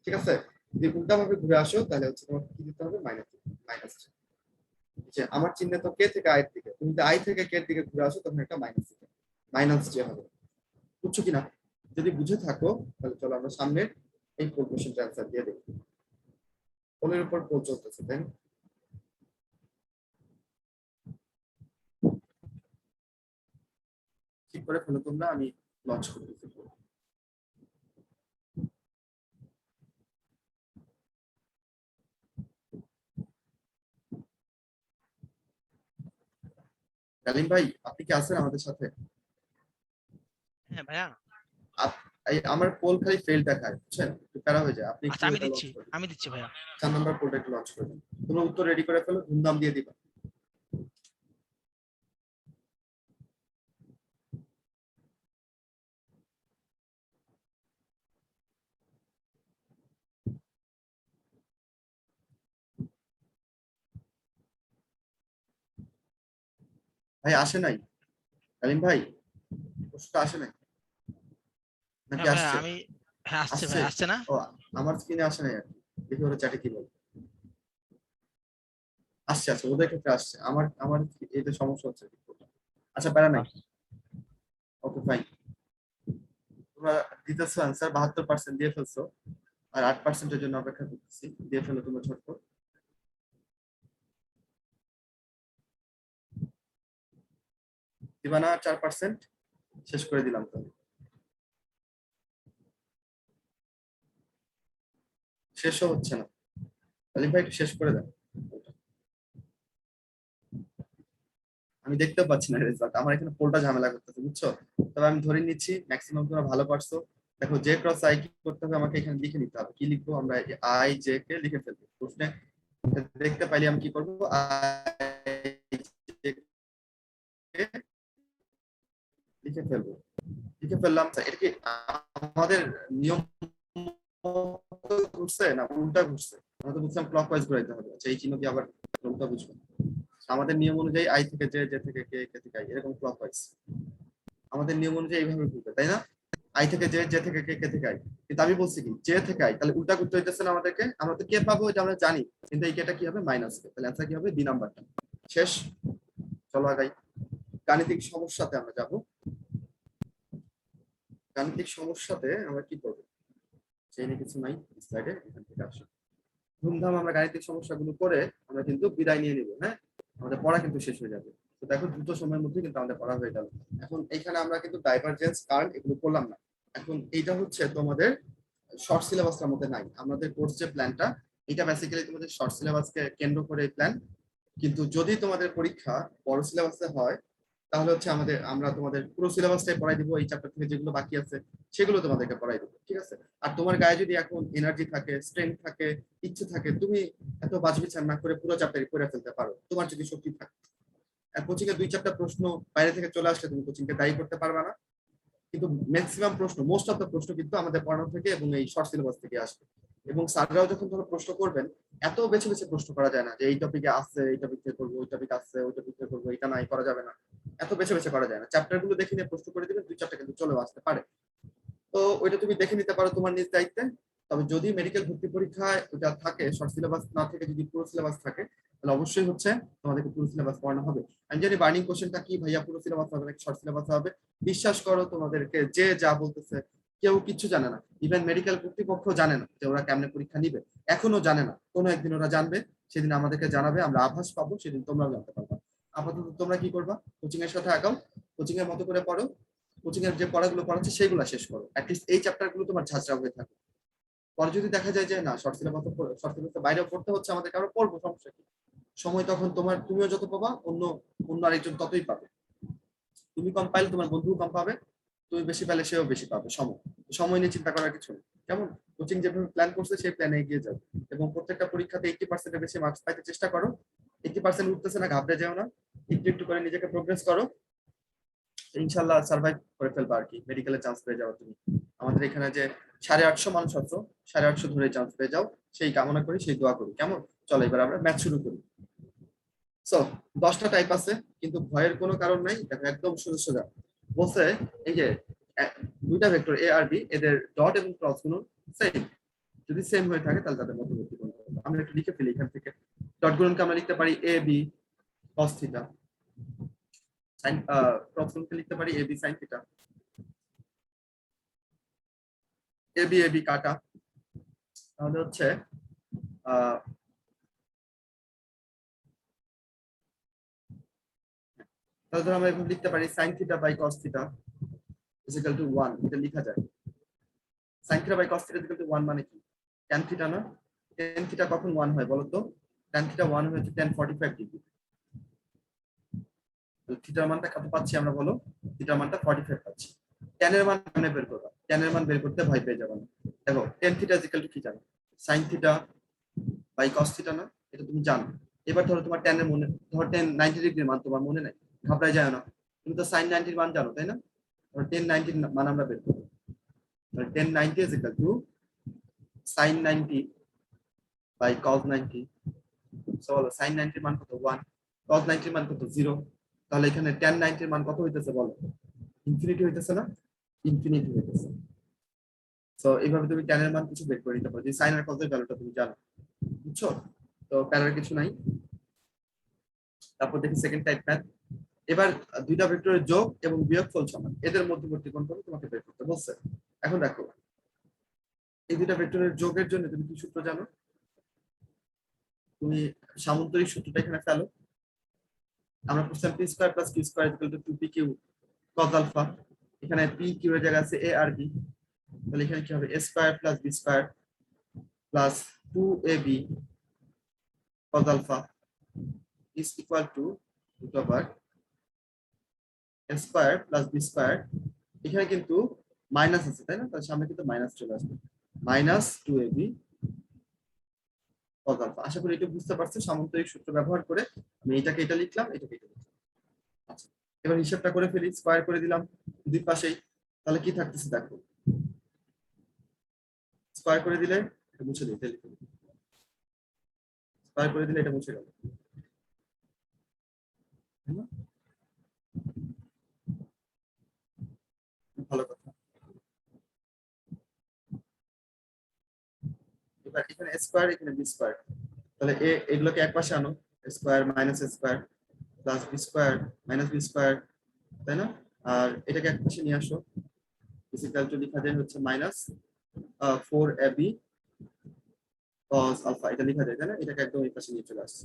ঠিক আছে? যদি উল্টা ভাবে ঘুরে আসো, তাহলে হচ্ছে তোমাকে কি দিতে হবে, মাইনাস, মাইনাস। যে আমার চিহ্ন তো কে থেকে আই এর দিকে, তুমি যদি আই থেকে কে এর দিকে ঘুরে আসো, তখন একটা মাইনাস দিতে, মাইনাস যে হবে। বুঝছো কিনা? যদি বুঝে থাকো, তাহলে চলো আমরা সামনে এই পোল কোশ্চেনটা অ্যান্সার দিয়ে দেখি। পোলের উপর পোল চলতেছে, তাই না? ঠিক করে ফেলো তোমরা, আমি লঞ্চ করতেছি। ডালিম ভাই, আপনি কি আছেন আমাদের সাথে? হ্যাঁ ভাইয়া। আমার পোল খালি ফেল দেখায়, বুঝছেন, একটু প্যারা হয়ে যায়। আপনি একটু আচ্ছা, আমি এটা দিচ্ছি, লঞ্চ করে দিন। আমি দিচ্ছি ভাইয়া। 4 নাম্বার পোলটা একটু লঞ্চ করে দিন। তোমরা উত্তর রেডি করে ফেলো, ধুমধাম দিয়ে দিবা। ভাই আসে নাই, ডালিম ভাই, প্রশ্নটা আসে নাই নাকি হ্যাঁ ভাইয়া, আসছে? আমি হ্যাঁ আসছে আসছে? ভাই, আসছে না? ও, আমার স্ক্রিনে আসে নাই আর কি। দেখি ওরা চ্যাটে কি বলে। আসছে আসছে, ওদের ক্ষেত্রে আসছে, আমার আমার এতে সমস্যা হচ্ছে। আচ্ছা, প্যারা নাই। Okay fine. তোমরা দিতেছো আনসার, 72% দিয়ে ফেলছো, আর 8%-এর জন্য অপেক্ষা করতেছি। দিয়ে ফেলো তোমরা ছোট্ট। দিবা না 4%? শেষ করে দিলাম তো। শেষও হচ্ছে না। আলিম ভাই একটু শেষ করে দেন। আমি দেখতেও পাচ্ছি না রেজাল্ট, আমার এখানে পোলটা ঝামেলা করতেছে, বুঝছো? তবে আমি ধরে নিচ্ছি ম্যাক্সিমাম তোমরা ভালো পারছো। দেখো, জে ক্রস আই কি করতে হবে, আমাকে এখানে লিখে নিতে হবে। কি লিখবো আমরা? আই জে কে লিখে ফেলবো প্রশ্নে। দেখতে পাইলে আমি কি করবো? আই জে কে লিখে ফেলবো। লিখে ফেললাম। এটা কি আমাদের নিয়ম মতো ঘুরছে না উল্টা ঘুরছে? আমরা তো বুঝলাম ক্লকওয়াইজ ঘুরাইতে হবে। আচ্ছা, এই চিহ্ন দিয়ে আবার উল্টা বুঝবো। আমাদের নিয়ম অনুযায়ী আই থেকে জে, জে থেকে কে, কে থেকে আই, এরকম ক্লকওয়াইজ আমাদের নিয়ম অনুযায়ী এইভাবে ঘুরবে, তাই না? আই থেকে জে, জে থেকে কে, কে থেকে আই। কিন্তু আমি বলছি কি, জে থেকে আই, তাহলে উল্টা করতে হইতেছে না আমাদেরকে? আমরা তো কে পাবো এটা আমরা জানি, কিন্তু এই কেটা কি হবে? মাইনাস কে। তাহলে অ্যান্সার কি হবে? বি নাম্বারটা। শেষ। চলো আগাই। গাণিতিক সমস্যাতে আমরা যাব। গাণিতিক সমস্যাতে আমরা কি করবো? সেই নিয়ে কিছু নাই স্লাইডে, এখান থেকে আসো। ধুমধাম আমরা গাণিতিক সমস্যাগুলো করে আমরা কিন্তু বিদায় নিয়ে নিব। হ্যাঁ, আমাদের পড়া কিন্তু শেষ হয়ে যাবে। তো দেখো, দ্রুত সময়ের মধ্যে কিন্তু আমাদের পড়া হয়ে গেল। এখন এখানে আমরা কিন্তু ডাইভারজেন্স, কারেন্ট এগুলো করলাম না। এখন এইটা হচ্ছে তোমাদের শর্ট সিলেবাসের মধ্যে নাই। আমাদের কোর্স যে প্ল্যানটা, এটা বেসিক্যালি তোমাদের শর্ট সিলেবাসকে কেন্দ্র করে প্ল্যান। কিন্তু যদি তোমাদের পরীক্ষা বড় সিলেবাসে হয়, তাহলে হচ্ছে আমরা তোমাদের পুরো সিলেবাসটাই পড়াই দিব। এই চ্যাপ্টার থেকে যেগুলো বাকি আছে সেগুলো তোমাদেরকে পড়াই দেবো, ঠিক আছে? আর তোমার গায়ে যদি এখন এনার্জি থাকে, স্ট্রেংথ থাকে, ইচ্ছে থাকে, তুমি এত বাজবিচার না করে পুরো চ্যাপ্টারই পড়ে ফেলতে পারো, তোমার যদি শক্তি থাকে। আর কোচিং এর 2-4টা প্রশ্ন বাইরে থেকে চলে আসলে তুমি কোচিং কে দায়ী করতে পারবে না। কিন্তু ম্যাক্সিমাম প্রশ্ন, মোস্ট অফ দ্য প্রশ্ন কিন্তু আমাদের পড়ানো থেকে এবং এই শর্ট সিলেবাস থেকে আসবে। এবং স্যাররাও যখন ধরো প্রশ্ন করবেন, এত বেছে বেছে প্রশ্ন করা যায় না যে এই টপিকে আসছে, এই টপিক থেকে করবো, ওই টপিক আসছে, ওই টপিক থেকে করবো, এটা নাই করা যাবে না। এত বেছে বেছে করা যায় না। চ্যাপ্টার গুলো দেখে নিয়ে প্রশ্ন করে দিবেন, 2-4টা কিন্তু চলেও আসতে পারে। তো ওইটা তুমি দেখে নিতে পারো তোমার নিজ দায়িত্বে। তবে যদি মেডিকেল ভর্তি পরীক্ষায় ওটা থাকে, শর্ট সিলেবাস না থেকে যদি পুরো সিলেবাস থাকে, তাহলে অবশ্যই হচ্ছে তোমাদেরকে পুরো সিলেবাস পড়ানো হবে। আমি জানি বার্নিং কোশ্চেনটা কি, ভাইয়া পুরো সিলেবাস হবে নাকি শর্ট সিলেবাস হবে? বিশ্বাস করো, তোমাদেরকে যে যা বলতেছে কেউ কিচ্ছু জানে না। ইভেন মেডিকেল কর্তৃপক্ষ জানে না যে ওরা কেমনে পরীক্ষা নিবে, এখনো জানে না। কোনো একদিন ওরা জানবে, সেদিন আমাদেরকে জানাবে, আমরা আভাস পাবো, সেদিন তোমরাও জানতে পারবা। আপাতত তোমরা কি করবা? কোচিং এর সাথে আগাও, কোচিং এর মতো করে পড়ো, কোচিং এর যে পড়াগুলো পড়াচ্ছে সেগুলো শেষ করো। অ্যাটলিস্ট এই চ্যাপ্টার গুলো তোমার ঝাঁঝরা হয়ে থাকে। পরে যদি দেখা যায় যে না, শর্ট সিলেবাসের বাইরেও পড়তে হচ্ছে আমাদেরকে, আমরা পড়বো, সমস্যা কি? সময় তখন তুমিও যত পাবা, অন্য অন্য আরেকজন ততই পাবে। তুমি কম পাইলে তোমার বন্ধু কম পাবে, তুমি বেশি পাইলে সেও বেশি পাবে। সময় নিয়ে চিন্তা করার কিছু নেই, কেমন? কোচিং যেভাবে প্ল্যান করছে সেই প্ল্যানে এগিয়ে যাবে। এবং প্রত্যেকটা পরীক্ষাতে 80%-এর বেশি মার্কস পাইতে চেষ্টা করো। 80% উঠতেছে না, ঘাবড়ে যাও না, একটু একটু করে নিজেকে প্রোগ্রেস করো। ইনশাল্লাহ সার্ভাইভ করে ফেলবা আর কি, মেডিকেলে চান্স পেয়ে যাও তুমি। আমাদের এখানে যে 850 মানুষ আছে, 850 ধরে চান্স পেয়ে যাও, সেই কামনা করি, সেই দোয়া করি, কেমন? চলো এবার আমরা ম্যাচ শুরু করি। সো 10টা টাইপ আছে, কিন্তু ভয়ের কোনো কারণ নাই। দেখো একদম সোজা সোজা বলছে, এই যে দুইটা ভেক্টর এ আর বি, এদের ডট এবং ক্রস গুলো সেম। যদি সেম হয়ে থাকে তাহলে তাদের মধ্যবর্তী কোণ হবে। আমরা একটু লিখে ফেলি এখান থেকে। ডট গুণনকে আমরা লিখতে পারি A B cos theta, sine cross গুণকে লিখতে পারি A B sin theta. A B কাটা, তাহলে হচ্ছে আহ তাহলে ধর আমরা এভাবে লিখতে পারি sin theta by cos theta is equal to 1, এটা লেখা যায়। sin theta by cos theta is equal to 1 মানে কি? tan থিটা না? tan থিটা কখন 1 হয় বলো তো? tan থিটা 1 হচ্ছে tan 45 ডিগ্রি। তো থিটার মানটা কত পাচ্ছি আমরা বলো? থিটার মানটা 45 পাচ্ছি। tan এর মান কেমনে বের করবা? tan এর মান বের করতে ভয় পেয়ে যাবে না। দেখো tan theta is equal to কি জানো? sin theta by cos theta না? এটা তুমি জানো। এবার ধরো তোমার tan এর মনে, ধরো tan 90 ডিগ্রির মান তোমার মনে নাই, ঘাবড়ায় যায় না। তুমি তো sin 90 এর মান জানো, তাই না? ধরো tan 90 এর মান আমরা বের করব। তাহলে tan 90 is equal to sin 90 by cos 90। So বলো sin 90 এর মান কত? 1। cos 90 এর মান কত? 0। তাহলে এখানে tan 90 এর মান কত হইতেছে বলো? ইনফিনিটি হইতেছে না? ইনফিনিটি হইতেছে। তো এইভাবে তুমি tan এর মান কিছু বের করে নিতে পারো, যে sin আর cos এর ভ্যালুটা তুমি জানো, বুঝছো? তো প্যারার কিছু নাই। তারপর দেখি সেকেন্ড টাইপ ম্যাথ। এবার দুইটা ভেক্টরের যোগ এবং বিয়োগফল সমান, এদের মধ্যবর্তী কোণ কত তোমাকে বের করতে বলছে। এখন দেখো এই দুইটা ভেক্টরের যোগের জন্য তুমি কি সূত্র জানো? তুমি সামন্তরিক সূত্রটা এখানে ফেলো। আমরা বুঝলাম P square plus Q square equal to 2p Q cos alpha. এখানে পি কিউ এর জায়গায় আছে এ আর বি, তাহলে এখানে কি হবে a square plus B square plus 2ab cos alpha is equal to root over a square plus B square. এখানে কিন্তু মাইনাস আছে তাই না, তার সামনে কিন্তু মাইনাস চলে আসবে, মাইনাস 2ab cos আলফা। আশা করি এটা বুঝতে পারছো। সামন্তরিক সূত্র ব্যবহার করে আমি এটাকে এটা লিখলাম, এটাকে এটা লিখলাম। আচ্ছা, এবার হিসাবটা করে ফেলি, স্কয়ার করে দিলাম দুই পাশেই, তাহলে কি থাকতেছে দেখো, স্কয়ার করে দিলে এটা মুছে দিই, স্কয়ার করে দিলে এটা মুছে গেল, তাই না? ভালো কথা। এবার এখানে স্কয়ার, এখানে বি স্কয়ার, তাহলে এগুলোকে এক পাশে আনো, square minus square plus B square minus B square, তাই না? আর এটাকে এক পাশে নিয়ে আসো, ইকুয়াল টু লেখা যায় হচ্ছে মাইনাস 4ab cos আলফা, এটা লেখা যায় তাই না? এটাকে একদম এই পাশে নিয়ে চলে আসছে।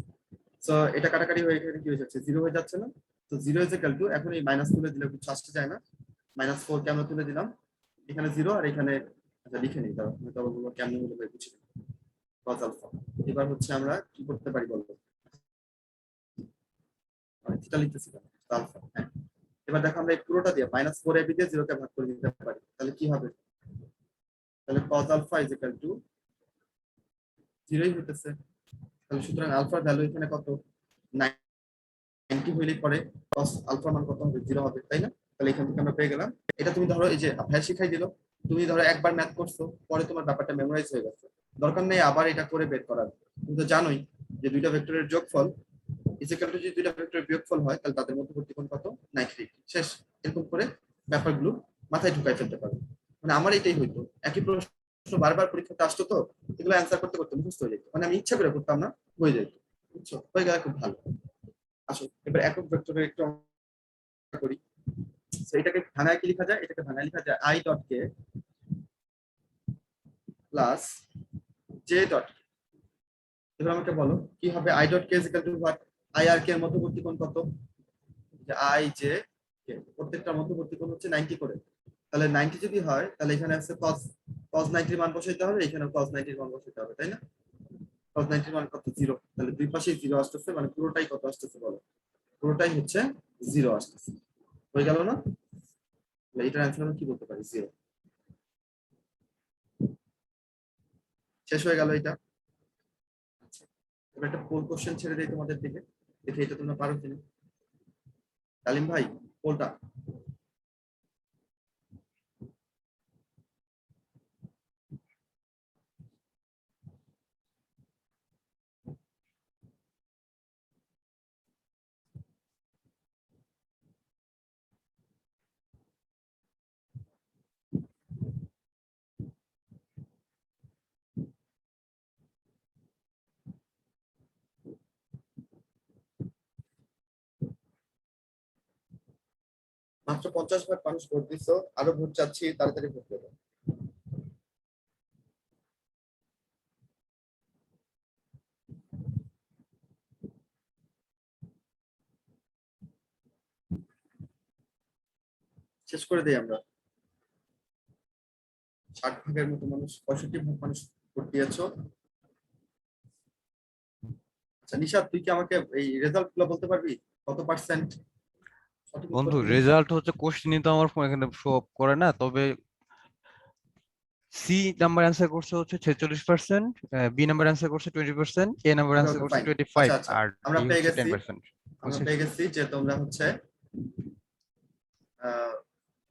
সো এটা কাটাকাটি হয়ে এখানে কি হয়ে যাচ্ছে, 0 হয়ে যাচ্ছে না? তো 0 ইজ ইকুয়াল টু, এখন এই মাইনাস তুলে দিলে কিছু আসতে যায় না, -4 কে আমরা তুলে দিলাম, এখানে 0 আর এখানে, আচ্ছা লিখে নিই দাও, আমি তবে বলবো কেমন হলো ভাই বুঝি cos আলফা। এবার হচ্ছে আমরা কি করতে পারি বলবো, থিটা লিখতেছি কেন, আলফা। হ্যাঁ, এবার দেখো আমরা এই পুরোটা দিয়ে -4ab দিয়ে 0 কে ভাগ করে দিতে পারি, তাহলে কি হবে, তাহলে cos alpha is equal to 0ই হইতেছে। তাহলে সুতরাং আলফার ভ্যালু এখানে কত, 90 হইলে পরে cos আলফা মান কত হবে, 0 হবে, তাই না? তাহলে এখান থেকে আমরা পেয়ে গেলাম। এটা তুমি ধরো এই যে ভাই শিখাই দিল, তুমি ধরো একবার ম্যাথ করছো, পরে তোমার ব্যাপারটা মেমোরাইজ হয়ে গেছে, দরকার নেই আবার এটা করে বের করার। তুমি তো জানোই যে দুইটা ভেক্টরের যোগফল ইকুয়াল টু, যদি দুইটা ভেক্টরের বিয়োগফল হয় তাহলে তাদের মধ্যবর্তী কোণ কত, 90 ডিগ্রি। শেষ। এরকম করে ব্যাপারগুলো মাথায় ঢুকাই ফেলতে পারো। মানে আমার এটাই হইতো, একই প্রশ্ন বারবার পরীক্ষাতে আসতো, তো এগুলো অ্যান্সার করতে করতে মুখস্থ হয়ে যেত, মানে আমি ইচ্ছা করে করতাম না, হয়ে যেত, বুঝছো? হয়ে গেলে খুব ভালো। আসো এবার একক ভেক্টরের একটু অঙ্ক করি। সো এটাকে ভাঙায় কি লেখা যায়, এটাকে ভাঙায় লেখা যায় i dot K plus j dot K. এবার আমাকে বলো কি হবে, i dot K is equal to what, i আর কে এর মধ্যবর্তী কোণ কত, যে i j k প্রত্যেকটার মধ্যবর্তী কোণ হচ্ছে 90 করে। তাহলে 90 যদি হয় তাহলে এখানে আছে cos 90 এর মান বসাইতে হবে, এখানেও cos 90 এর মান বসাইতে হবে, তাই না? cos 90 এর মান কত, 0, তাহলে দুই পাশেই 0 আসতেছে, মানে পুরোটাই কত আসতেছে বলো, পুরোটাই হচ্ছে 0 আসতেছে। হয়ে গেল না? তাহলে এটার অ্যান্সার আমরা কি বলতে পারি, 0। শেষ হয়ে গেল এটা। আচ্ছা, এবার একটা পোল কোশ্চেন ছেড়ে দেই তোমাদের দিকে, দেখি এটা তোমরা পারো কিনা। তালিম ভাই, পোলটা। মাত্র 50 ভাগ মানুষ ভোট দিছো, আরো ভোট চাচ্ছি, তাড়াতাড়ি ভোট দেবো। শেষ করে দেই আমরা। 60 ভাগের মতো মানুষ, 65 ভাগ মানুষ ভোট দিয়েছো। আচ্ছা নিশাদ, তুই কি আমাকে এই রেজাল্ট গুলো বলতে পারবি, কত পার্সেন্ট সঠিক উত্তর বন্ধু দিল? রেজাল্ট হচ্ছে কোশ্চেনই তো আমার এখানে শো আপ করে না, তবে সি নাম্বার অ্যান্সার করছে হচ্ছে 46%, বি নাম্বার অ্যান্সার করছে 20%, এ নাম্বার ওকে অ্যান্সার ওকে করছে ফাইন। 25, আচ্ছা আচ্ছা, আর আমরা ডি পেয়ে হচ্ছে গেছি, 10%। আমরা বুঝছিস? পেয়ে গেছি যে তোমরা হচ্ছে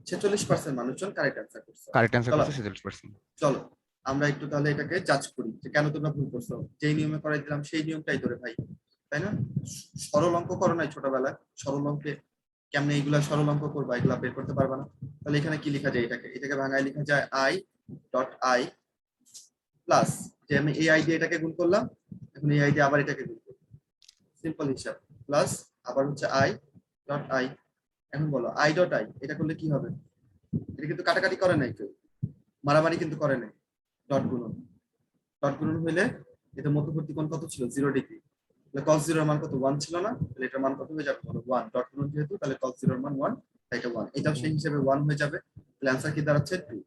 46% মানুষজন কারেক্ট অ্যান্সার করছো। কারেক্ট অ্যান্সার চলো করছে 46%। চলো আমরা একটু তাহলে এটাকে জাজ করি যে কেন তোমরা ভুল করছো। যেই নিয়মে করাই দিলাম সেই নিয়মটাই ধরে ভাই, তাই না? সরল অঙ্ক করো নাই ছোটবেলায়, সরল অঙ্কে কেমনে এইগুলা সরল অঙ্ক করবা, এগুলা বের করতে পারবা না। তাহলে এখানে কি লেখা যায়, এটাকে ভাঙায় লেখা যায় i ডট আই প্লাস যে আমি এই আই দিয়ে এটাকে গুণ করলাম, এখন এই আই দিয়ে আবার এটাকে গুণ করব, সিম্পল হিসাব, প্লাস আবার হচ্ছে আই ডট আই। এখন বলো আই ডট আই এটা করলে কি হবে? এটা কিন্তু কাটাকাটি করে নাই কেউ, মারামারি কিন্তু করে নাই, ডট গুণন। ডট গুণন হইলে এটা মধ্যবর্তী কোণ কত ছিল? 0 ডিগ্রি। তাহলে cos 0 এর মান কত? 1 ছিল না? তাহলে এটার মান কত হয়ে যাবে? বলো 1। ডট গুণন যেহেতু, তাহলে cos 0 এর মান 1, তাই এটা 1। এটাও সেই হিসেবে 1 হয়ে যাবে। তাহলে आंसर কি দাঁড়াচ্ছে? 2।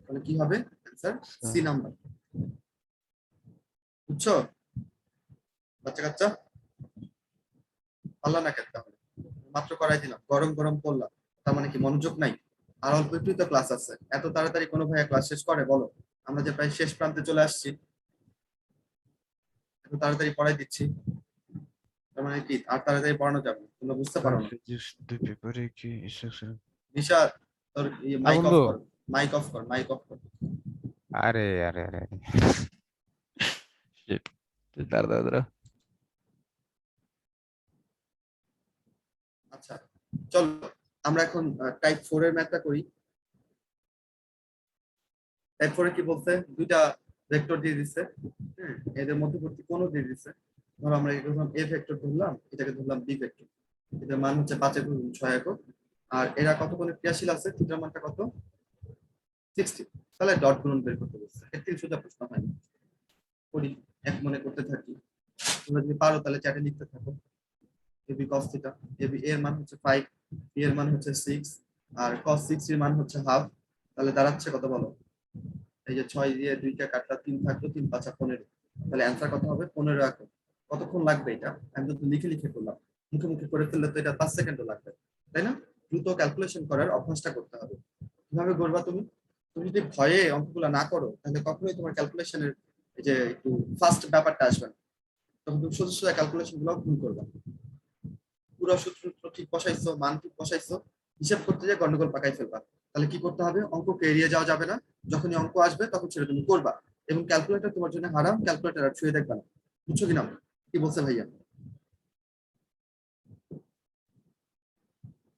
তাহলে কি হবে? Answer C number. বুঝছো বাচ্চা কাচ্চা? পারলা না কেন তাহলে? মাত্র করাই দিলাম, গরম গরম করলাম, তার মানে কি মনোযোগ নাই? আর অল্প একটুই তো ক্লাস আছে, এত তাড়াতাড়ি কোনো ভাইয়া ক্লাস শেষ করে বলো? আমরা যে প্রায় শেষ প্রান্তে চলে আসছি, এত তাড়াতাড়ি পড়াই দিচ্ছি, তার মানে কি আর তাড়াতাড়ি পড়ানো যাবে না? তোমরা বুঝতে পারো না। নিশা, তোর মাইক অফ বন্ধু, কর, মাইক অফ কর, মাইক অফ কর। আরে আরে আরে আরে। Shit. দাঁড়া দাঁড়া দাঁড়া। আচ্ছা চলো আমরা এখন টাইপ 4 এর ম্যাথটা করি। টাইপ 4 এ কি বলছে? দুইটা ভেক্টর দিয়ে দিচ্ছে, হ্যাঁ, এদের মধ্যবর্তী কোণও দিয়ে দিচ্ছে। ধরো আমরা এটা ধরলাম এ ভেক্টর ধরলাম, এটাকে ধরলাম বি ভেক্টর। এদের মান হচ্ছে 5 একক এবং 6 একক। আর এরা কত কোণে ক্রিয়াশীল আছে? থিটার মানটা কত? 60। তাহলে ডট গুণন বের করতে বলছে। এর থেকে সোজা প্রশ্ন হয় না। করি, এক মনে করতে থাকি। তোমরা যদি পারো তাহলে চ্যাটে লিখতে থাকো। এবি cos থিটা, এবি এর মান হচ্ছে 5, বি এর মান হচ্ছে 6, আর cos 6 এর মান হচ্ছে হাফ। তাহলে দাঁড়াচ্ছে কত বলো? এই যে 6 দিয়ে 2টা কাটলা, 3 থাকলো, 3 5 15। তাহলে অ্যান্সার কত হবে? 15 একক। কতক্ষণ লাগবে এটা? আমি তো লিখে লিখে করলাম, মুখে মুখে করে ফেললে তো এটা 5 সেকেন্ডও লাগবে, তাই না? দ্রুত ক্যালকুলেশন করার অভ্যাসটা করতে হবে। কিভাবে করবা তুমি? তুমি যদি ভয়ে অঙ্কগুলো না করো তাহলে কখনোই তোমার ক্যালকুলেশনের এই যে একটু ফাস্ট ব্যাপারটা আসবে না। তখন তুমি সোজা সোজা ক্যালকুলেশন গুলো ভুল করবা। পুরো সূত্র ঠিক বসাইছো, মান ঠিক বসাইছো, হিসাব করতে যে গন্ডগোল পাকাই ফেলবা। তাহলে কি করতে হবে? অঙ্ককে এড়িয়ে যাওয়া যাবে না। যখনই অঙ্ক আসবে তখন সেটা তুমি করবা, এবং ক্যালকুলেটর তোমার জন্য হারাম, ক্যালকুলেটর আর ছুঁয়ে দেখবা না। বুঝছো কিনা? কি বলছে ভাইয়া?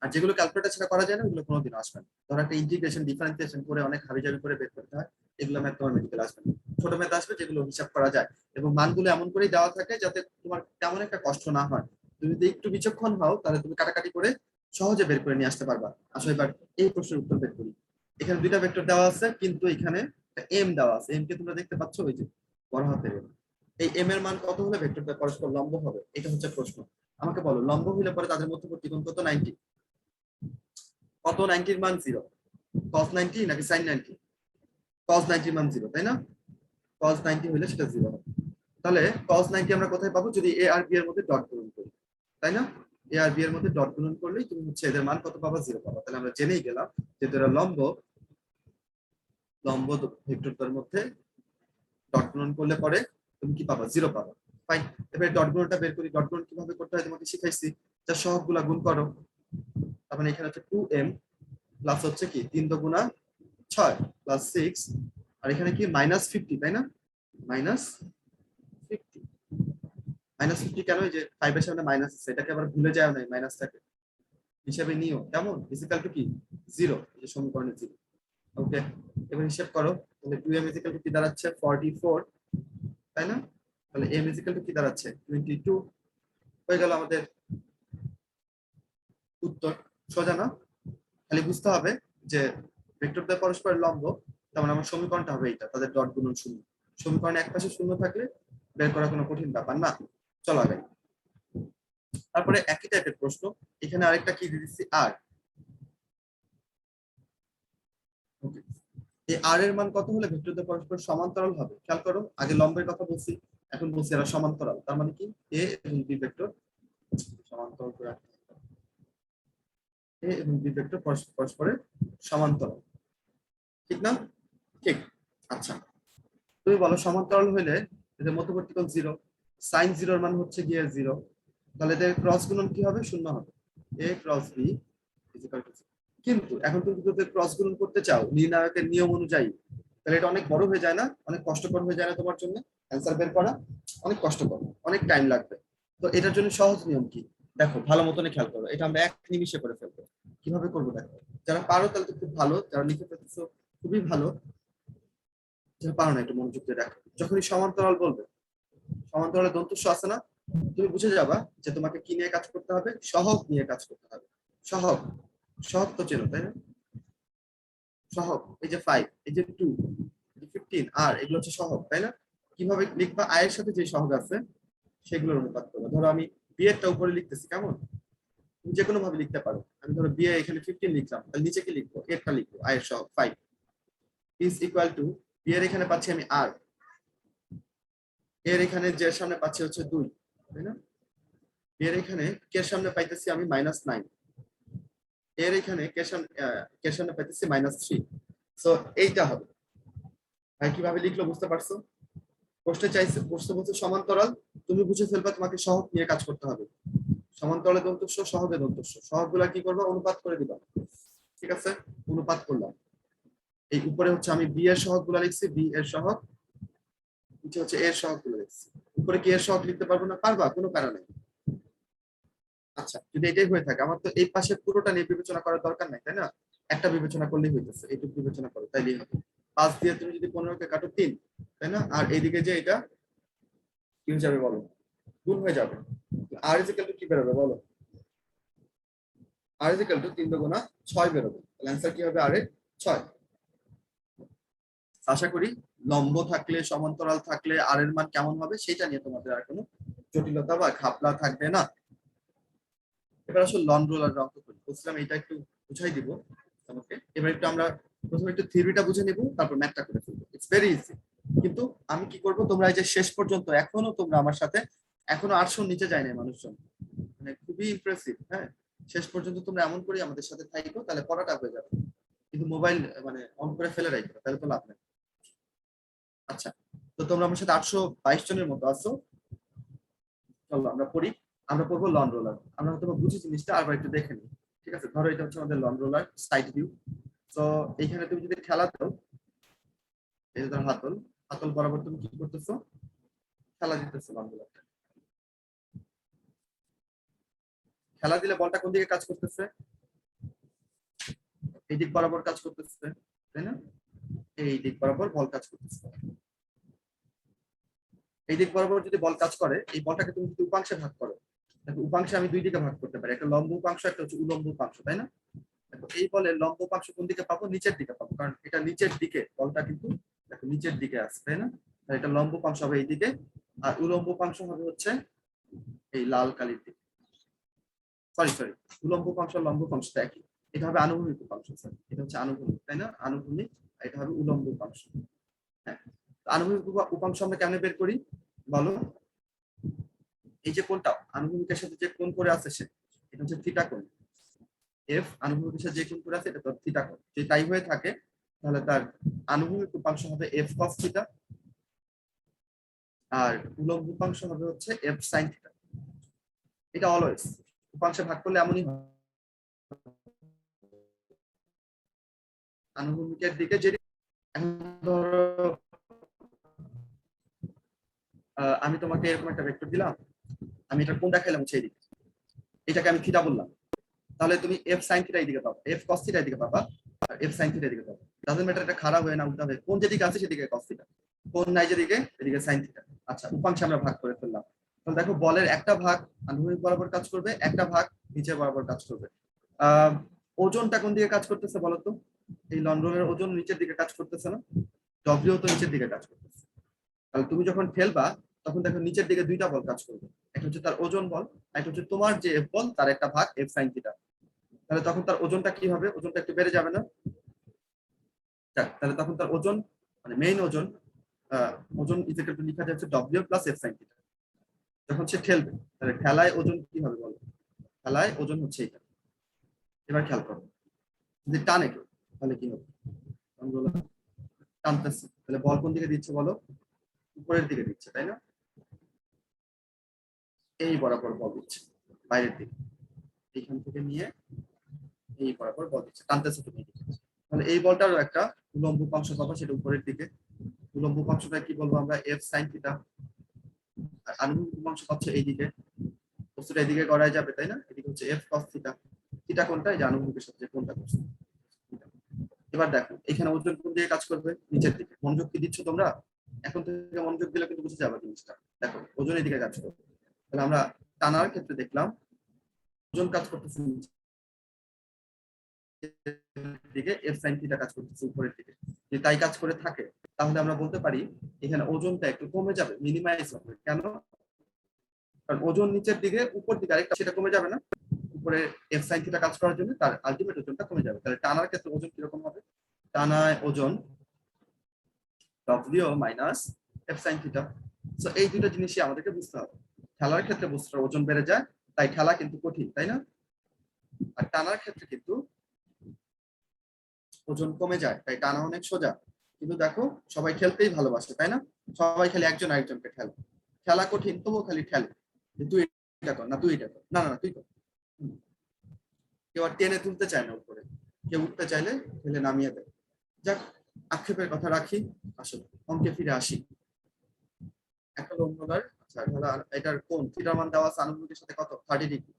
আর যেগুলো ক্যালকুলেটর ছাড়া করা যায় না ওগুলো কোনোদিন আসবে না। ধরো একটা ইন্টিগ্রেশন ডিফারেন্সিয়েশন করে অনেক হাবিজাবি করে বের করতে হয়, এগুলো ম্যাথ তোমার মেডিকেল আসবে না। ছোট ম্যাথ আসবে যেগুলো হিসাব করা যায়, এবং মানগুলো এমন করেই দেওয়া থাকে যাতে তোমার তেমন একটা কষ্ট না হয়। তুমি যদি একটু বিচক্ষণ হও তাহলে তুমি কাটাকাটি করে সহজে বের করে নিয়ে আসতে পারবা। আসলে এবার এই প্রশ্নের উত্তর বের করি। এখানে দুইটা ভেক্টর দেওয়া আছে, কিন্তু এখানে একটা এম দেওয়া আছে। এম কে তোমরা দেখতে পাচ্ছ, ওই যে বড় হাতের M। এই এম এর মান কত হলে ভেক্টরটা পরস্পর লম্ব হবে? এটা হচ্ছে প্রশ্ন। আমাকে বলো, লম্ব হলে পরে তাদের মধ্যবর্তী কোণ কত? 90। কত? 90 এর মান 0। cos 90 নাকি sin 90? cos 90 এর মান 0, তাই না? cos 90 হলে সেটা 0 হবে। তাহলে cos 90 আমরা কোথায় পাবো? যদি a আর b এর মধ্যে ডট গুণন করি, তাই না? a আর b এর মধ্যে ডট গুণন করলেই তুমি হচ্ছে এদের মান কত পাবা? 0 পাবা। তাহলে আমরা জেনেই গেলাম যে এরা লম্ব, লম্ব ভেক্টরটার মধ্যে ডট গুণন করলে পরে তুমি কি পাবা? 0 পাবা। ফাইন। এবারে ডট গুণনটা বের করি। ডট গুণন কিভাবে করতে হয় তোমাকে শিখাইছি। যা সহগগুলা গুণ করো। তার মানে এখানে হচ্ছে 2m প্লাস হচ্ছে কি 3 দুগুণা 6 প্লাস 6, আর এখানে কি -50, তাই না? -50। -50 কেন? এই যে 5 এর সামনে মাইনাস আছে, এটাকে আবার ভুলে যায় না, মাইনাসটাকে হিসাবে নিও। কেমন? ইকুয়াল টু কি 0, এই যে সমীকরণে 0। ওকে, এবার হিসাব করো। তাহলে 2m ইকুয়াল টু কি দাঁড়াচ্ছে? 44, তাই না? তাহলে m ইকুয়াল টু কি দাঁড়াচ্ছে? 22। হয়ে গেল আমাদের উত্তর। সোজা না? খালি বুঝতে হবে যে ভেক্টরটা পরস্পর লম্ব, তার মানে আমার সমীকরণটা হবে এটা, তাদের ডট গুণন 0। সমীকরণে এক পাশে 0 থাকলে বের করা কোনো কঠিন ব্যাপার না। চলো আগে। তারপরে একই টাইপের প্রশ্ন, এখানে আরেকটা কি দিয়ে দিচ্ছি? আর। ওকে, এই আর এর মান কত হলে ভেক্টরটা পরস্পর সমান্তরাল হবে? খেয়াল করো, আগে লম্বের কথা বলছি, এখন বলছি এরা সমান্তরাল। তার মানে কি এ এবং বি ভেক্টর সমান্তরাল করে রাখতে হবে। এ এবং বি ভেক্টর পরস্পরের সমান্তরাল, ঠিক না? ঠিক। আচ্ছা, তুমি বলো সমান্তরাল হইলে এদের মধ্যবর্তী কোণ 0, sin 0 এর মান হচ্ছে গিয়ে 0, তাহলে এদের ক্রস গুণন কি হবে? 0 হবে। a cross b equal to 0। কিন্তু এখন তুমি যদি ক্রস গুণন করতে চাও নির্ণায়কের নিয়ম অনুযায়ী, তাহলে এটা অনেক বড় হয়ে যায় না? অনেক কষ্টকর হয়ে যায় না তোমার জন্য? অ্যান্সার বের করা অনেক কষ্টকর, অনেক টাইম লাগবে। তো এটার জন্য সহজ নিয়ম কি? দেখো, ভালো মতনে খেয়াল করো, এটা আমরা এক নিমিষে করে ফেলবো। কিভাবে করবো দেখো, যারা পারো তাহলে তো খুব ভালো, যারা লিখে ফেলতেছো খুবই ভালো। তুমি পারো না, একটু মনোযোগ দিয়ে দেখো। যখনই সমান্তরাল বলবে, সমান্তরালে দন্তস্ব আছে না, তুমি বুঝে যাবা যে তোমাকে কি নিয়ে কাজ করতে হবে, সহগ নিয়ে কাজ করতে হবে। সহগ, সহগ তো চেনো তাই না? সহগ, এই যে 5, এই যে 2, 15 আর এগুলো হচ্ছে সহগ তাই না? কিভাবে লিখবা? আয়ের সাথে যে সহগ আছে সেগুলোর অনুপাত করবে। ধরো আমি বিয়েরটা উপরে লিখতেছি, কেমন? তুমি যে কোনো ভাবে লিখতে পারো। আমি ধরো বিয়ে এখানে 15 লিখলাম, তাহলে নিচে কি লিখবো? এরটা লিখবো, আয়ের সহগ 5 ইজ ইকুয়াল টু, বিয়ের এখানে পাচ্ছি আমি আর, এর এখানে যে সামনে পাচ্ছি হচ্ছে 2 তাই না? এর এখানে কে সামনে পাইতেছি আমি -9, এর এখানে কে সামনে পাইতেছি -3। সো এইটা হবে। ভাই কিভাবে লিখলো বুঝতে পারছো? প্রশ্ন বলছে সমান্তরাল, তুমি বুঝে ফেলবা তোমাকে সহগ নিয়ে কাজ করতে হবে। সমান্তরালে দন্তস্ব, সহগে দন্তস্ব, সহগগুলা কি করবা? অনুপাত করে দিবা। ঠিক আছে, অনুপাত করলাম। এই উপরে হচ্ছে আমি বি এর সহগগুলা লিখছি, বি এর সহগ, নিচে হচ্ছে এর সহগগুলো লিখছি। উপরে কি এর সহগ লিখতে পারবো না? পারবা, কোনো প্যারা নেই। আচ্ছা, যদি এটাই হয়ে থাকে, আমার তো এই পাশে পুরোটা নিয়ে বিবেচনা করার দরকার নাই তাই না? একটা বিবেচনা করলেই হইতেছে, এইটুকু বিবেচনা করো তাইলেই হবে। 5 দিয়ে তুমি যদি 15 কে কাটো 3 তাই না? আর এইদিকে যে এটা কি হয়ে যাবে বলো? গুণ হয়ে যাবে। আর ইজ ইকুয়াল টু কি বেরোবে বলো? আর ইজ ইকুয়াল টু 3 দুগুণা 6 বেরোবে। তাহলে অ্যান্সার কি হবে? আর এর 6। আশা করি লম্ব থাকলে, সমান্তরাল থাকলে আর এর মান কেমন হবে সেটা নিয়ে তোমাদের আর কোনো জটিলতা বা ঘাপলা থাকবে না। এবার আসলে লন রোলার অঙ্ক করি, বলছিলাম এটা একটু বুঝাই দিব তোমাকে। এবার একটু আমরা প্রথমে একটু থিওরিটা বুঝে নিব, তারপর ম্যাথটা করে ফেলবো। It's very easy. কিন্তু আমি কি করব, তোমরা এই যে শেষ পর্যন্ত এখনো তোমরা আমার সাথে, এখনো 800 নিচে যায় না মানুষজন, মানে খুবই ইমপ্রেসিভ। হ্যাঁ, শেষ পর্যন্ত তোমরা এমন করে আমাদের সাথে থাকো, তাহলে পড়াটা হয়ে যাবে। কিন্তু মোবাইল মানে অন করে ফেলে রাখবে, তাহলে তো লাভ নেই। আচ্ছা, তো তোমরা আমার সাথে 822 জনের মতো আছো। চলো আমরা পড়ি। আমরা পড়বো লন রোলার। আমরা হয়তো বুঝি জিনিসটা, আবার একটু দেখে নিই। ঠিক আছে, ধরো এটা হচ্ছে আমাদের লন রোলার সাইড ভিউ। তো এইখানে তুমি যদি খেলা দাও, এই যে ধর হাতল, হাতল বরাবর তুমি কি করতেছো? খেলা দিতেছো লন রোলার। খেলা দিলে বলটা কোন দিকে কাজ করতেছে? এই দিক বরাবর কাজ করতেছে তাই না? এই দিক বরাবর বল কাজ করতেছে। এই দিক বরাবর যদি বল কাজ করে, এই বলটাকে তুমি যদি উপাংশে ভাগ করো, দেখো উপাংশে আমি দুই দিকে ভাগ করতে পারি, একটা লম্ব উপাংশ, একটা হচ্ছে উলম্ব উপাংশ তাই না? দেখো এই বলের লম্ব উপাংশ কোন দিকে পাবো? নিচের দিকে পাবো, কারণ এটা নিচের দিকে, বলটা কিন্তু দেখো নিচের দিকে আছে তাই না? তাহলে এটা লম্ব উপাংশ হবে এই দিকে, আর উলম্ব উপাংশ হবে হচ্ছে এই লাল কালির দিকে। সরি, উলম্ব উপাংশ আর লম্ব উপাংশ একই। এটা হবে আনুভূমিক উপাংশ স্যার, এটা হচ্ছে আনুভূমিক তাই না? আনুভূমিক, আর এটা হবে উলম্ব উপাংশ। হ্যাঁ, আনুভূমিক উপাংশ আমরা কেন বের করি বলো? এই যে কোণটা আনুভূমিকের সাথে যে কোণ করে আছে সে, এটা হচ্ছে থিটা কোণ। এফ আনুভূমিকের সাথে যে কোণ করে আছে এটা তো থিটা কোণ। যদি তাই হয়ে থাকে তাহলে তার আনুভূমিক উপাংশ হবে এফ কস থিটা, আর উলম্ব উপাংশ হবে হচ্ছে এফ সাইন থিটা। এটা অলওয়েজ উপাংশে ভাগ করলে এমনই হয়। আনুভূমিকের দিকে যদি ধরো আমি তোমাকে এরকম একটা ভেক্টর দিলাম, আমি এটা কোণ দেখাইলাম হচ্ছে এই দিকে, এটাকে আমি থিটা বললাম, তাহলে তুমি এফ সাইন থিটা এদিকে পাবা, এফ কস থিটা এদিকে পাবা, আর এফ সাইন থিটা এদিকে পাবা। ডাজন্ট ম্যাটার এটা খারাপ হয় না উল্টা হয়, কোন যেদিকে আছে সেদিকে কস থিটা, কোন নাই যেদিকে এদিকে সাইন থিটা। আচ্ছা, উপাংশে আমরা ভাগ করে ফেললাম। তাহলে দেখো বলের একটা ভাগ আনুভূমিক বরাবর কাজ করবে, একটা ভাগ নিচে বরাবর কাজ করবে। আহ ওজনটা কোন দিকে কাজ করতেছে বলো তো? এই লন রোলের ওজন নিচের দিকে কাজ করতেছে না? ডব্লিউ তো নিচের দিকে কাজ করতেছে। তাহলে তুমি যখন ঠেলবা তখন দেখো নিচের দিকে দুইটা বল কাজ করবে, একটা হচ্ছে তার ওজন বল, একটা হচ্ছে তোমার যে এফ বল তার একটা ভাগ এফ সাইন থিটা। তাহলে তখন তার ওজনটা কি হবে? ওজনটা একটু বেড়ে যাবে না? তাহলে তখন তার ওজন মানে মেইন ওজন, ওজন ইকুয়াল টু লেখা যাচ্ছে W plus F sine theta. যখন সে ঠেলবে তাহলে ঠেলায় ওজন কি হবে বলো? ঠেলায় ওজন হচ্ছে এটা। এবার খেয়াল করো, যদি টানে কেউ তাহলে কি হবে? টানতেছে, তাহলে বল কোন দিকে দিচ্ছে বলো? উপরের দিকে দিচ্ছে তাই না? এই বরাবর বল দিচ্ছে বাইরের দিকে, এইখান থেকে নিয়ে এই বরাবর বল দিচ্ছে, টানতেছে তুমি। তাহলে এই বলটারও একটা উলম্ব উপাংশ পাবো, সেটা উপরের দিকে। উলম্ব উপাংশটা কি বলবো আমরা? F sine theta. আর আনুভূমিক উপাংশ পাচ্ছে এইদিকে, বস্তুটা এদিকে গড়ায় যাবে তাই না? এদিকে হচ্ছে এফ কস থিটা। থিটা কোনটা? এই যে আনুভূমিকের সাথে যে কোনটা করছে। এবার দেখো এখানে ওজন কোন দিকে কাজ করবে, নিচের দিকে। মনোযোগ কি দিচ্ছ তোমরা? এখন থেকে মনোযোগ দিলে কিন্তু বুঝে যাবে জিনিসটা। দেখো ওজনের দিকে কাজ করবে। তাহলে আমরা টানার ক্ষেত্রে দেখলাম ওজন কাজ করতেছে নিচের দিকে, এফ সাইন থিটা কাজ করতেছে উপরের দিকে। যদি তাই কাজ করে থাকে তাহলে আমরা বলতে পারি এখানে ওজনটা একটু কমে যাবে, মিনিমাইজ হবে। কেন? কারণ ওজন নিচের দিকে, উপর দিকে আরেকটা, সেটা কমে যাবে না। উপরে এফ সাইন থিটা কাজ করার জন্য তার আলটিমেট ওজনটা কমে যাবে। তাহলে টানার ক্ষেত্রে ওজন কিরকম হবে? টানায় ওজন W minus F sine theta. So এই দুটো জিনিসই আমাদেরকে বুঝতে হবে। ঠেলার ক্ষেত্রে বস্তুর ওজন বেড়ে যায়, তাই ঠেলা কিন্তু কঠিন, তাই না? আর টানার ক্ষেত্রে কিন্তু ওজন কমে যায়, তাই টানা অনেক সোজা। কিন্তু দেখো সবাই ঠেলতেই ভালোবাসে, তাই না? সবাই খালি একজন আরেকজনকে ঠেলে। ঠেলা কঠিন তবুও খালি ঠেলে, যে তুই এটা কর, না তুই এটা কর, না না না তুই কর। কেউ আর টেনে তুলতে চায় না উপরে, কেউ উঠতে চাইলে ঠেলে নামিয়ে দেয়। যাক, আক্ষেপের কথা রাখি, আসলে অঙ্কে ফিরে আসি। একটা লম্বদার, আচ্ছা ঢালা, এটার কোণ থিটার মান দেওয়া আছে আনুভূমিকের সাথে কত, 30 ডিগ্রি।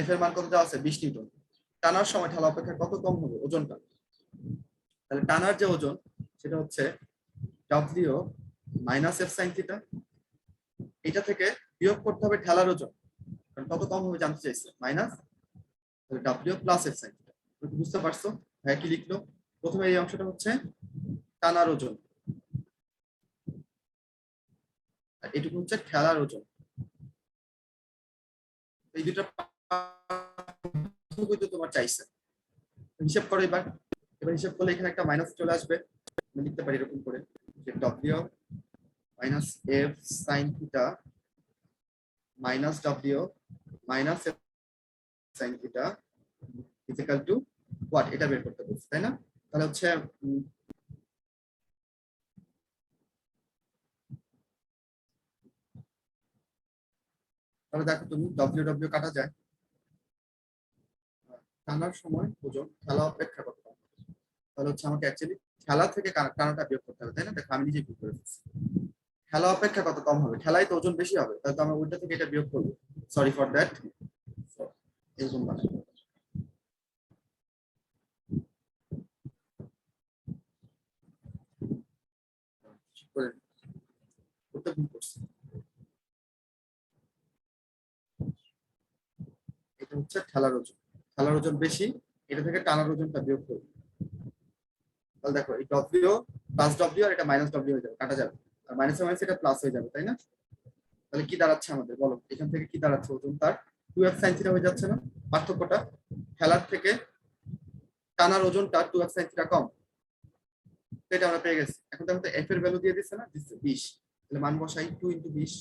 এফ এর মান কত দেওয়া আছে, 20 নিউটন। টানার সময় ঠেলা অপেক্ষা কত কম হবে ওজনটা? তাহলে টানার যে ওজন সেটা হচ্ছে W minus F sine theta. এটা থেকে বিয়োগ করতে হবে ঠেলার ওজন, কারণ কত কম হবে জানতে চাইছে, minus W plus F sine theta. বুঝতে পারছো ভাই কি লিখলো? প্রথমে এই অংশটা হচ্ছে টানার ওজন, আর এটুকু হচ্ছে ঠেলার ওজন। এই দুটো তোমার চাইছে, হিসাব করো এবার। এবার হিসাব করলে এখানে একটা মাইনাস চলে আসবে, আমি লিখতে পারি এরকম করে যে W minus F sine theta minus W minus F sine theta equal to what, এটা বের করতে বলছি, তাই না? তাহলে হচ্ছে তাহলে দেখো তুমি ডব্লিউ ডব্লিউ কাটা যায়, টানার সময় ওজন ঠেলা অপেক্ষা কত কম। তাহলে হচ্ছে আমাকে অ্যাকচুয়ালি ঠেলা থেকে টানাটা বিয়োগ করতে হবে, তাই না? দেখো আমি নিজে ভুল করে ফেলছি। ঠেলা অপেক্ষা কত কম হবে, ঠেলায় তো ওজন বেশি হবে, তাহলে তো আমরা ওইটা থেকে এটা বিয়োগ করবো। সরি ফর দ্যাট, এরকম বানাই। করতে ভুল করছি। এটা হচ্ছে ঠেলার ওজন, ঠেলার ওজন বেশি, এটা থেকে টানার ওজনটা বিয়োগ করবো। তাহলে দেখো এই ডব্লিউ প্লাস ডব্লিউ আর এটা মাইনাস ডব্লিউ হয়ে যাবে, কাটা যাবে। আর মাইনাস মাইনাস এটা প্লাস হয়ে যাবে, তাই না? তাহলে কি দাঁড়াচ্ছে আমাদের বলো, এখান থেকে কি দাঁড়াচ্ছে? ওজন তার 2f sin থিটা হয়ে যাচ্ছে না? পার্থক্যটা ঠেলার থেকে টানার ওজনটা 2f sin থিটা কম, এটা আমরা পেয়ে গেছি। এখন দেখো f এর ভ্যালু দিয়ে দিচ্ছে না, দিচ্ছে 20। তাহলে মান বসাই 2 * 20।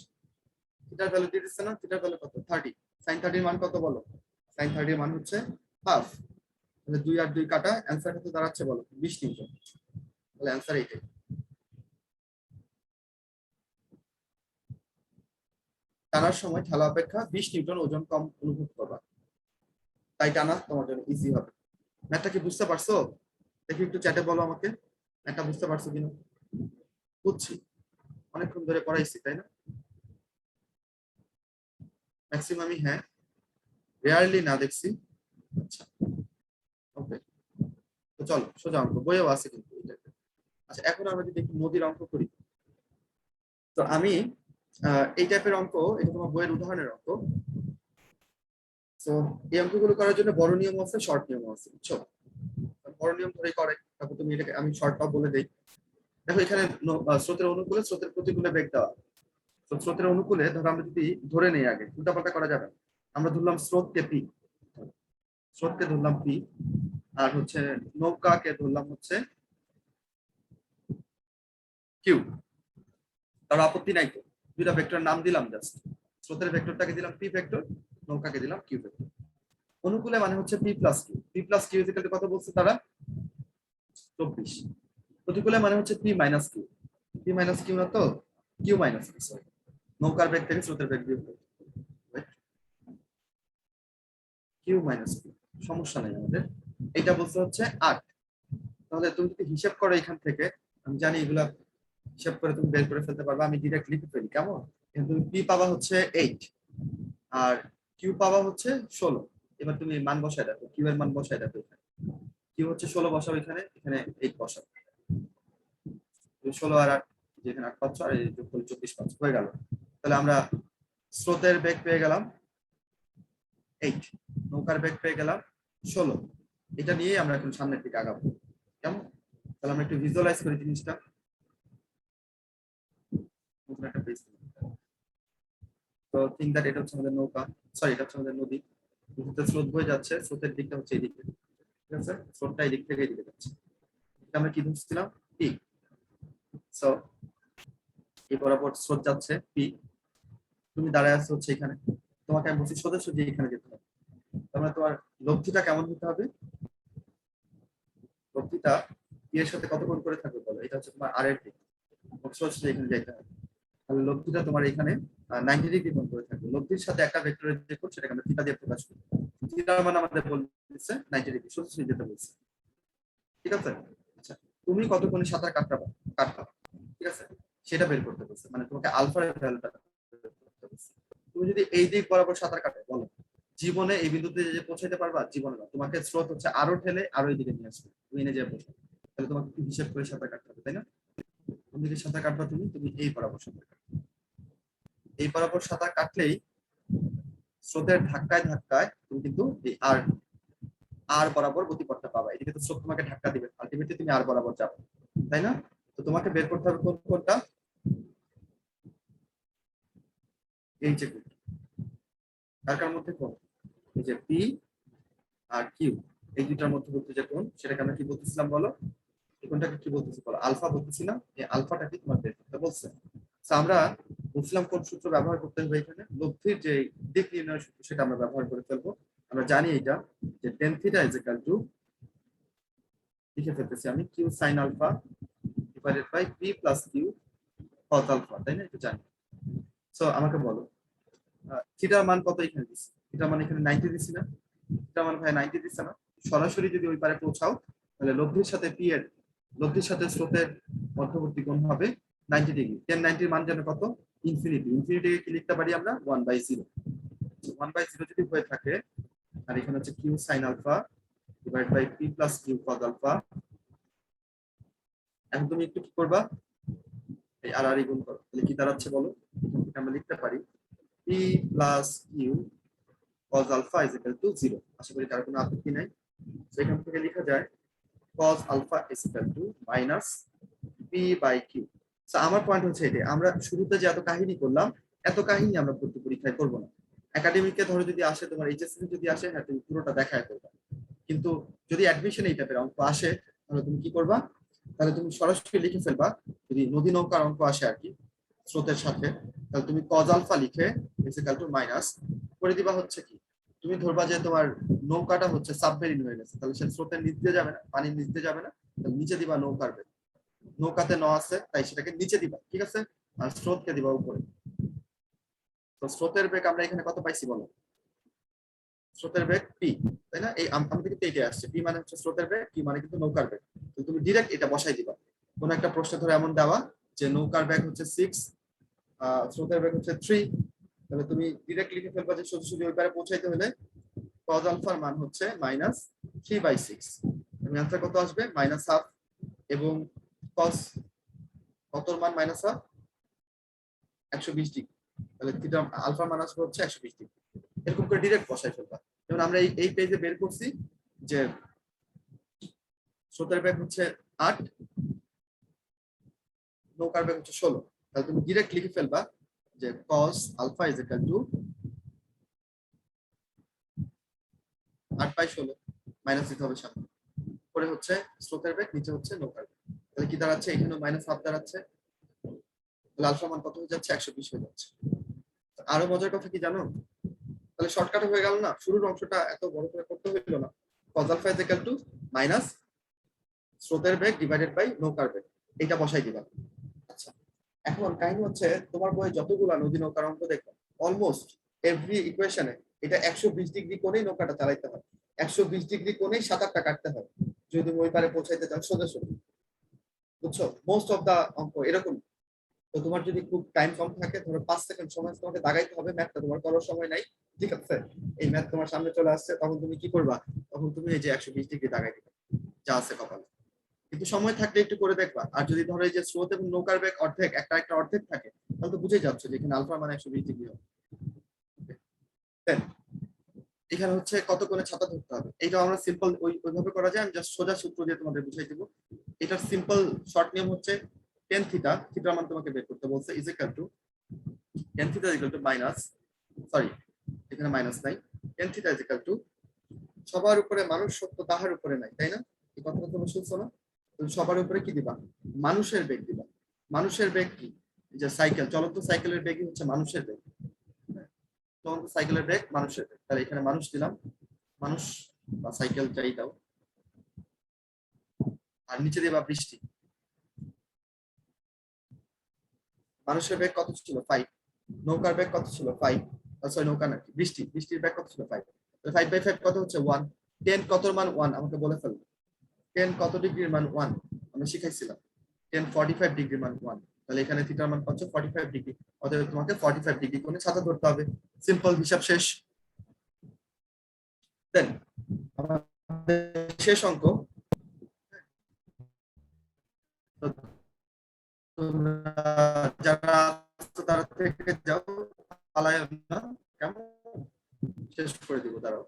থিটার ভ্যালু দিয়ে দিচ্ছে না, থিটার ভ্যালু কত, 30। sin 30 এর মান কত বলো? sin 30 এর মান হচ্ছে হাফ। তাহলে 2 আর 2 কাটা, অ্যানসার কত দাঁড়াচ্ছে বলো? 20 নিউটন। তাহলে অ্যানসার এইটাই। টানার সময় ঠেলা অপেক্ষা 20 নিউটন ওজন কম অনুভব করবা, তাই টানা তোমার জন্য ইজি হবে। ম্যাথটা কি বুঝতে পারছো? দেখি একটু চ্যাটে বলো আমাকে, ম্যাথটা বুঝতে পারছো কিনা। বুঝছি, অনেকক্ষণ ধরে পড়াইছি, তাই না? ম্যাক্সিমামই হ্যাঁ, রেয়ারলি না দেখছি। আচ্ছা ওকে, তো চলো সোজা অঙ্ক, বইও আছে কিন্তু এটাতে। আচ্ছা এখন আমরা যদি একটু নদীর অঙ্ক করি, তো আমি এই টাইপের অঙ্ক, এটা তোমার বইয়ের উদাহরণের অঙ্ক। তো এই অঙ্কগুলো করার জন্য বড় নিয়ম আছে, শর্ট নিয়ম আছে, বুঝছো? বড় নিয়ম ধরেই করে, তারপর তুমি এটাকে আমি শর্টটাও বলে দেই। দেখো এখানে স্রোতের অনুকূলে স্রোতের প্রতিকূলে বেগ দেওয়া। তো স্রোতের অনুকূলে ধরো আমরা যদি ধরে নেই, আগে উল্টাপাল্টা করা যাবে। আমরা ধরলাম স্রোতকে পি, স্রোতকে ধরলাম পি, আর হচ্ছে নৌকাকে ধরলাম হচ্ছে কিউ। তার আপত্তি নাই তো, দুইটা ভেক্টর নাম দিলাম জাস্ট। স্রোতের ভেক্টরটাকে দিলাম পি ভেক্টর, নৌকাকে দিলাম কিউ ভেক্টর। অনুকূলে মানে হচ্ছে P plus Q, P plus Q equal to কত বলছে তারা? 24। প্রতিকূলে মানে হচ্ছে P minus Q, P minus Q না তো, কিউ মাইনাস কিউ, সরি। নৌকার বেগ থেকে স্রোতের বেগ বিয়োগ করতে, কিউ মাইনাস কিউ, সমস্যা নেই আমাদের। এটা বলতে হচ্ছে 8। তাহলে তুমি যদি হিসাব করো এখান থেকে, আমি জানি এগুলা হিসাব করে তুমি বের করে ফেলতে পারবে, আমি ডিরেক্ট লিখে ফেলি কেমন। তুমি পি পাবা হচ্ছে 8 আর কিউ পাবা হচ্ছে 16। এবার তুমি মান বসায় দেখো, কিউ এর মান বসায় দেখো এখানে। কিউ হচ্ছে 16 বসাও এখানে, এখানে 8 বসাও। 16 আর 8, যেখানে 8 পাচ্ছ আর এই যোগ করলে 24 পাচ্ছ, হয়ে গেল। তাহলে আমরা স্রোতের বেগ পেয়ে গেলাম 8, নৌকার বেগ পেয়ে গেলাম 16। এটা নিয়ে আমরা এখন সামনের দিকে আগাবো, কেমন? তাহলে আমরা একটু ভিজুয়ালাইজ করি জিনিসটা। নতুন একটা পেজ, তো থিঙ্ক দ্যাট এটা হচ্ছে আমাদের নৌকা, সরি এটা হচ্ছে আমাদের নদী। নদীতে স্রোত বয়ে যাচ্ছে, স্রোতের দিকটা হচ্ছে এই দিকে, ঠিক আছে? স্রোতটা এই দিক থেকে এদিকে যাচ্ছে। এটা আমরা কি ধরছিলাম? পি। সো এই বরাবর স্রোত যাচ্ছে পি, তুমি দাঁড়ায় আছো হচ্ছে এখানে, তোমাকে আমি বলছি সোজা সোজা এখানে যেতে হবে। তার মানে তোমার লব্ধিটা কেমন হতে হবে? লব্ধিটা পি এর সাথে কত কোণ করে থাকবে বলো? এটা হচ্ছে তোমার আর এর দিক, সোজা সোজা এখানে যাইতে হবে। তাহলে লব্ধিটা তোমার এখানে 90 ডিগ্রি কোণ করে থাকবে। লব্ধির সাথে একটা ভেক্টরের যে কোণ সেটাকে আমরা থিটা দিয়ে প্রকাশ করি। থিটার মানে আমাদের বলছে 90 ডিগ্রি, সোজা সোজা যেতে বলছে, ঠিক আছে? আচ্ছা, তুমি কত কোণে সাঁতার কাটবা, ঠিক আছে? সেটা বের করতে বলছে, মানে তোমাকে আলফার ভ্যালুটা বের করতে বলছে। তুমি যদি এই দিক বরাবর সাঁতার কাটে বলো, জীবনে এই বিন্দুতে যে পৌঁছাইতে পারবা? জীবনে না। তোমাকে স্রোত হচ্ছে আরো ঠেলে আরো এই দিকে নিয়ে আসবে, তুমি এনে যে পৌঁছাবে। তাহলে তোমাকে কি হিসাব করে সাঁতার কাটতে হবে, তাই না? কোন দিকে সাঁতার কাটবা তুমি? তুমি এই বরাবর সাঁতার কাটবে। এই বরাবর সাঁতার কাটলেই স্রোতের ধাক্কায় ধাক্কায় তুমি কিন্তু এই আর আর বরাবর গতিপথটা পাবা। এদিকে তো স্রোত তোমাকে ধাক্কা দিবে, আলটিমেটলি তুমি আর বরাবর যাবে, তাই না? তো তোমাকে বের করতে হবে কোন কোনটা? এই যে কার মধ্যে কোন, এই যে পি আর কিউ, এই দুইটার মধ্যবর্তী যে কোণ সেটাকে আমরা কি বলতেছিলাম বলো? এই কোণটাকে কি বলতেছি বলো? আলফা বলতেছিলাম। এই আলফাটা কি তোমার বের করতে বলছে। তো আমরা বলছিলাম কোন সূত্র ব্যবহার করতে হবে এখানে? লব্ধির যে দিক নির্ণয় সূত্র সেটা আমরা ব্যবহার করে ফেলবো। আমরা জানি এটা যে tan theta is equal to, লিখে ফেলতেছি আমি, Q sine alpha divided by P plus Q cos alpha, তাই না? এটা জানি। সো আমাকে বলো থিটার মান কত এখানে দিচ্ছি? থিটার মান এখানে 90 দিচ্ছি না? থিটার মান ভাই 90 দিচ্ছে না? সরাসরি যদি ওই পারে পৌঁছাও তাহলে লব্ধির সাথে পি এর, লব্ধির সাথে স্রোতের মধ্যবর্তী কোণ হবে 90 ডিগ্রি। tan 90 এর মান যেন কত? ইনফিনিটি। ইনফিনিটিকে কি লিখতে পারি আমরা? 1/0। 1/0 যদি হয়ে থাকে, আর এখানে হচ্ছে Q sine alpha divide by P plus Q cos alpha. এখন তুমি একটু কি করবা? এই আর গুণ করো, তাহলে কি দাঁড়াচ্ছে বলো? আমরা লিখতে পারি P plus Q cos alpha is equal to 0। আশা করি কারো কোনো আপত্তি নাই। সেখান থেকে লেখা যায় cos alpha is equal to minus p by q। So আমার পয়েন্ট হচ্ছে এটা, আমরা শুরুতে যে এত কাহিনী করলাম, এত কাহিনী আমরা ভর্তি পরীক্ষায় করব না। একাডেমিকে ধরো যদি আসে, তোমার এইচএসসি যদি আসে, হ্যাঁ তুমি পুরোটা দেখায় করবা। কিন্তু যদি অ্যাডমিশন এই টাইপের অঙ্ক আসে, তাহলে তুমি কি করবা? তাহলে তুমি সরাসরি লিখে ফেলবা, যদি নদী নৌকার অঙ্ক আসে আর কি স্রোতের সাথে, তাহলে তুমি cos alpha লিখে is equal to মাইনাস করে দিবা হচ্ছে কি, তুমি ধরবা যে তোমার নৌকাটা হচ্ছে সাবমেরিন হয়ে গেছে, তাহলে সে স্রোতের নিচ দিয়ে যাবে না, পানির নিচ দিয়ে যাবে না, তাহলে নিচে দিবা নৌকার বেগ। নৌকাতে ন আছে তাই সেটাকে নিচে দিবা, ঠিক আছে? আর স্রোতকে দিবা উপরে। তো স্রোতের বেগ আমরা এখানে কত পাইছি বলো? স্রোতের বেগ পি, তাই না? এই আমাদের কিন্তু এইটাই আসছে, পি মানে হচ্ছে স্রোতের বেগ, পি মানে কিন্তু নৌকার বেগ। তো তুমি ডিরেক্ট এটা বসাই দিবা। কোন একটা প্রশ্ন ধরে এমন দেওয়া যে নৌকার বেগ হচ্ছে 6, স্রোতের বেগ হচ্ছে 3, তাহলে তুমি ডিরেক্ট লিখে ফেলবা যে সোজা সোজা ওই পারে পৌঁছাইতে হলে cos আলফার মান হচ্ছে -3/6। তুমি आंसर কত আসবে? -1/2। এবং cos কতর মান -1/2? 120 ডিগ্রি। তাহলে থিটা আলফার মান আসবে হচ্ছে 120 ডিগ্রি। এরকম করে ডাইরেক্ট বসাই ফেলবা। যেমন আমরা এই পেজে বের করছি যে স্রোতের বেগ হচ্ছে 8, নৌকার বেগ হচ্ছে 16। তাহলে তুমি ডাইরেক্ট লিখে ফেলবা যে cos alpha is equal to 8/16 minus দিতে হবে সামনে, পরে হচ্ছে স্রোতের বেগ, নিচে হচ্ছে নৌকার বেগ। তাহলে কি দাঁড়াচ্ছে? এখানে -1/2 দাঁড়াচ্ছে। তাহলে আলফা মান কত হয়ে যাচ্ছে? 120 হয়ে যাচ্ছে। আরো মজার কথা কি জানো? তাহলে শর্টকাট হয়ে গেল না? শুরুর অংশটা এত বড় করে করতে হইল না। cos alpha is equal to minus স্রোতের বেগ ডিভাইডেড বাই নৌকার বেগ, এটা বসাই দিবা। আচ্ছা, এখন কাহিনী হচ্ছে তোমার বইয়ে যতগুলা নদী নৌকার অঙ্ক দেখো, অলমোস্ট এভরি ইকুয়েশনে এটা 120 ডিগ্রি কোণেই নৌকাটা চালাইতে হয়, 120 ডিগ্রি কোণেই সাঁতারটা কাটতে হয় যদি তুমি ওই পারে পৌঁছাইতে চাও সোজা সোজা। বুঝছো? মোস্ট অফ দা অঙ্ক এরকম। তো তোমার যদি খুব টাইম কম থাকে, ধরো 5 সেকেন্ড সময় তোমাকে দাগাইতে হবে, ম্যাথটা তোমার করার সময় নাই, ঠিক আছে? এই ম্যাথ তোমার সামনে চলে আসছে, তখন তুমি কি করবা? তখন তুমি এই যে 120 ডিগ্রি দাগাই দিবে। যা আছে কপালে। কিন্তু সময় থাকলে একটু করে দেখবা। আর যদি ধরো এই যে স্রোত এবং নৌকার বেগ অর্ধেক, একটা একটা অর্ধেক থাকে, তাহলে তো বুঝে যাচ্ছে যে এখানে আলফা মানে 120 ডিগ্রি হবে। Then, এখানে হচ্ছে কত কোণে ছাতা ধরতে হবে, এটা আমরা সিম্পল ওইভাবে করা যায়। আমি জাস্ট সোজা সূত্র দিয়ে তোমাদের বুঝাই দেবো। এটার সিম্পল শর্ট নিয়ম হচ্ছে টেন থিটা, থিটার মান তোমাকে বের করতে বলছে, is equal two tan theta is equal to minus, sorry এখানে মাইনাস নাই, tan theta is equal two, সবার উপরে মানুষ সত্য তাহার উপরে নাই, তাই না? এই কথাটা তোমরা শুনছো না? তো সবার উপরে কি দিবা? মানুষের বেগ দিবা। মানুষের বেগ কি? এই যে সাইকেল, চলন্ত সাইকেলের বেগই হচ্ছে মানুষের বেগ। চলন্ত সাইকেলের বেগ মানুষের বেগ, তাহলে এখানে মানুষ দিলাম, মানুষ বা সাইকেল যাই দাও, আর নিচে দিবা বৃষ্টি। মানুষের বেগ কত ছিল? 5। নৌকার বেগ কত ছিল? 5। সরি নৌকা নাকি, বৃষ্টির বেগ কত ছিল? 5। তাহলে 5/5 কত হচ্ছে? 1। 10 কত মান? 1 আমাকে বলে ফেলবে। 10 কত ডিগ্রির মান? 1 আমরা শিখাইছিলাম। 10 45 ডিগ্রির মান 1। তাহলে এখানে থিটার মান কত? 45 ডিগ্রি। অতএব তোমাকে 45 ডিগ্রি কোণে ছাতা ধরতে হবে। সিম্পল, হিসাব শেষ। দেন আমাদের শেষ অঙ্ক, তো তোমরা যারা আছো তারা থেকে যাও, পালায় না, কেমন? শেষ করে দিব দাঁড়াও।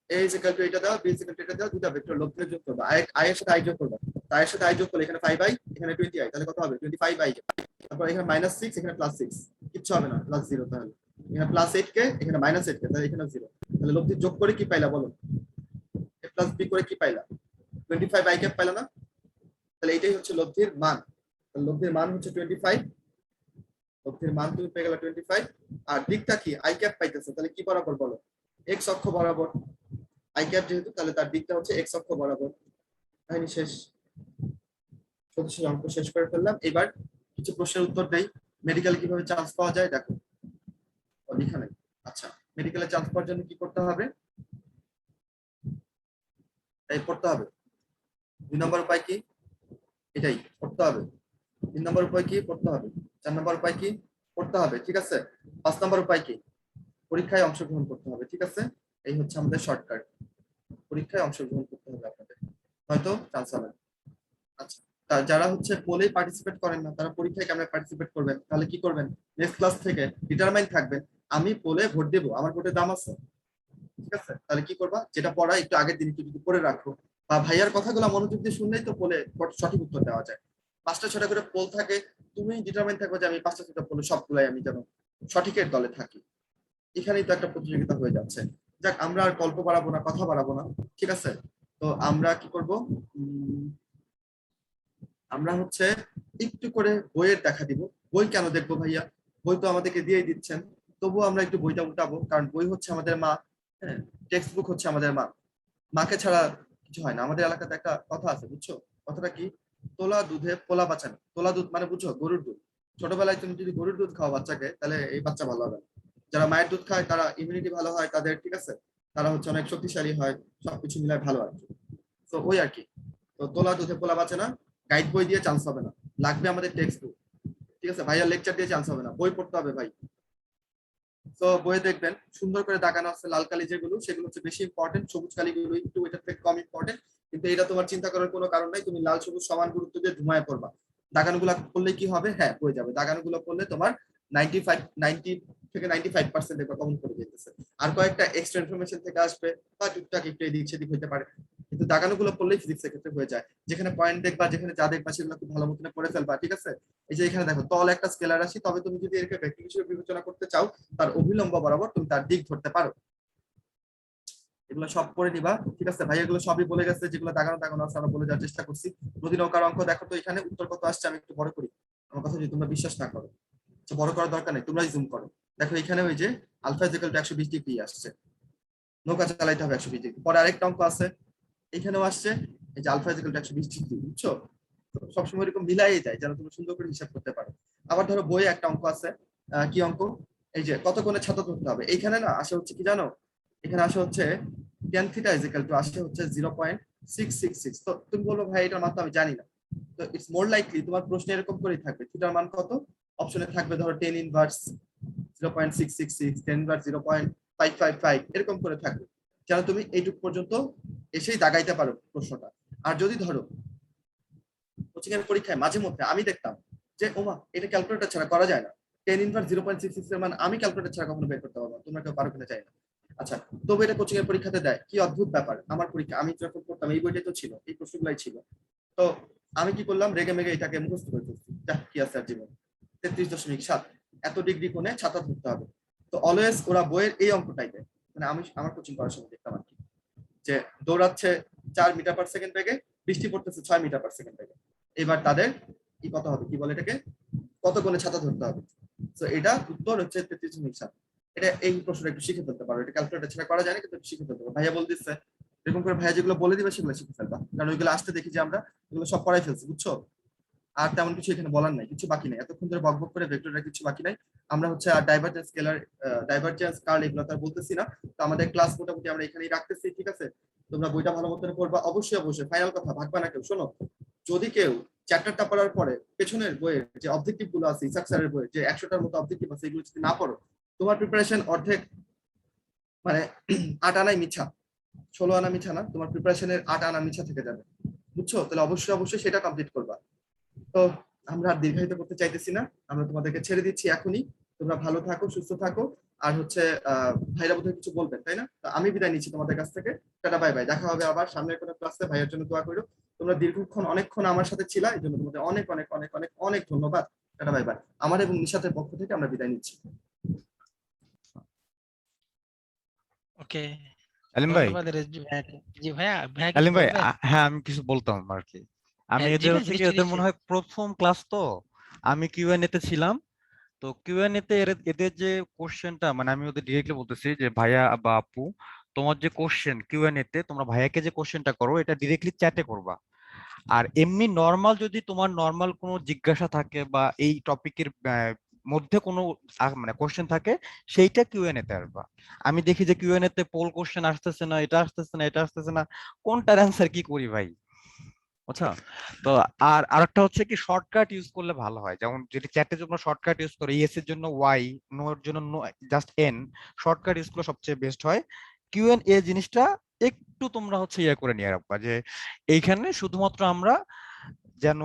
a is equal to এটা দাও, b is equal to এটা দাও, দুটো ভেক্টর লব্ধের যোগ করবে। i এর সাথে i যোগ করবে। তাই এর সাথে i যোগ করলে এখানে 5i, এখানে 20i, তাহলে কত হবে? 25i। তারপর এখানে -6, এখানে +6, কিচ্ছু হবে না, +0। তাহলে এখানে +8 কে, এখানে -8 কে, তাহলে এখানে 0। তাহলে লব্ধি যোগ করে কি পাইলা বলো? a + b করে কি পাইলা? 25i কে পাইলা না? তাহলে এটাই হচ্ছে লব্ধির মান। তাহলে লব্ধির মান হচ্ছে 25। লব্ধির মান তুমি পেয়ে গেলে 25। আর দিকটা কি? i ক্যাপ পাইতেছে, তাহলে কি বরাবর বলো? x অক্ষ বরাবর। i ক্যাপ যেহেতু, তাহলে তার দিকটা হচ্ছে x অক্ষ বরাবর। কাহিনী শেষ। সদস্য অঙ্ক শেষ করে ফেললাম। এবার কিছু প্রশ্নের উত্তর দেই। মেডিকেলে কিভাবে চান্স পাওয়া যায় দেখো। এখানে আচ্ছা, মেডিকেলে চান্স পাওয়ার জন্য কি করতে হবে? এই পড়তে হবে। 2 নম্বর উপায় কি? এটাই পড়তে হবে। 3 নম্বর উপায় কি? পড়তে হবে। 4 নম্বর উপায় কি? পড়তে হবে, ঠিক আছে। 5 নম্বর উপায় কি? পরীক্ষায় অংশগ্রহণ করতে হবে, ঠিক আছে। এই হচ্ছে আমাদের শর্টকাট, পরীক্ষায় অংশগ্রহণ করতে হবে আপনাদের, হয়তো চান্স হবে। আচ্ছা, যারা হচ্ছে পোলে পার্টিসিপেট করেন না, তারা পরীক্ষায় কেমন পার্টিসিপেট করবেন? তাহলে কি করবেন? নেক্সট ক্লাস থেকে ডিটারমাইন থাকবেন, আমি পোলে ভোট দেব, আমার ভোটের দাম আছে, ঠিক আছে। তাহলে কি করবা? যেটা পড়া একটু আগের দিন একটু যদি পড়ে রাখো, বা ভাইয়ার কথাগুলো মনোযোগ দিয়ে শুনলেই তো পোলে সঠিক উত্তর দেওয়া যায়। 5টা 6টা করে পোল থাকে, তুমি ডিটারমাইন থাকবে যে আমি 5টা 6টা পোলে সবগুলাই আমি যেন সঠিকের দলে থাকি। এখানেই তো একটা প্রতিযোগিতা হয়ে যাচ্ছে। যাক, আমরা আর গল্প বাড়াবো না, কথা বাড়াবো না, ঠিক আছে। তো আমরা কি করব? আমরা হচ্ছে একটু করে বইয়ের দেখা দিব। বই কেন দেখবো ভাইয়া? বই তো আমাদেরকে দিয়ে দিচ্ছেন, তবুও আমরা একটু বইটা উঠাবো, কারণ বই হচ্ছে আমাদের মা। হ্যাঁ, টেক্সট বুক হচ্ছে আমাদের মা। মাকে ছাড়া কিছু হয় না। আমাদের এলাকাতে একটা কথা আছে, বুঝছো? কথাটা কি? তোলা দুধে পোলা বাঁচানো। তোলা দুধ মানে বুঝছো? গরুর দুধ। ছোটবেলায় তুমি যদি গরুর দুধ খাও বাচ্চাকে, তাহলে এই বাচ্চা ভালো হবে না। যারা মায়ের দুধ খায় তারা ইমিউনিটি ভালো হয় তাদের, ঠিক আছে। তারা হচ্ছে অনেক শক্তিশালী হয়, সবকিছু মিলায় ভালো আর কি। তো ওই আর কি। তো তোলা দুধে পোলা বাঁচে না, গাইড বই দিয়ে চান্স হবে না, লাগবে আমাদের টেক্সট বুক, ঠিক আছে। ভাইয়া লেকচার দিয়ে চান্স হবে না, বই পড়তে হবে ভাই। তো বইয়ে দেখবেন সুন্দর করে দাগানো আছে লাল কালি, যেগুলো সেগুলো হচ্ছে বেশি ইম্পর্টেন্ট, সবুজ কালিগুলো একটু এটার থেকে কম ইম্পর্টেন্ট। কিন্তু এটা তোমার চিন্তা করার কোনো কারণ নাই, তুমি লাল সবুজ সমান গুরুত্ব দিয়ে ঘুমায় পড়বা। দাগানোগুলো করলে কি হবে? হ্যাঁ, হয়ে যাবে। দাগানোগুলো করলে তোমার 90 থেকে 95% কমন করে যেতেছে। আর কয়েকটা এক্সট্রা ইনফরমেশন থেকে আসবে, বা টুকটাক একটু এদিক সেদিক হতে পারে, কিন্তু দাগানোগুলো করলেই ফিজিক্সের ক্ষেত্রে হয়ে যায়। যেখানে পয়েন্ট দেখবা, যেখানে যা দেখবা সেগুলো খুব ভালো মতো পড়ে ফেলবা, ঠিক আছে। এই যে এখানে দেখো, তল একটা স্কেলার রাশি, তবে তুমি যদি এটাকে ভেক্টর হিসেবে বিবেচনা করতে চাও, তার অভিলম্ব বরাবর তুমি তার দিক ধরতে পারো। এগুলো সব করে নিবা, ঠিক আছে ভাই। এগুলো সবই বলে গেছে, যেগুলো দাগানো দাগানো আছে আমরা বলে যাওয়ার চেষ্টা করছি। নদী নৌকার অঙ্ক দেখো তো, এখানে উত্তর কত আসছে আমি একটু বড় করি, আমার কথা যদি তোমরা বিশ্বাস না করো। বড় করার দরকার নেই, তোমরাই জুম করো। দেখো এখানে ওই যে alpha is equal to 120 degree আসছে, নৌকা চালাইতে হবে 120 ডিগ্রি। পরে আরেকটা অঙ্ক আছে, এখানেও আসছে, এই যে alpha is equal to 120 degree, বুঝছো? সবসময় এরকম মিলাই যায় যেন তুমি সুন্দর করে হিসাব করতে পারো। আবার ধরো বইয়ে একটা অঙ্ক আছে, কি অঙ্ক? এই যে কত কোণে ছাতা ধরতে হবে। এইখানে না আসে হচ্ছে কি জানো? এখানে আসে হচ্ছে tan theta is equal two আসে হচ্ছে 0.666। তো তুমি বলবো ভাই এটার মান তো আমি জানি না। তো ইটস মোর লাইকলি তোমার প্রশ্ন এরকম করেই থাকবে, থিটার মান কত? অপশনে থাকবে ধরো tan ইনভার্স 0.666, tan ইনভার্স 0.555, এরকম করে থাকবে, যেন তুমি এইটুক পর্যন্ত এসেই দাগাইতে পারো প্রশ্নটা। আর যদি ধরো কোচিং এর পরীক্ষায় মাঝে মধ্যে আমি দেখতাম যে ওমা এটা ক্যালকুলেটর ছাড়া করা যায় না, 10 ইনভার্স 0.66 এর মান আমি ক্যালকুলেটর ছাড়া কখনো বের করতে পারবো না, তোমরা কেউ পারো কিনা চাই না। আচ্ছা, তবে এটা কোচিং এর পরীক্ষাতে দেয়, কি অদ্ভুত ব্যাপার। আমার পরীক্ষা আমি যখন করতাম এই বইটাই তো ছিল, এই প্রশ্নগুলাই ছিল। তো আমি কি করলাম, রেগে মেগে এটাকে মুখস্থ করে ফেলছি, যাক কি আছে আর জীবন। 33.7 এত ডিগ্রি কোণে ছাতা ধরতে হবে। তো অলওয়েজ ওরা বইয়ের এই অঙ্কটাই দেয়, মানে আমি আমার কোচিং করার সময় দেখতাম আর কি, যে দৌড়াচ্ছে 4 মিটার/সেকেন্ড বেগে, বৃষ্টি পড়তেছে 6 মিটার/সেকেন্ড বেগে, এবার তাদের কি কত হবে, কি বলে এটাকে, কত কোণে ছাতা ধরতে হবে। তো এটা উত্তর হচ্ছে 33.7। এটা এই প্রশ্নটা একটু শিখে ফেলতে পারো, এটা ক্যালকুলেটর ছাড়া করা যায় না, কিন্তু একটু শিখে ফেলতে পারো। ভাইয়া বলে দিচ্ছে এরকম করে, ভাইয়া যেগুলো বলে দিবে সেগুলো শিখে ফেলবা, কারণ ওইগুলো আসতে দেখি যে আমরা ওগুলো সব পড়াই ফেলছি, বুঝছো। আর তেমন কিছু এখানে বলার নাই, কিছু বাকি নাই, এতক্ষণ ধরে বকবক করে ভেক্টরের কিছু বাকি নাই। আমরা হচ্ছে আর ডাইভারজেন্স স্কেলার, ডাইভারজেন্স কার্ল এগুলো তো আর বলতেছি না। তো আমাদের ক্লাস মোটামুটি আমরা এখানেই রাখতেছি, ঠিক আছে। তোমরা বইটা ভালো মতো পড়বা, অবশ্যই অবশ্যই। ফাইনাল কথা, ভাগবা না কেউ। শোনো, যদি কেউ চ্যাপ্টারটা পড়ার পরে পেছনের বইয়ের যে অবজেক্টিভ গুলো আছে, ইসাক স্যারের বইয়ের যে 100টার মতো অবজেক্টিভ আছে, এগুলো যদি না পড়ো, তোমার প্রিপারেশন অর্ধেক, মানে 8 আনাই মিছা, 16 আনা মিছা না, তোমার প্রিপারেশনের 8 আনা মিছা থেকে যাবে, বুঝছো। তাহলে অবশ্যই অবশ্যই সেটা কমপ্লিট করবা। তো আমরা আর দীর্ঘায়িত করতে চাইতেছি না, আমরা তোমাদেরকে ছেড়ে দিচ্ছি এখনই। তোমরা ভালো থাকো, সুস্থ থাকো। আর হচ্ছে ভাইরা বোধহয় কিছু বলবেন, তাই না? তো আমি বিদায় নিচ্ছি তোমাদের কাছ থেকে। টাটা, বাই বাই, দেখা হবে আবার সামনের কোনো ক্লাসে। ভাইয়ের জন্য দোয়া করো। তোমরা দীর্ঘক্ষণ অনেকক্ষণ আমার সাথে ছিলা, এই জন্য তোমাদের অনেক অনেক অনেক অনেক অনেক ধন্যবাদ। Tata, bye bye. আমার এবং নিশাতের পক্ষ থেকে আমরা বিদায় নিচ্ছি। ওকে, আলিম ভাই, ধন্যবাদ রেজবি ভাইয়াকে। জি ভাইয়া, ভাইয়া কিছু আলিম ভাই, বলবে? হ্যাঁ আমি কিছু বলতাম আর কি। আমি হ্যাঁ জি এদের ভাই, হচ্ছে কি, নিশ্চয়ই এদের মনে নিশ্চয়ই। হয় প্রথম ক্লাস তো, আমি কিউএনএ তে ছিলাম। তো কিউএনএ তে এদের যে কোশ্চেনটা, মানে আমি ওদের ডিরেক্টলি বলতেছি যে ভাইয়া বা আপু, তোমার যে কোশ্চেন কিউএনএ তে তোমরা ভাইয়াকে যে কোশ্চেনটা করো, এটা ডিরেক্টলি চ্যাটে করবা। আর এমনি নর্মাল যদি তোমার নর্মাল কোনো জিজ্ঞাসা থাকে বা এই টপিকের মধ্যে কোনো মানে কোশ্চেন থাকে, সেইটা কিউএনএ তে আসবা। আমি দেখি যে কিউএনএ তে পোল কোশ্চেন আসতেছে না, এটা আসতেছে না, এটা আসতেছে না, কোনটার অ্যান্সার কি করি ভাই, বুঝছো। তো আর আরেকটা হচ্ছে কি, শর্টকাট ইউজ করলে ভালো হয়। যেমন যদি চ্যাটের জন্য শর্টকাট ইউজ করে, ইয়েস এর জন্য ওয়াই, নো এর জন্য no, just N, shortcut use করলে সবচেয়ে বেস্ট হয়। কিউএনএ জিনিসটা একটু তোমরা হচ্ছে ইয়ে করে নিয়ে রাখবা, যে এইখানে শুধুমাত্র আমরা যেন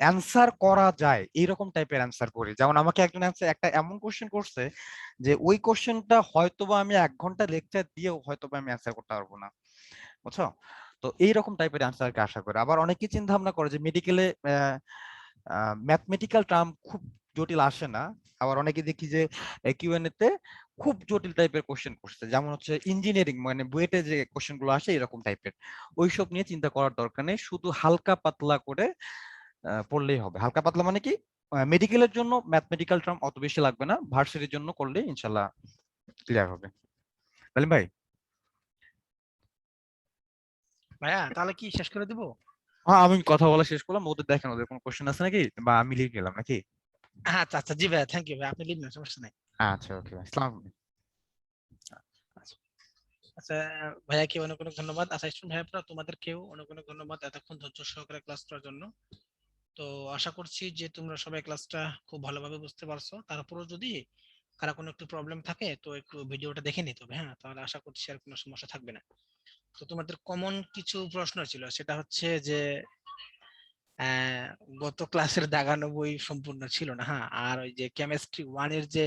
অ্যান্সার করা যায় এইরকম টাইপের অ্যান্সার করি। যেমন আমাকে একজন অ্যান্সার একটা এমন কোশ্চেন করছে, যে ওই কোশ্চেনটা হয়তোবা আমি 1 ঘন্টা লেকচার দিয়েও হয়তোবা আমি অ্যান্সার করতে পারবো না, বুঝছো। তো এইরকম টাইপের অ্যান্সারকে আশা করে। আবার অনেকে চিন্তা ভাবনা করে যে মেডিকেলে ম্যাথমেটিক্যাল টার্ম খুব জটিল আসে না। আবার অনেকে দেখি যে কিউএনএ তে খুব জটিল টাইপের কোশ্চেন করছে, যেমন হচ্ছে ইঞ্জিনিয়ারিং মানে বুয়েটে যে কোশ্চেন গুলো আসে এরকম টাইপের। ওইসব নিয়ে চিন্তা করার দরকার নেই, শুধু হালকা পাতলা করে পড়লেই হবে। হালকা পাতলা মানে কি, মেডিকেলের জন্য ম্যাথমেটিক্যাল টার্ম অত বেশি লাগবে না, ভার্সিটির জন্য করলে ইনশাল্লাহ ক্লিয়ার হবে। তাহলে ভাই, ভাইয়া তাহলে কি শেষ করে দিব? হ্যাঁ আমি কথা বলা শেষ করলাম। ওদের দেখেন ওদের কোনো কোশ্চেন আছে নাকি, বা আমি লিখে গেলাম নাকি। আচ্ছা আচ্ছা, জি ভাইয়া, থ্যাংক ইউ ভাই, আপনি লিখবেন, সমস্যা নাই। আচ্ছা ওকে, আসসালাম। আচ্ছা আচ্ছা, ভাইয়া কি অনেক অনেক ধন্যবাদ। আচ্ছা স্টুডেন্ট ভাইয়া, তোমাদেরকেও অনেক অনেক ধন্যবাদ এতক্ষণ ধৈর্য সহকারে ক্লাস করার জন্য। তো আশা করছি যে তোমরা সবাই ক্লাসটা খুব ভালোভাবে বুঝতে পারছো। তারপরেও যদি কারো কোনো একটু প্রবলেম থাকে তো একটু ভিডিওটা দেখে নিতে হবে, হ্যাঁ, তাহলে আশা করছি আর কোনো সমস্যা থাকবে না। তো তোমাদের কমন কিছু প্রশ্ন ছিল, সেটা হচ্ছে যে আহ, গত ক্লাসের দাগানো বই সম্পূর্ণ ছিল না, হ্যাঁ, আর ওই যে কেমিস্ট্রি 1 এর যে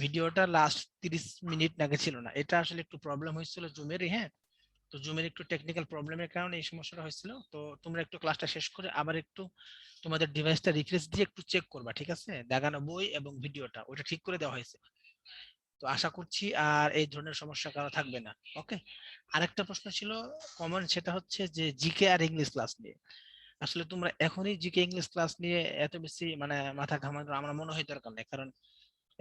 ভিডিওটা লাস্ট 30 মিনিট নাকি ছিল না, এটা আসলে একটু প্রবলেম হয়েছিল জুমেরই, হ্যাঁ। তো জুমের একটু টেকনিক্যাল প্রবলেমের কারণে এই সমস্যাটা হয়েছিল। তো তোমরা একটু ক্লাসটা শেষ করে আবার একটু তোমাদের ডিভাইসটা রিফ্রেশ দিয়ে একটু চেক করবা, ঠিক আছে, দাগানো বই এবং ভিডিওটা ওটা ঠিক করে দেওয়া হয়েছে। তো আশা করছি আর এই ধরনের সমস্যা কারো থাকবে না। ওকে, আরেকটা প্রশ্ন ছিল কমন, সেটা হচ্ছে যে জিকে আর ইংলিশ ক্লাস নিয়ে। আসলে তোমরা এখনই জিকে ইংলিশ ক্লাস নিয়ে এত বেশি মানে মাথা ঘামানো আমার মনে হয় দরকার নেই, কারণ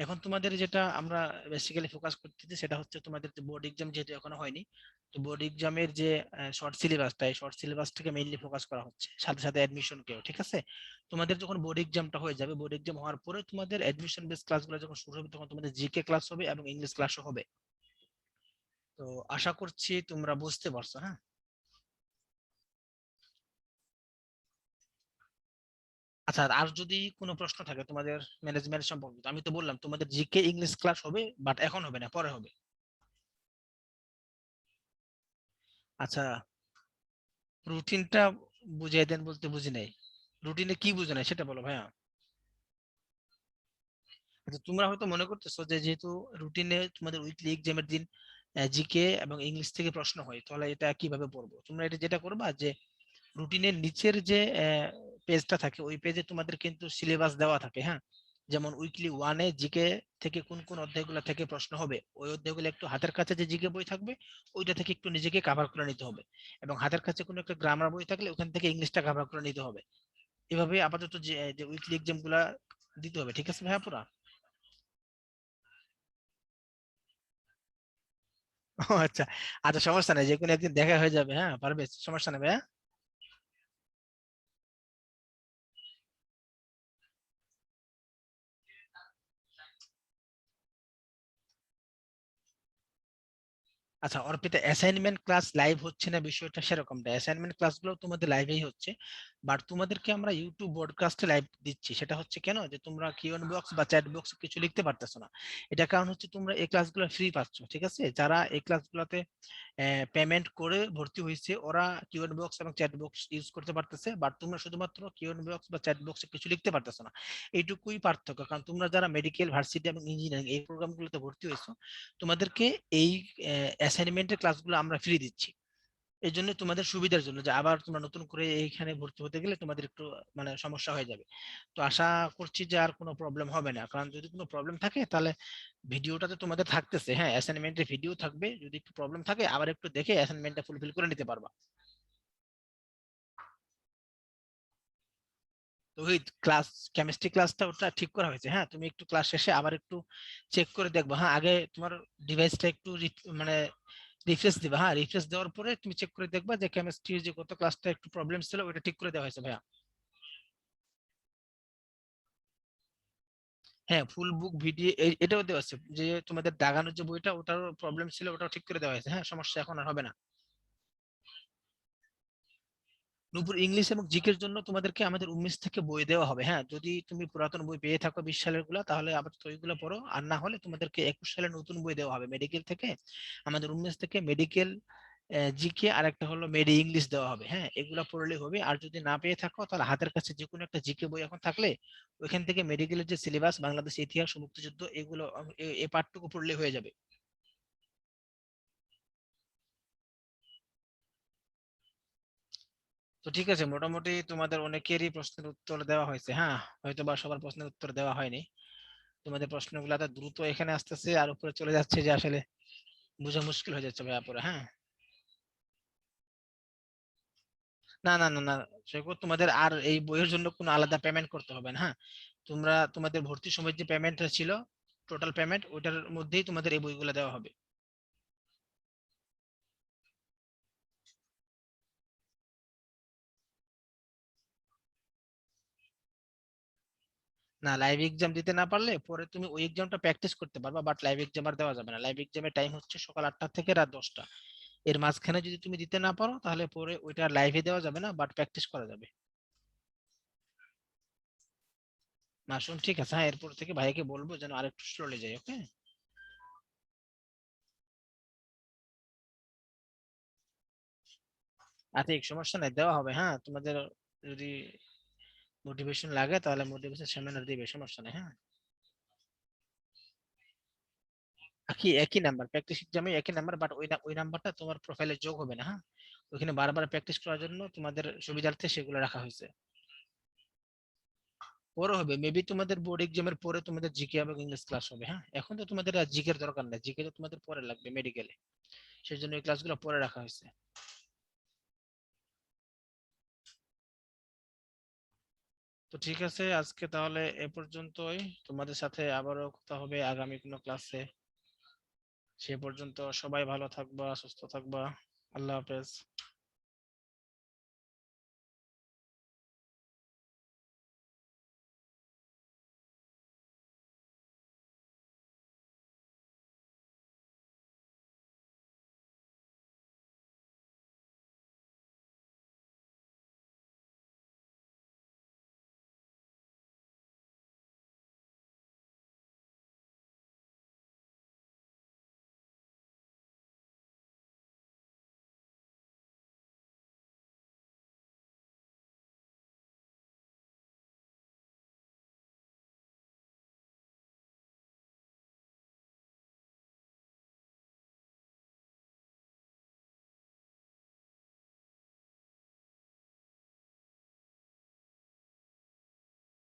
এখন তোমাদের যেটা আমরা বেসিক্যালি ফোকাস করতেছি সেটা হচ্ছে তোমাদের যে বোর্ড এক্সাম যেহেতু এখনো হয়নি, তো বোর্ড এক্সামের যে শর্ট সিলেবাসটা, এই শর্ট সিলেবাসটাকে মেইনলি ফোকাস করা হচ্ছে, সাথে সাথে অ্যাডমিশন কেও, ঠিক আছে। তোমাদের যখন বোর্ড এক্সামটা হয়ে যাবে, বোর্ড এক্সাম হওয়ার পরে তোমাদের অ্যাডমিশন বেস ক্লাসগুলো যখন শুরু হবে, তখন তোমাদের জিকে ক্লাস হবে এবং ইংলিশ ক্লাসও হবে। তো আশা করছি তোমরা বুঝতে পারছো, হ্যাঁ। আচ্ছা, আর যদি কোনো প্রশ্ন থাকে তোমাদের ম্যানেজমেন্ট সম্পর্কিত, আমি তো বললাম তোমাদের জিকে ইংলিশ ক্লাস হবে, বাট এখন হবে না, পরে হবে। আচ্ছা, রুটিনটা বুঝিয়ে দেন বলতে বুঝি নাই। রুটিনে কি বুঝে নাই সেটা বলো ভাইয়া। আচ্ছা, তোমরা হয়তো মনে করতেছো যে যেহেতু রুটিনে তোমাদের উইকলি এক্সামের দিন জিকে এবং ইংলিশ থেকে প্রশ্ন হয়, তাহলে এটা কিভাবে পড়বো? তোমরা এটা যেটা করবা যে রুটিনের নিচের যে পেজটা থাকে ওই পেজে তোমাদের কিন্তু সিলেবাস দেওয়া থাকে, হ্যাঁ। যেমন উইকলি ওয়ানে জিকে থেকে কোন কোন অধ্যায়গুলো থেকে প্রশ্ন হবে, ওই অধ্যায়গুলো একটু হাতের কাছে যে জিকে বই থাকবে ওইটা থেকে একটু নিজেকে কভার করে নিতে হবে, এবং হাতের কাছে কোনো একটা গ্রামার বই থাকলে ওখান থেকে ইংলিশটা কভার করে নিতে হবে। এভাবে আপাতত যে যে উইকলি এক্সাম গুলা দিতে হবে, ঠিক আছে ভাইয়া পুরা? ও আচ্ছা। আচ্ছা, সমস্যা নেই, যে কোনো একদিন দেখা হয়ে যাবে, হ্যাঁ পারবে, সমস্যা নেই ভাইয়া। আচ্ছা, অর্পিতা, অ্যাসাইনমেন্ট ক্লাস লাইভ হচ্ছে না বিষয়টা সেরকম না, অ্যাসাইনমেন্ট ক্লাসগুলো তোমাদের লাইভেই হচ্ছে, বাট তোমাদেরকে আমরা ইউটিউব ব্রডকাস্টে লাইভ দিচ্ছি। সেটা হচ্ছে কেন, যে তোমরা কিউএন বক্স বা চ্যাট বক্স কিছু লিখতে পারতেছো না, এটা কারণ হচ্ছে তোমরা এই ক্লাসগুলো ফ্রি পাচ্ছ, ঠিক আছে? যারা এই ক্লাসগুলোতে পেমেন্ট করে ভর্তি হয়েছে ওরা কিউএন বক্স এবং চ্যাট বক্স ইউজ করতে পারতেছে, বাট তোমরা শুধুমাত্র কিউএন বক্স বা চ্যাট বক্সে কিছু লিখতে পারতেছো না। এইটুকুই পার্থক্য, কারণ তোমরা যারা মেডিকেল, ভার্সিটি এবং ইঞ্জিনিয়ারিং এই প্রোগ্রামগুলোতে ভর্তি হয়েছো, তোমাদেরকে এই অ্যাসাইনমেন্টের ক্লাসগুলো আমরা ফ্রি দিচ্ছি। এই জন্য তোমাদের সুবিধার জন্য, যে আবার তোমরা নতুন করে এইখানে ভর্তি হতে গেলে তোমাদের একটু মানে সমস্যা হয়ে যাবে। তো আশা করছি যে আর কোনো প্রবলেম হবে না, কারণ যদি কোনো প্রবলেম থাকে তাহলে ভিডিওটা তো তোমাদের থাকতেছে, হ্যাঁ অ্যাসাইনমেন্টের ভিডিও থাকবে, যদি একটু প্রবলেম থাকে আবার একটু দেখে অ্যাসাইনমেন্টটা ফুলফিল করে নিতে পারবা। তো ওই ক্লাস, কেমিস্ট্রি ক্লাসটা ওটা ঠিক করা হয়েছে, হ্যাঁ তুমি একটু ক্লাস শেষে আবার একটু চেক করে দেখবা, হ্যাঁ আগে তোমার ডিভাইসটা একটু মানে রিফ্রেশ দিবা, হ্যাঁ রিফ্রেশ দেওয়ার পরে তুমি চেক করে দেখবা যে কেমিস্ট্রির যে গত ক্লাসটা একটু প্রবলেম ছিল ওটা ঠিক করে দেওয়া হয়েছে ভাইয়া। হ্যাঁ, ফুল বুক ভিডিও এটাও দেওয়া আছে, যে তোমাদের দাগানোর যে বইটা ওটারও প্রবলেম ছিল ওটাও ঠিক করে দেওয়া হয়েছে, হ্যাঁ সমস্যা এখন আর হবে না। নূপুর, ইংলিশ এবং জিকের জন্য তোমাদেরকে আমাদের উমেশ থেকে বই দেওয়া হবে, হ্যাঁ যদি তুমি পুরাতন বই পেয়ে থাকো 20 সালের গুলা তাহলে আপাতত ওইগুলো পড়ো, আর না হলে তোমাদেরকে 21 সালের নতুন বই দেওয়া হবে মেডিকেল থেকে। আমাদের উমেশ থেকে মেডিকেল জিকে আর একটা হলো মেডি ইংলিশ দেওয়া হবে, হ্যাঁ এগুলা পড়লে হবে। আর যদি না পেয়ে থাকো তাহলে হাতের কাছে যে কোনো একটা জিকে বই এখন থাকলে ওইখান থেকে মেডিকেলের যে সিলেবাস, বাংলাদেশ ইতিহাস ও মুক্তিযুদ্ধ, এগুলো এই পাঠটুকু পড়লে হয়ে যাবে। তো ঠিক আছে, মোটামুটি তোমাদের অনেকেরই প্রশ্নের উত্তর দেওয়া হয়েছে, হ্যাঁ হয়তো বা সবার প্রশ্নের উত্তর দেওয়া হয়নি। তোমাদের প্রশ্নগুলো এত দ্রুত এখানে আসতেছে আর উপরে চলে যাচ্ছে যে আসলে বোঝা মুশকিল হয়ে যাচ্ছে ভাইয়া পরে, হ্যাঁ। না না না না, সৈকত, তোমাদের আর এই বইয়ের জন্য কোনো আলাদা পেমেন্ট করতে হবে না, হ্যাঁ। তোমরা তোমাদের ভর্তির সময় যে পেমেন্টটা ছিল, টোটাল পেমেন্ট, ওইটার মধ্যেই তোমাদের এই বইগুলো দেওয়া হবে। না, লাইভ এক্সাম দিতে না পারলে পরে তুমি ওই এক্সামটা প্র্যাকটিস করতে পারবা, বাট লাইভ এক্সাম আর দেওয়া যাবে না। লাইভ এক্সামের টাইম হচ্ছে সকাল 8টা থেকে রাত 10টা, এর মাঝখানে যদি তুমি দিতে না পারো তাহলে পরে ওইটা লাইভে দেওয়া যাবে না, বাট প্র্যাকটিস করা যাবে। মাসুম, ঠিক আছে, হ্যাঁ এরপর থেকে ভাইকে বলবো যেন আরেকটু স্লোলি যায়, ওকে। আচ্ছা, ঠিক সমস্যা নাই, দেওয়া হবে, হ্যাঁ তোমাদের যদি মোটিভেশন লাগে তাহলে মোটিভেশন সেমিনার দিবে, সমস্যা নেই, হ্যাঁ। একই একই নাম্বার, প্র্যাকটিস এক্সামে একই নাম্বার, বাট ওই নাম্বারটা তোমার প্রোফাইলে যোগ হবে না, হ্যাঁ। ওখানে বারবার প্র্যাকটিস করার জন্য তোমাদের সুবিধার্থে সেগুলো রাখা হয়েছে। পরে হবে মেবি, তোমাদের বোর্ড এক্সামের পরে তোমাদের জিকে এবং ইংলিশ ক্লাস হবে, হ্যাঁ এখন তো তোমাদের আর জিকে এর দরকার নেই, জিকে তো তোমাদের পরে লাগবে মেডিকেলে, সেই জন্য এই ক্লাসগুলো পরে রাখা হয়েছে। তো ঠিক আছে, আজকে তাহলে এ পর্যন্তই, তোমাদের সাথে আবারও কথা হবে আগামী কোনো ক্লাসে। সে পর্যন্ত সবাই ভালো থাকবা, সুস্থ থাকবা। আল্লাহ হাফেজ।